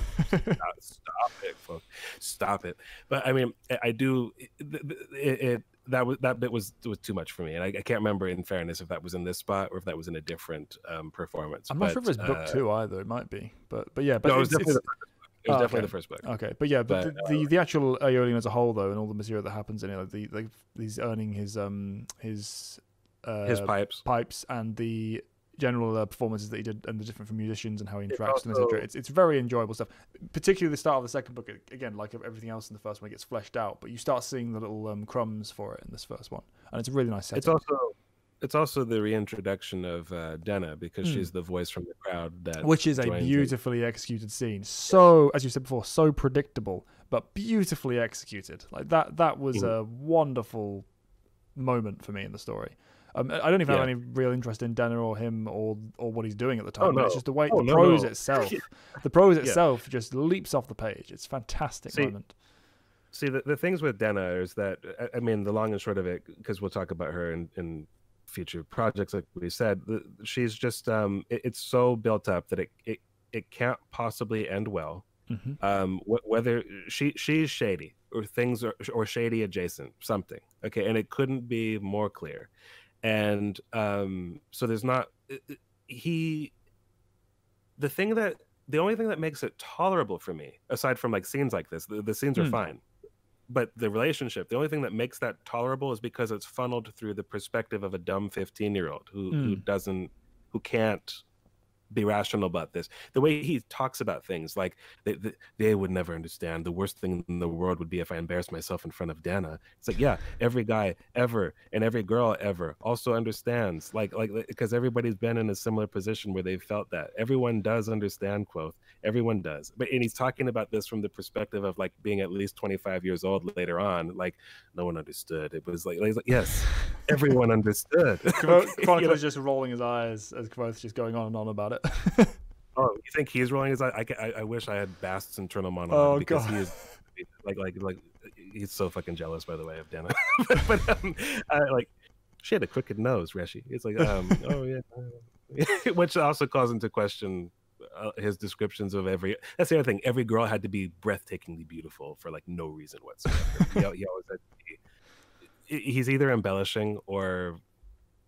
Stop it, folks. Stop it. But I mean, I do. that bit was too much for me, and I can't remember, in fairness, if that was in this spot or if that was in a different performance. I'm not sure if it's book 2 either. It might be, but yeah. But no, it was definitely okay. the first book. Okay, but yeah, but the actual Aeolian as a whole, though, and all the material that happens in it, like he's earning his pipes and the general performances that he did and the different from musicians and how he interacts and etc. It's very enjoyable stuff, particularly the start of the second book. Again, like everything else in the first one, it gets fleshed out, but you start seeing the little crumbs for it in this first one, and it's a really nice setting. It's also the reintroduction of Denna, because she's the voice from the crowd, which is a beautifully executed scene. So, as you said before, so predictable but beautifully executed. Like that was a wonderful moment for me in the story. I don't even have any real interest in Denna or him or what he's doing at the time. Oh, no. It's just the way the prose itself. The prose itself just leaps off the page. It's a fantastic moment. See, the things with Denna is that, I mean, the long and short of it, because we'll talk about her in future projects, like we said, she's just it's so built up that it can't possibly end well. Whether she's shady or things or shady adjacent, something, okay, and it couldn't be more clear. And so there's not the only thing that makes it tolerable for me, aside from like scenes like this, the scenes are fine, but the relationship, the only thing that makes that tolerable is because it's funneled through the perspective of a dumb 15-year-old who can't be rational about this. The way he talks about things, like they would never understand. The worst thing in the world would be if I embarrassed myself in front of Denna. It's like, yeah, every guy ever and every girl ever also understands, like because everybody's been in a similar position where they've felt that. Everyone does understand, quoth. Everyone does. And he's talking about this from the perspective of like being at least 25 years old later on. Like, no one understood. It was like yes, everyone understood. Chronicler's just rolling his eyes as Quoth's just going on and on about it. Oh, you think he's rolling his eye? I wish I had Bast's internal monologue, because he is like he's so fucking jealous, by the way, of Denna. but like, she had a crooked nose, Reshi. It's like oh yeah, which also calls into question his descriptions of every. That's the other thing. Every girl had to be breathtakingly beautiful for like no reason whatsoever. he always had to be, he's either embellishing or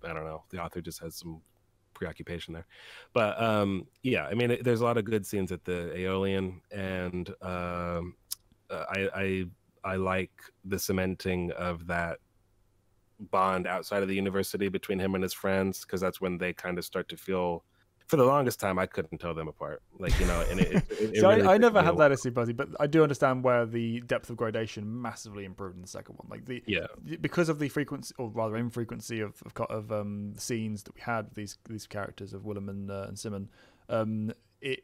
I don't know. The author just has some preoccupation there, but yeah, I mean, there's a lot of good scenes at the Aeolian, and I like the cementing of that bond outside of the university between him and his friends, because that's when they kind of start to feel. For the longest time, I couldn't tell them apart. Like, you know, and it so really I never had that issue, Buzzy, but I do understand where the depth of gradation massively improved in the second one. Like because of the frequency, or rather infrequency of scenes that we had with these characters of Willem and Simon, it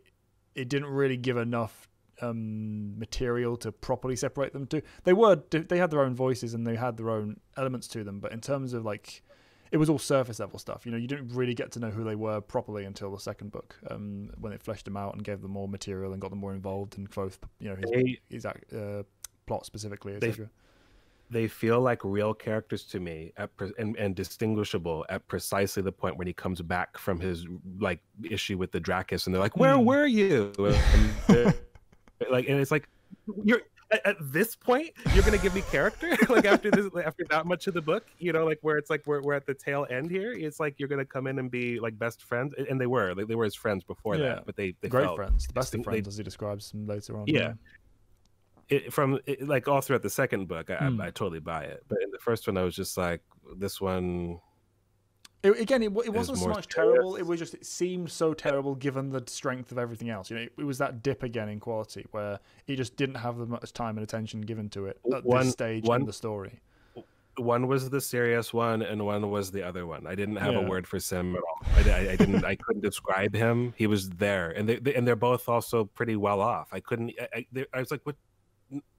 didn't really give enough material to properly separate them. They had their own voices and they had their own elements to them, but in terms of like. It was all surface level stuff. You know, you didn't really get to know who they were properly until the second book, when it fleshed them out and gave them more material and got them more involved in both, you know, his plot specifically, etc. They feel like real characters to me, and distinguishable at precisely the point when he comes back from his like issue with the Dracus, and they're like, "Where were you?" And it's like you're. At this point, you're gonna give me character like after that much of the book, you know, like where it's like we're at the tail end here. It's like you're gonna come in and be like best friends, and they were his friends before that, but they great felt friends, the best of friends, as he describes them later on. Yeah, like all throughout the second book, I totally buy it, but in the first one, I was just like, this one. It wasn't so much terrible. It seemed so terrible given the strength of everything else. You know, it was that dip again in quality where he just didn't have as much time and attention given to it at this stage in the story. One was the serious one, and one was the other one. I didn't have a word for Sim at all. I didn't. I couldn't describe him. He was there, and they're both also pretty well off. I couldn't. I was like, what?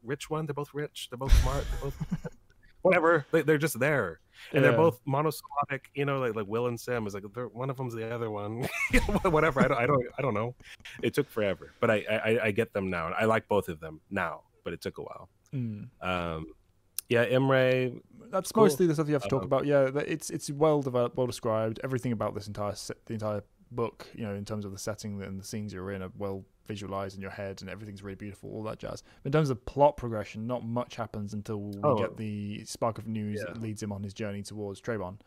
Rich one? They're both rich. They're both smart. They're both. Whatever, they're just there, and they're both monosyllabic. You know, like Will and Sam is like one of them's the other one. Whatever, I don't know. It took forever, but I get them now. I like both of them now, but it took a while. Yeah, Imre. That's cool. Mostly the stuff you have to talk about. Yeah, it's well developed, well described. Everything about this the entire book, you know, in terms of the setting and the scenes you're in are well visualized in your head and everything's really beautiful, all that jazz. But in terms of plot progression, not much happens until we get the spark of news that leads him on his journey towards Trebon.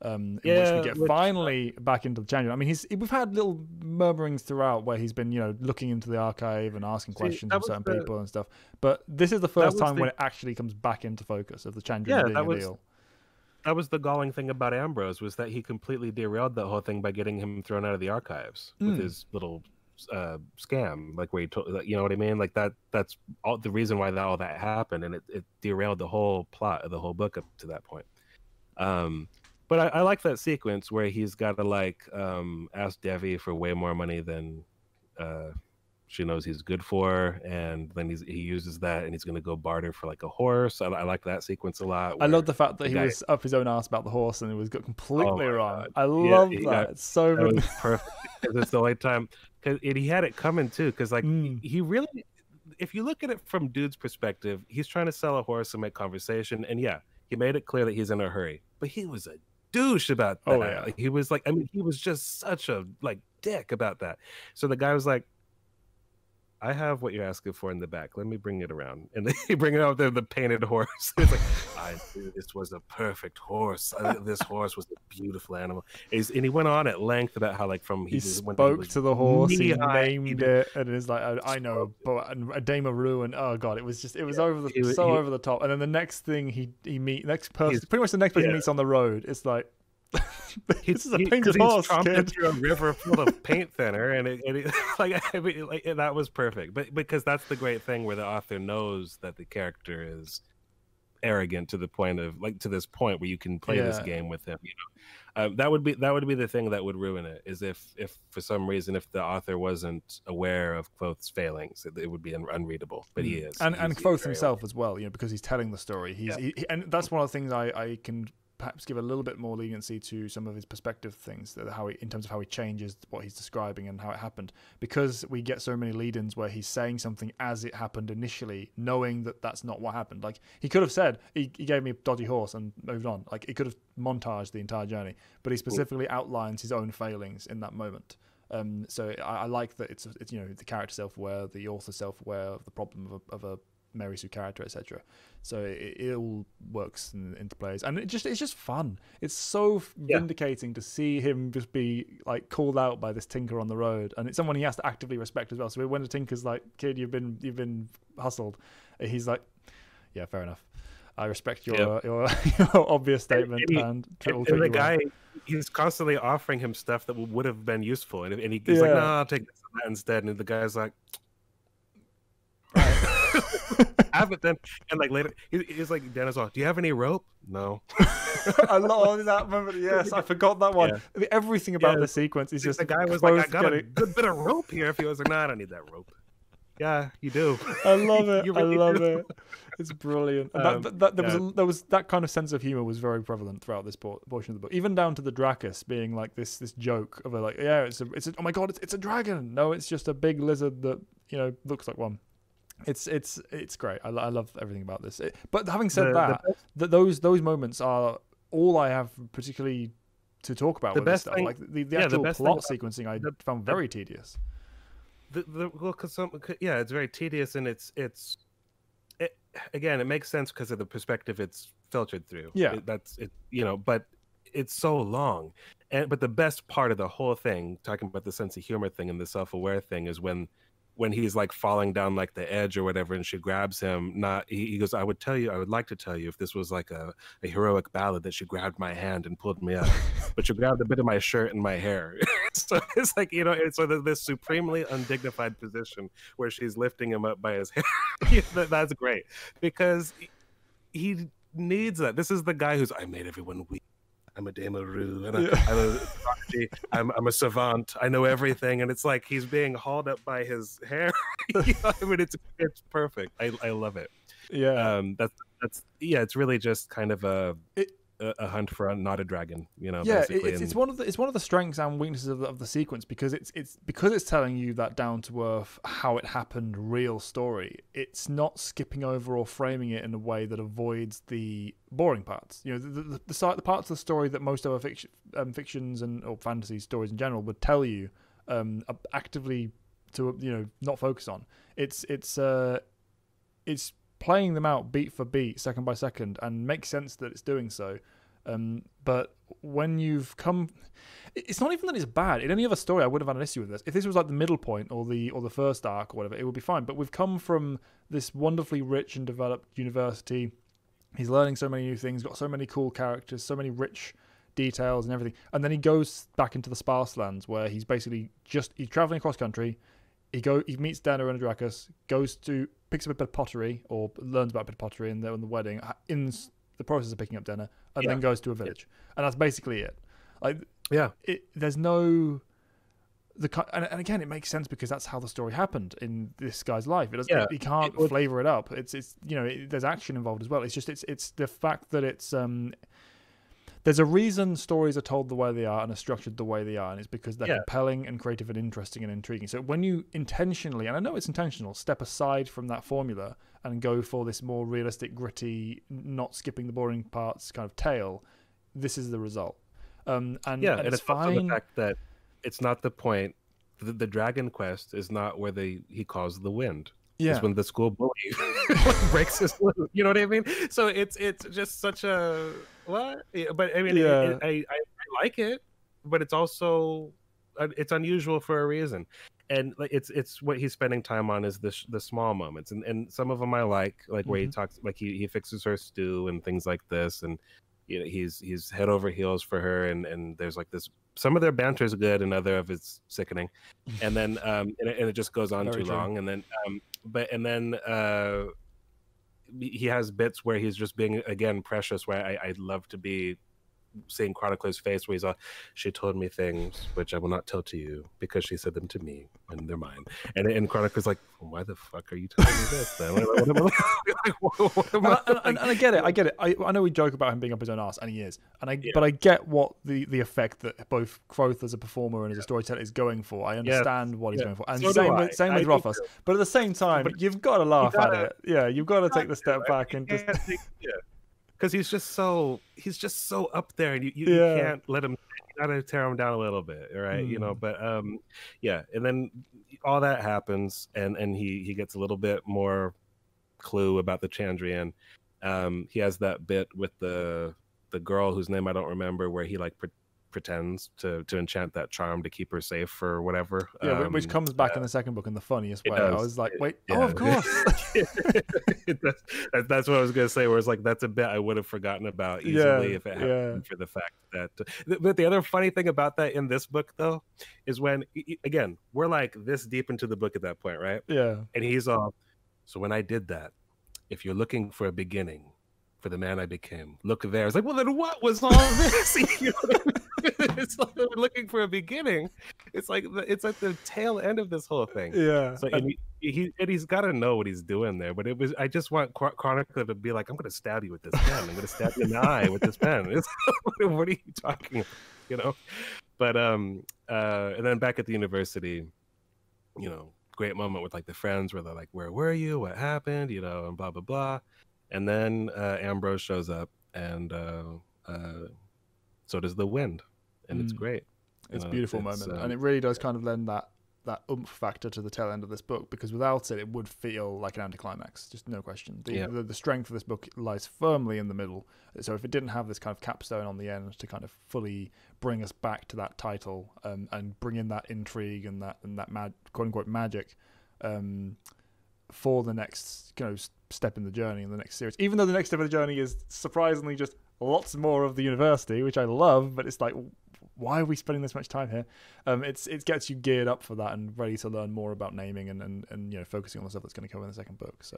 In which we get finally back into the changing. I mean, we've had little murmurings throughout where he's been, you know, looking into the archive and asking questions of certain people and stuff. But this is the first time when it actually comes back into focus of the Chandrian being a deal. That was the galling thing about Ambrose, was that he completely derailed the whole thing by getting him thrown out of the archives with his little scam, like where he told, you know what I mean? Like that's all the reason why all that happened, and it derailed the whole plot of the whole book up to that point. But I like that sequence where he's got to like ask Devi for way more money than she knows he's good for, and then he uses that, and he's going to go barter for like a horse. I like that sequence a lot. I love the fact that he was up his own ass about the horse and it was got completely wrong. I love that. It's so good. Perfect. It's the only time, because he had it coming too. Because like he really, if you look at it from dude's perspective, he's trying to sell a horse and make conversation, and yeah, he made it clear that he's in a hurry, but he was a douche about that. Like, he was like, I mean, he was just such a like dick about that. So the guy was like, I have what you're asking for in the back. Let me bring it around. And then he bring it out there, the painted horse. It's like, I knew this was a perfect horse. This horse was a beautiful animal. And he went on at length about how, like, he spoke to the horse, he named it, and it's like, I know, but a Dama Ruin. Oh god, it was over the top. And then the next thing he meets, pretty much the next person he meets on the road, it's like, this is a painted horse, kid. Through a river full of paint thinner, and that was perfect. But because that's the great thing, where the author knows that the character is arrogant to the point of, like, to this point where you can play this game with him. You know, that would be the thing that would ruin it, is if for some reason, if the author wasn't aware of Quoth's failings, it would be unreadable. But he is, and Quoth himself as well. You know, because he's telling the story. And that's one of the things I can perhaps give a little bit more leniency to some of his perspective things, that in terms of how he changes what he's describing and how it happened, because we get so many lead-ins where he's saying something as it happened initially, knowing that that's not what happened. Like, he could have said he gave me a dodgy horse and moved on. Like, it could have montaged the entire journey, but he specifically outlines his own failings in that moment. So I like that it's you know, the character self-aware, the author self-aware of the problem of a Mary Sue character, etc. So it all works into plays, and it's just fun. It's so vindicating to see him just be like called out by this tinker on the road, and it's someone he has to actively respect as well. So when the tinker's like, "Kid, you've been hustled," he's like, "Yeah, fair enough. I respect your obvious statement." And the guy, he's constantly offering him stuff that would have been useful, and he's like, "No, I'll take this and that instead." And the guy's like, have it then. And like later he's like, Denna's off, do you have any rope? No. I love that moment. Yes, I forgot that one. Everything about the sequence is just the guy was like, I got a good bit of rope here. If he was like, no, I don't need that rope. Yeah, you do. I love it. Really I love it. It's brilliant. And there was that kind of sense of humor was very prevalent throughout this portion of the book, even down to the Dracus being like this joke of like, it's a oh my god, it's a dragon. No, it's just a big lizard that, you know, looks like one. It's great. I love everything about this. But having said those moments are all I have particularly to talk about with this stuff. Like the actual plot sequencing, I found very tedious. It's very tedious, and again, it makes sense because of the perspective it's filtered through. Yeah, that's it. You know, but it's so long. But the best part of the whole thing, talking about the sense of humor thing and the self-aware thing, is when he's like falling down like the edge or whatever, and she grabs him. He goes, I would like to tell you if this was like a heroic ballad, that she grabbed my hand and pulled me up, but she grabbed a bit of my shirt and my hair. So it's like, you know, it's sort of this supremely undignified position where she's lifting him up by his hair. That's great, because he needs that. This is the guy who's, I made everyone weep. I'm a Demaroo, and I'm a savant. I know everything, and it's like he's being hauled up by his hair. You know, I mean, it's perfect. I love it. Yeah, that's it's really just kind of a a hunt for not a dragon, you know. Yeah, basically. it's one of the strengths and weaknesses of the sequence, because it's telling you that down to earth, how it happened, real story. It's not skipping over or framing it in a way that avoids the boring parts. You know, the parts of the story that most other fictions or fantasy stories in general would tell you actively to, you know, not focus on. It's playing them out beat for beat, second by second, and makes sense that it's doing so. But when you've come, it's not even that it's bad. In any other story, I would have had an issue with this. If this was like the middle point or the first arc or whatever, it would be fine. But we've come from this wonderfully rich and developed university. He's learning so many new things, got so many cool characters, so many rich details and everything. And then he goes back into the sparse lands where he's basically he's traveling across country. He meets Denna and Drakus, picks up a bit of pottery, or learns about a bit of pottery in the wedding, in the process of picking up Denna, and then goes to a village. And that's basically it. Like, there's no... And again, it makes sense because that's how the story happened in this guy's life. He can't flavor it up. It's you know, there's action involved as well. It's just it's the fact that it's there's a reason stories are told the way they are and are structured the way they are, and it's because they're compelling and creative and interesting and intriguing. So when you intentionally, and I know it's intentional, step aside from that formula and go for this more realistic, gritty, not skipping the boring parts kind of tale, this is the result. And it's fine. Also the fact that it's not the point. The Dragon Quest is not where he caused the wind. It's when the school bully breaks his loot. You know what I mean? So it's just such a what? Yeah, but I mean, I like it, but it's also it's unusual for a reason, and it's what he's spending time on is the small moments, and some of them I like where he talks, like he fixes her stew and things like this, and you know, he's head over heels for her, and there's like this. Some of their banter is good, and other of it's sickening, and then and it just goes on too long, and then he has bits where he's just being again precious. Where I'd love to be seeing Chronicler's face, where he's like, "She told me things which I will not tell to you because she said them to me and they're mine." And Chronicler's like, well, "Why the fuck are you telling me this then?" And I get it. I know we joke about him being up his own arse, and he is. But I get what the effect that both Quoth as a performer and as a storyteller is going for. I understand what he's going for, and so same with Rothfuss. But at the same time, you've got to laugh at it. Yeah, you've got to take the step back and just. Because he's just so up there, and you can't let him. You gotta tear him down a little bit, right? You know, but and then all that happens, and he gets a little bit more clue about the Chandrian. He has that bit with the girl whose name I don't remember, where he like pretends to enchant that charm to keep her safe or whatever. Yeah, which comes back in the second book in the funniest way. I was like, wait, of course. That's what I was going to say, where it's like, that's a bit I would have forgotten about easily if it hadn't for the fact that... But the other funny thing about that in this book, though, is when, again, we're like this deep into the book at that point, right? Yeah. And he's all, so when I did that, if you're looking for a beginning for the man I became, look there. It's like, well, then what was all this? You know what I mean? It's like we're looking for a beginning. It's like the tail end of this whole thing. Yeah. So and he's got to know what he's doing there. But I just want Chronicler to be like, I'm going to stab you with this pen. I'm going to stab you in the eye with this pen. What are you talking about? You know. But and then back at the university, you know, great moment with like the friends where they're like, where were you? What happened? You know, and blah blah blah. And then Ambrose shows up, and so does the wind. And it's great. It's a beautiful moment, and it really does kind of lend that oomph factor to the tail end of this book, because without it would feel like an anticlimax, just no question. The strength of this book lies firmly in the middle, so if it didn't have this kind of capstone on the end to kind of fully bring us back to that title, and bring in that intrigue and that quote unquote magic for the next step in the journey in the next series, even though the next step of the journey is surprisingly just lots more of the university, which I love, but it's like, why are we spending this much time here? It gets you geared up for that and ready to learn more about naming and focusing on the stuff that's going to come in the second book. So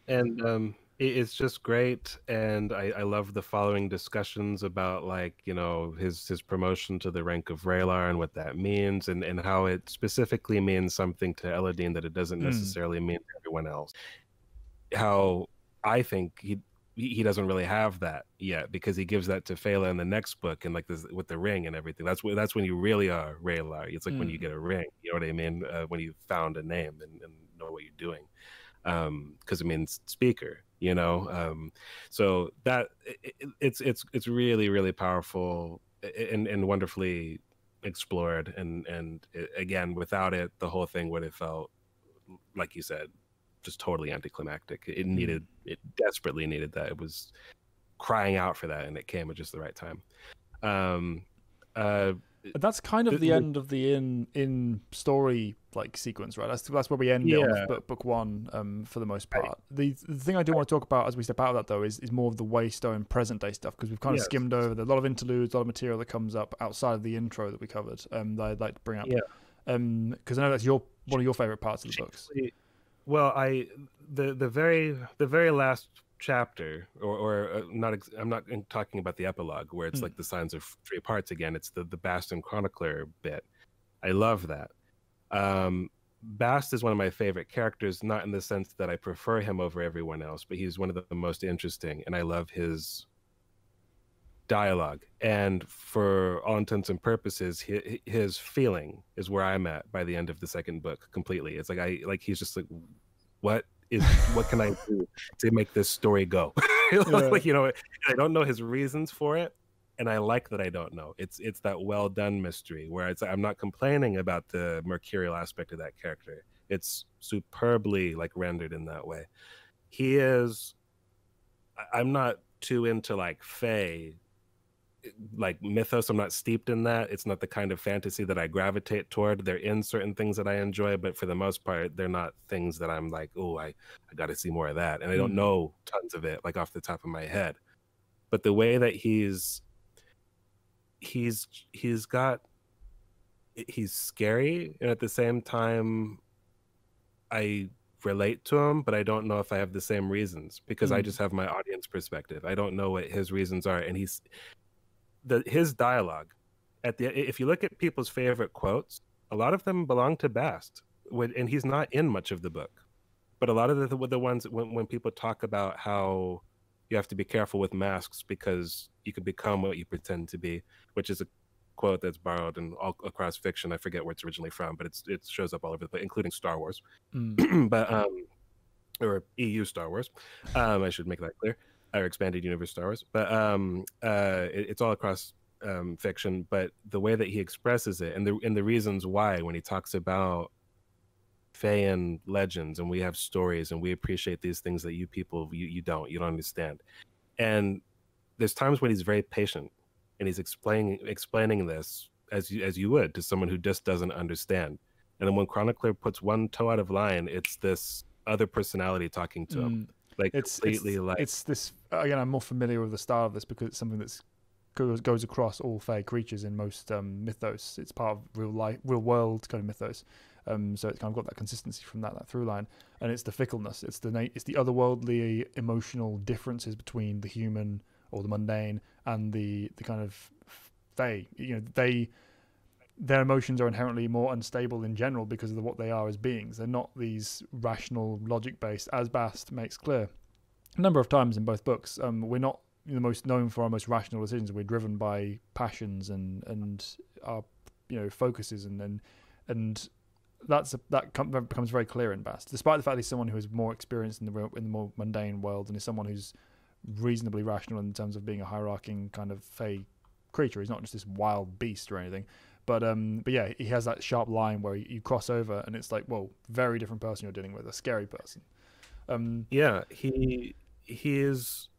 and it's just great, and I love the following discussions about, like, his promotion to the rank of Raylar and what that means, and how it specifically means something to Eladine that it doesn't necessarily mean to everyone else. How I think he doesn't really have that yet, because he gives that to Fela in the next book, and like this with the ring and everything. That's when you really are Raylar. It's like when you get a ring, you know what I mean? When you found a name and know what you're doing, because it means speaker, you know. So that it's really really powerful and wonderfully explored, and again, without it, the whole thing would have felt, like you said, just totally anticlimactic. It desperately needed that. It was crying out for that, and it came at just the right time. That's kind of the end of the in story like sequence, right? That's where we end it on book one, for the most part. Right. The thing I do want to talk about as we step out of that, though, is more of the Waystone present day stuff, because we've kind of skimmed over. There's a lot of interludes, a lot of material that comes up outside of the intro that we covered, that I'd like to bring up. Because I know that's one of your favorite parts of the books. Well, the very last chapter, or not, I'm not talking about the epilogue where it's like the signs of three parts again. It's the Bast and Chronicler bit. I love that. Bast is one of my favorite characters, not in the sense that I prefer him over everyone else, but he's one of the most interesting, and I love his dialogue. And for all intents and purposes, his feeling is where I'm at by the end of the second book completely. It's like he's just like, what can I do to make this story go? Like, you know, I don't know his reasons for it, and I like that I don't know. It's that well done mystery where I'm not complaining about the mercurial aspect of that character. It's superbly like rendered in that way. I'm not too into like fae, like mythos. I'm not steeped in that. It's not the kind of fantasy that I gravitate toward. They're in certain things that I enjoy, but for the most part, they're not things that I'm like, oh, I got to see more of that. And I don't know tons of it like off the top of my head. But the way that he's scary, and at the same time I relate to him, but I don't know if I have the same reasons, because I just have my audience perspective. I don't know what his reasons are, and his dialogue if you look at people's favorite quotes, a lot of them belong to Bast, and he's not in much of the book. But a lot of the ones when people talk about how you have to be careful with masks because you can become what you pretend to be, which is a quote that's borrowed and all across fiction. I forget where it's originally from, but it shows up all over the place, including Star Wars, but or EU Star Wars. I should make that clear. Or expanded universe Star Wars, but it's all across fiction. But the way that he expresses it, and the reasons why, when he talks about fae and legends, and we have stories, and we appreciate these things that you people you don't understand. And there's times when he's very patient, and he's explaining this as you would to someone who just doesn't understand. And then when Chronicler puts one toe out of line, it's this other personality talking to him. Like it's this again. I'm more familiar with the style of this because it's something that goes across all fae creatures in most mythos. It's part of real world kind of mythos. So it's kind of got that consistency from that through line, and it's the fickleness. It's the otherworldly emotional differences between the human or the mundane and the kind of fae. You know, their emotions are inherently more unstable in general because of what they are as beings. They're not these rational, logic-based, as Bast makes clear a number of times in both books. We're not the most known for our most rational decisions. We're driven by passions and our focuses, and that becomes very clear in Bast, despite the fact he's someone who is more experienced in the more mundane world and is someone who's reasonably rational in terms of being a hierarching kind of fae creature. He's not just this wild beast or anything. But yeah, he has that sharp line where you cross over, and it's like, whoa, very different person you're dealing with, a scary person. Yeah, he is.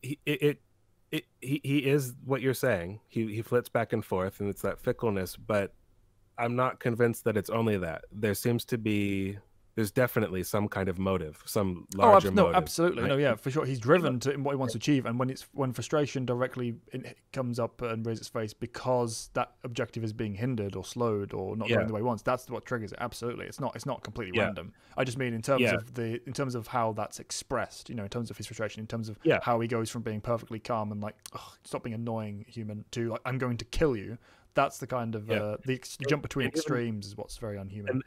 He is what you're saying. He flits back and forth, and it's that fickleness. But I'm not convinced that it's only that. There's definitely some kind of motive, some larger motive. No, absolutely. Right? No, yeah, for sure. He's driven to what he wants to achieve, and when frustration directly comes up and raises its face because that objective is being hindered or slowed or not going the way he wants, that's what triggers it. Absolutely, it's not completely random. I just mean in terms of how that's expressed. In terms of his frustration, in terms of how he goes from being perfectly calm and like, stop being annoying human to like, I'm going to kill you. That's the kind of the jump between extremes is what's very unhuman.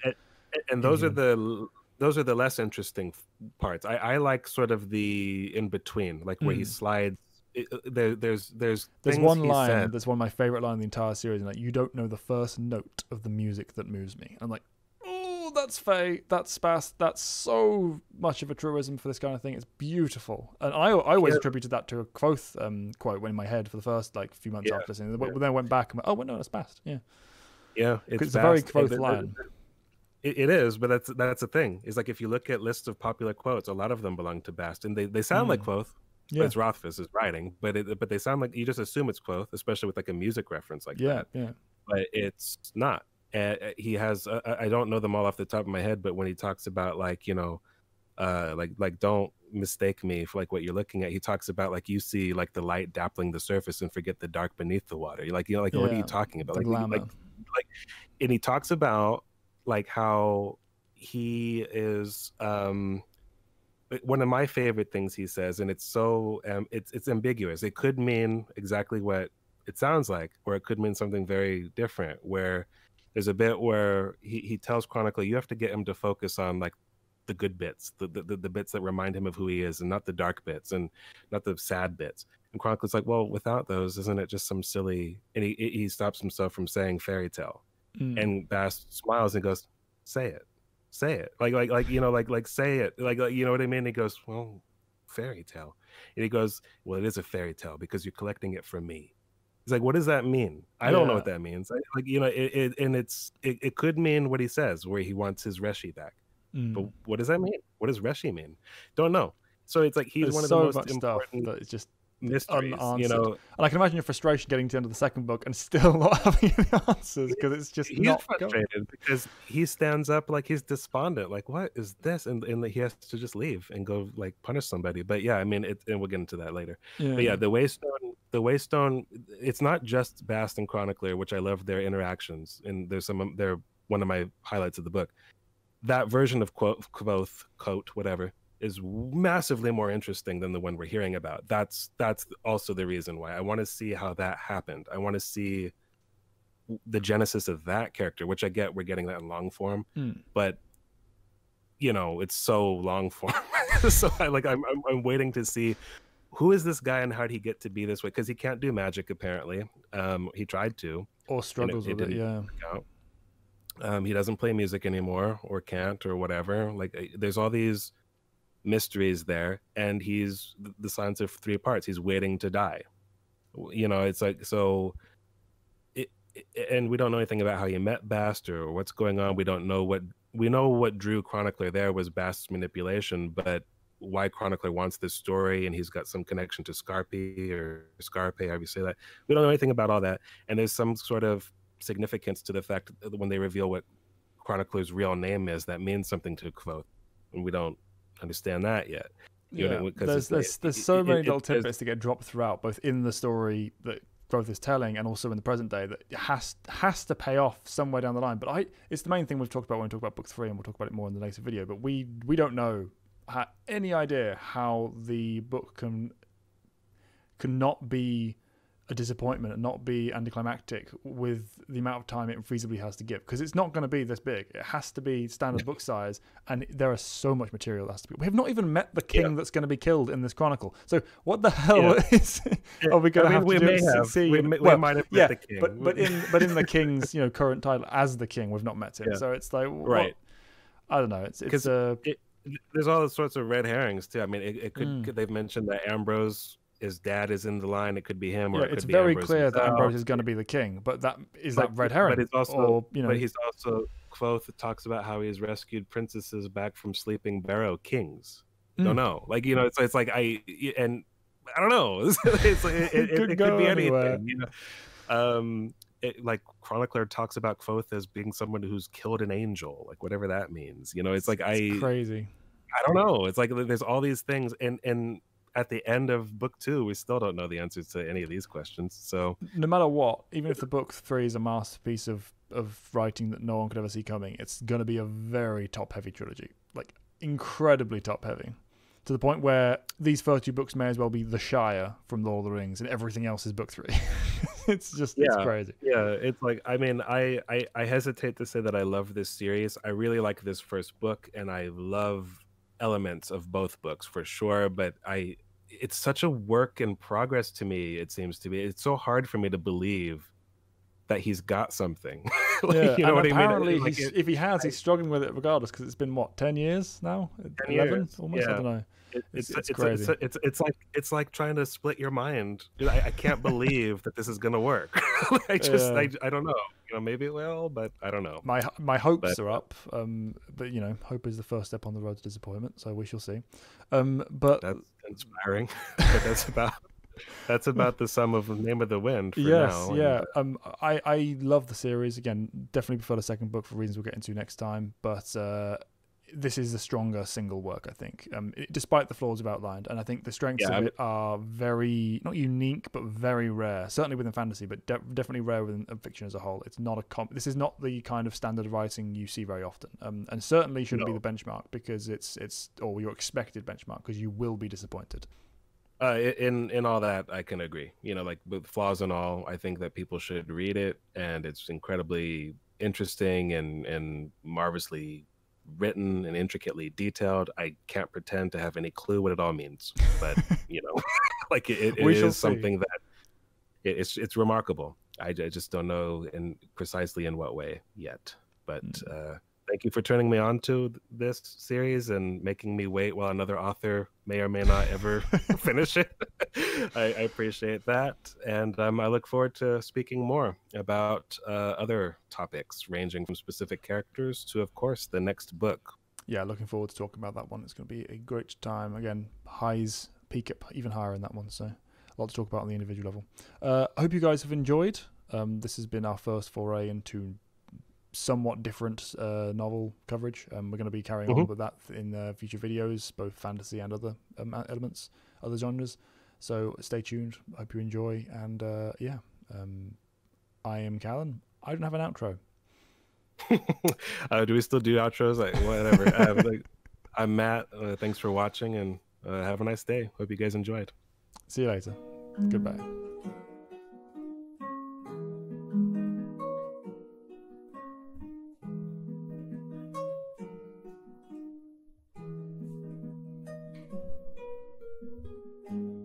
And those are the those are the less interesting parts. I like sort of the in between, like where he slides. There's things one he line said. that's one of my favorite lines in the entire series, and like, you don't know the first note of the music that moves me. I'm like, oh, that's Faye, that's Spast, that's so much of a truism for this kind of thing. It's beautiful, and I always attributed that to a Quoth quote when in my head for the first like few months after listening. But then I went back and went, oh wait, no, that's Spast. Yeah, it's a very Quoth line. It is, but that's the thing. Is like if you look at lists of popular quotes, a lot of them belong to Bast, and they sound like Quoth. Yeah. It's Rothfuss is writing, but they sound like, you just assume it's Quoth, especially with like a music reference like that. Yeah. But it's not. He has I don't know them all off the top of my head, but when he talks about like, you know, like don't mistake me for like what you're looking at. He talks about like you see like the light dappling the surface and forget the dark beneath the water. You're like, you know, like what are you talking about? Like, and he talks about like how he is one of my favorite things he says, and it's so it's ambiguous. It could mean exactly what it sounds like, or it could mean something very different. Where there's a bit where he tells Chronicler, you have to get him to focus on like the good bits, the bits that remind him of who he is, and not the dark bits and not the sad bits. And Chronicler's like, well, without those, isn't it just some silly? And he stops himself from saying fairy tale. And Bast smiles and goes, say it. Say it, like you know, like say it, like you know what I mean. He goes, well, fairy tale, and he goes, well, it is a fairy tale because you're collecting it from me. He's like, what does that mean? I don't know what that means. Like you know, it could mean what he says, where he wants his Reshi back. But what does that mean? What does Reshi mean? Don't know. So it's like he's one of the most important that is just mysteries, unanswered. You know, and I can imagine your frustration getting to the end of the second book and still not having any answers, because it's just not frustrated going. Because he stands up like he's despondent, like what is this, and he has to just leave and go like punish somebody. But yeah, I mean, and we'll get into that later. But yeah, the Waystone, it's not just Bast and Chronicler, which I love their interactions, and they're one of my highlights of the book. That version of Quoth, whatever, is massively more interesting than the one we're hearing about. That's also the reason why I want to see how that happened. I want to see the genesis of that character, which I get we're getting that in long form, but you know, it's so long form. So I'm waiting to see who is this guy and how did he get to be this way, because he can't do magic apparently. He tried to, or struggles with it. Yeah. He doesn't play music anymore, or can't, or whatever. Like there's all these mysteries there, and he's the signs of three parts. He's waiting to die. You know, it's like, so and we don't know anything about how he met Bast or what's going on. We know what drew Chronicler there was Bast's manipulation, but why Chronicler wants this story, and he's got some connection to Scarpe, however you say that. We don't know anything about all that, and there's some sort of significance to the fact that when they reveal what Chronicler's real name is, that means something to Quoth, and we don't understand that yet. There's so many little tidbits to get dropped throughout, both in the story that Quoth is telling and also in the present day, that has to pay off somewhere down the line. But it's the main thing we've talked about when we talk about book 3, and we'll talk about it more in the later video. But we don't know any idea how the book can not be a disappointment and not be anticlimactic with the amount of time it feasibly has to give, because it's not going to be this big. It has to be standard book size, and there is so much material that has to be. We have not even met the king that's going to be killed in this chronicle. So what the hell is are we going to have to do? We might have met the king, but in the king's current title as the king, we've not met him. So it's like, right, I don't know. It's there's all sorts of red herrings too. I mean, it could they've mentioned that Ambrose, his dad, is in the line. It could be him, or it's very clear that Ambrose is going to be the king. But that red herring. But it's also, but he's also, Quoth talks about how he's rescued princesses back from sleeping barrow kings. Don't know, like it's like I don't know. It could be anything. Like Chronicler talks about Quoth as being someone who's killed an angel, like whatever that means. It's like it's crazy. I don't know. It's like there's all these things, and at the end of book 2, we still don't know the answers to any of these questions. So no matter what, even if the book 3 is a masterpiece of writing that no one could ever see coming, it's going to be a very top-heavy trilogy, like incredibly top-heavy. to the point where these first 2 books may as well be The Shire from Lord of the Rings, and everything else is book 3. It's just it's crazy. Yeah, it's like, I mean, I hesitate to say that I love this series. I really like this first book, and I love elements of both books for sure, but it's such a work in progress to me, it seems to be. It's so hard for me to believe that he's got something. Like, Yeah, you know what I mean? apparently Like if he has, he's struggling with it regardless, because it's been what, 10 years now, 10 11 years. almost. I Yeah. don't know. It's crazy. It's like trying to split your mind. I can't believe that this is gonna work. I don't know. You know, maybe it will, but I don't know. My hopes are up, but you know, hope is the first step on the road to disappointment. So we shall see. But that's inspiring. But that's about the sum of Name of the Wind for now. Yeah. I love the series. Again, definitely prefer the second book for reasons we'll get into next time. But this is the stronger single work, I think, despite the flaws we've outlined. And I think the strengths of it are very, not unique, but very rare. Certainly within fantasy, but definitely rare within fiction as a whole. It's not this is not the kind of standard writing you see very often, and certainly shouldn't be the benchmark, because it's or your expected benchmark, because you will be disappointed. In all that, I can agree. You know, like with flaws and all, I think that people should read it, and it's incredibly interesting and marvelously written and intricately detailed. I can't pretend to have any clue what it all means, but you know, like it is something that it's remarkable. I just don't know precisely in what way yet. But thank you for turning me on to this series and making me wait while another author may or may not ever finish it. I appreciate that. And I look forward to speaking more about other topics, ranging from specific characters to, of course, the next book. Yeah, looking forward to talking about that one. It's going to be a great time. Again, highs peak up even higher in that one. So a lot to talk about on the individual level. I hope you guys have enjoyed. This has been our first foray into somewhat different novel coverage. We're going to be carrying on with that in future videos, both fantasy and other elements, other genres. So stay tuned. Hope you enjoy. And I am Callan. I don't have an outro. Do we still do outros? Like, whatever. I'm Matt. Thanks for watching, and have a nice day. Hope you guys enjoyed. See you later. Goodbye.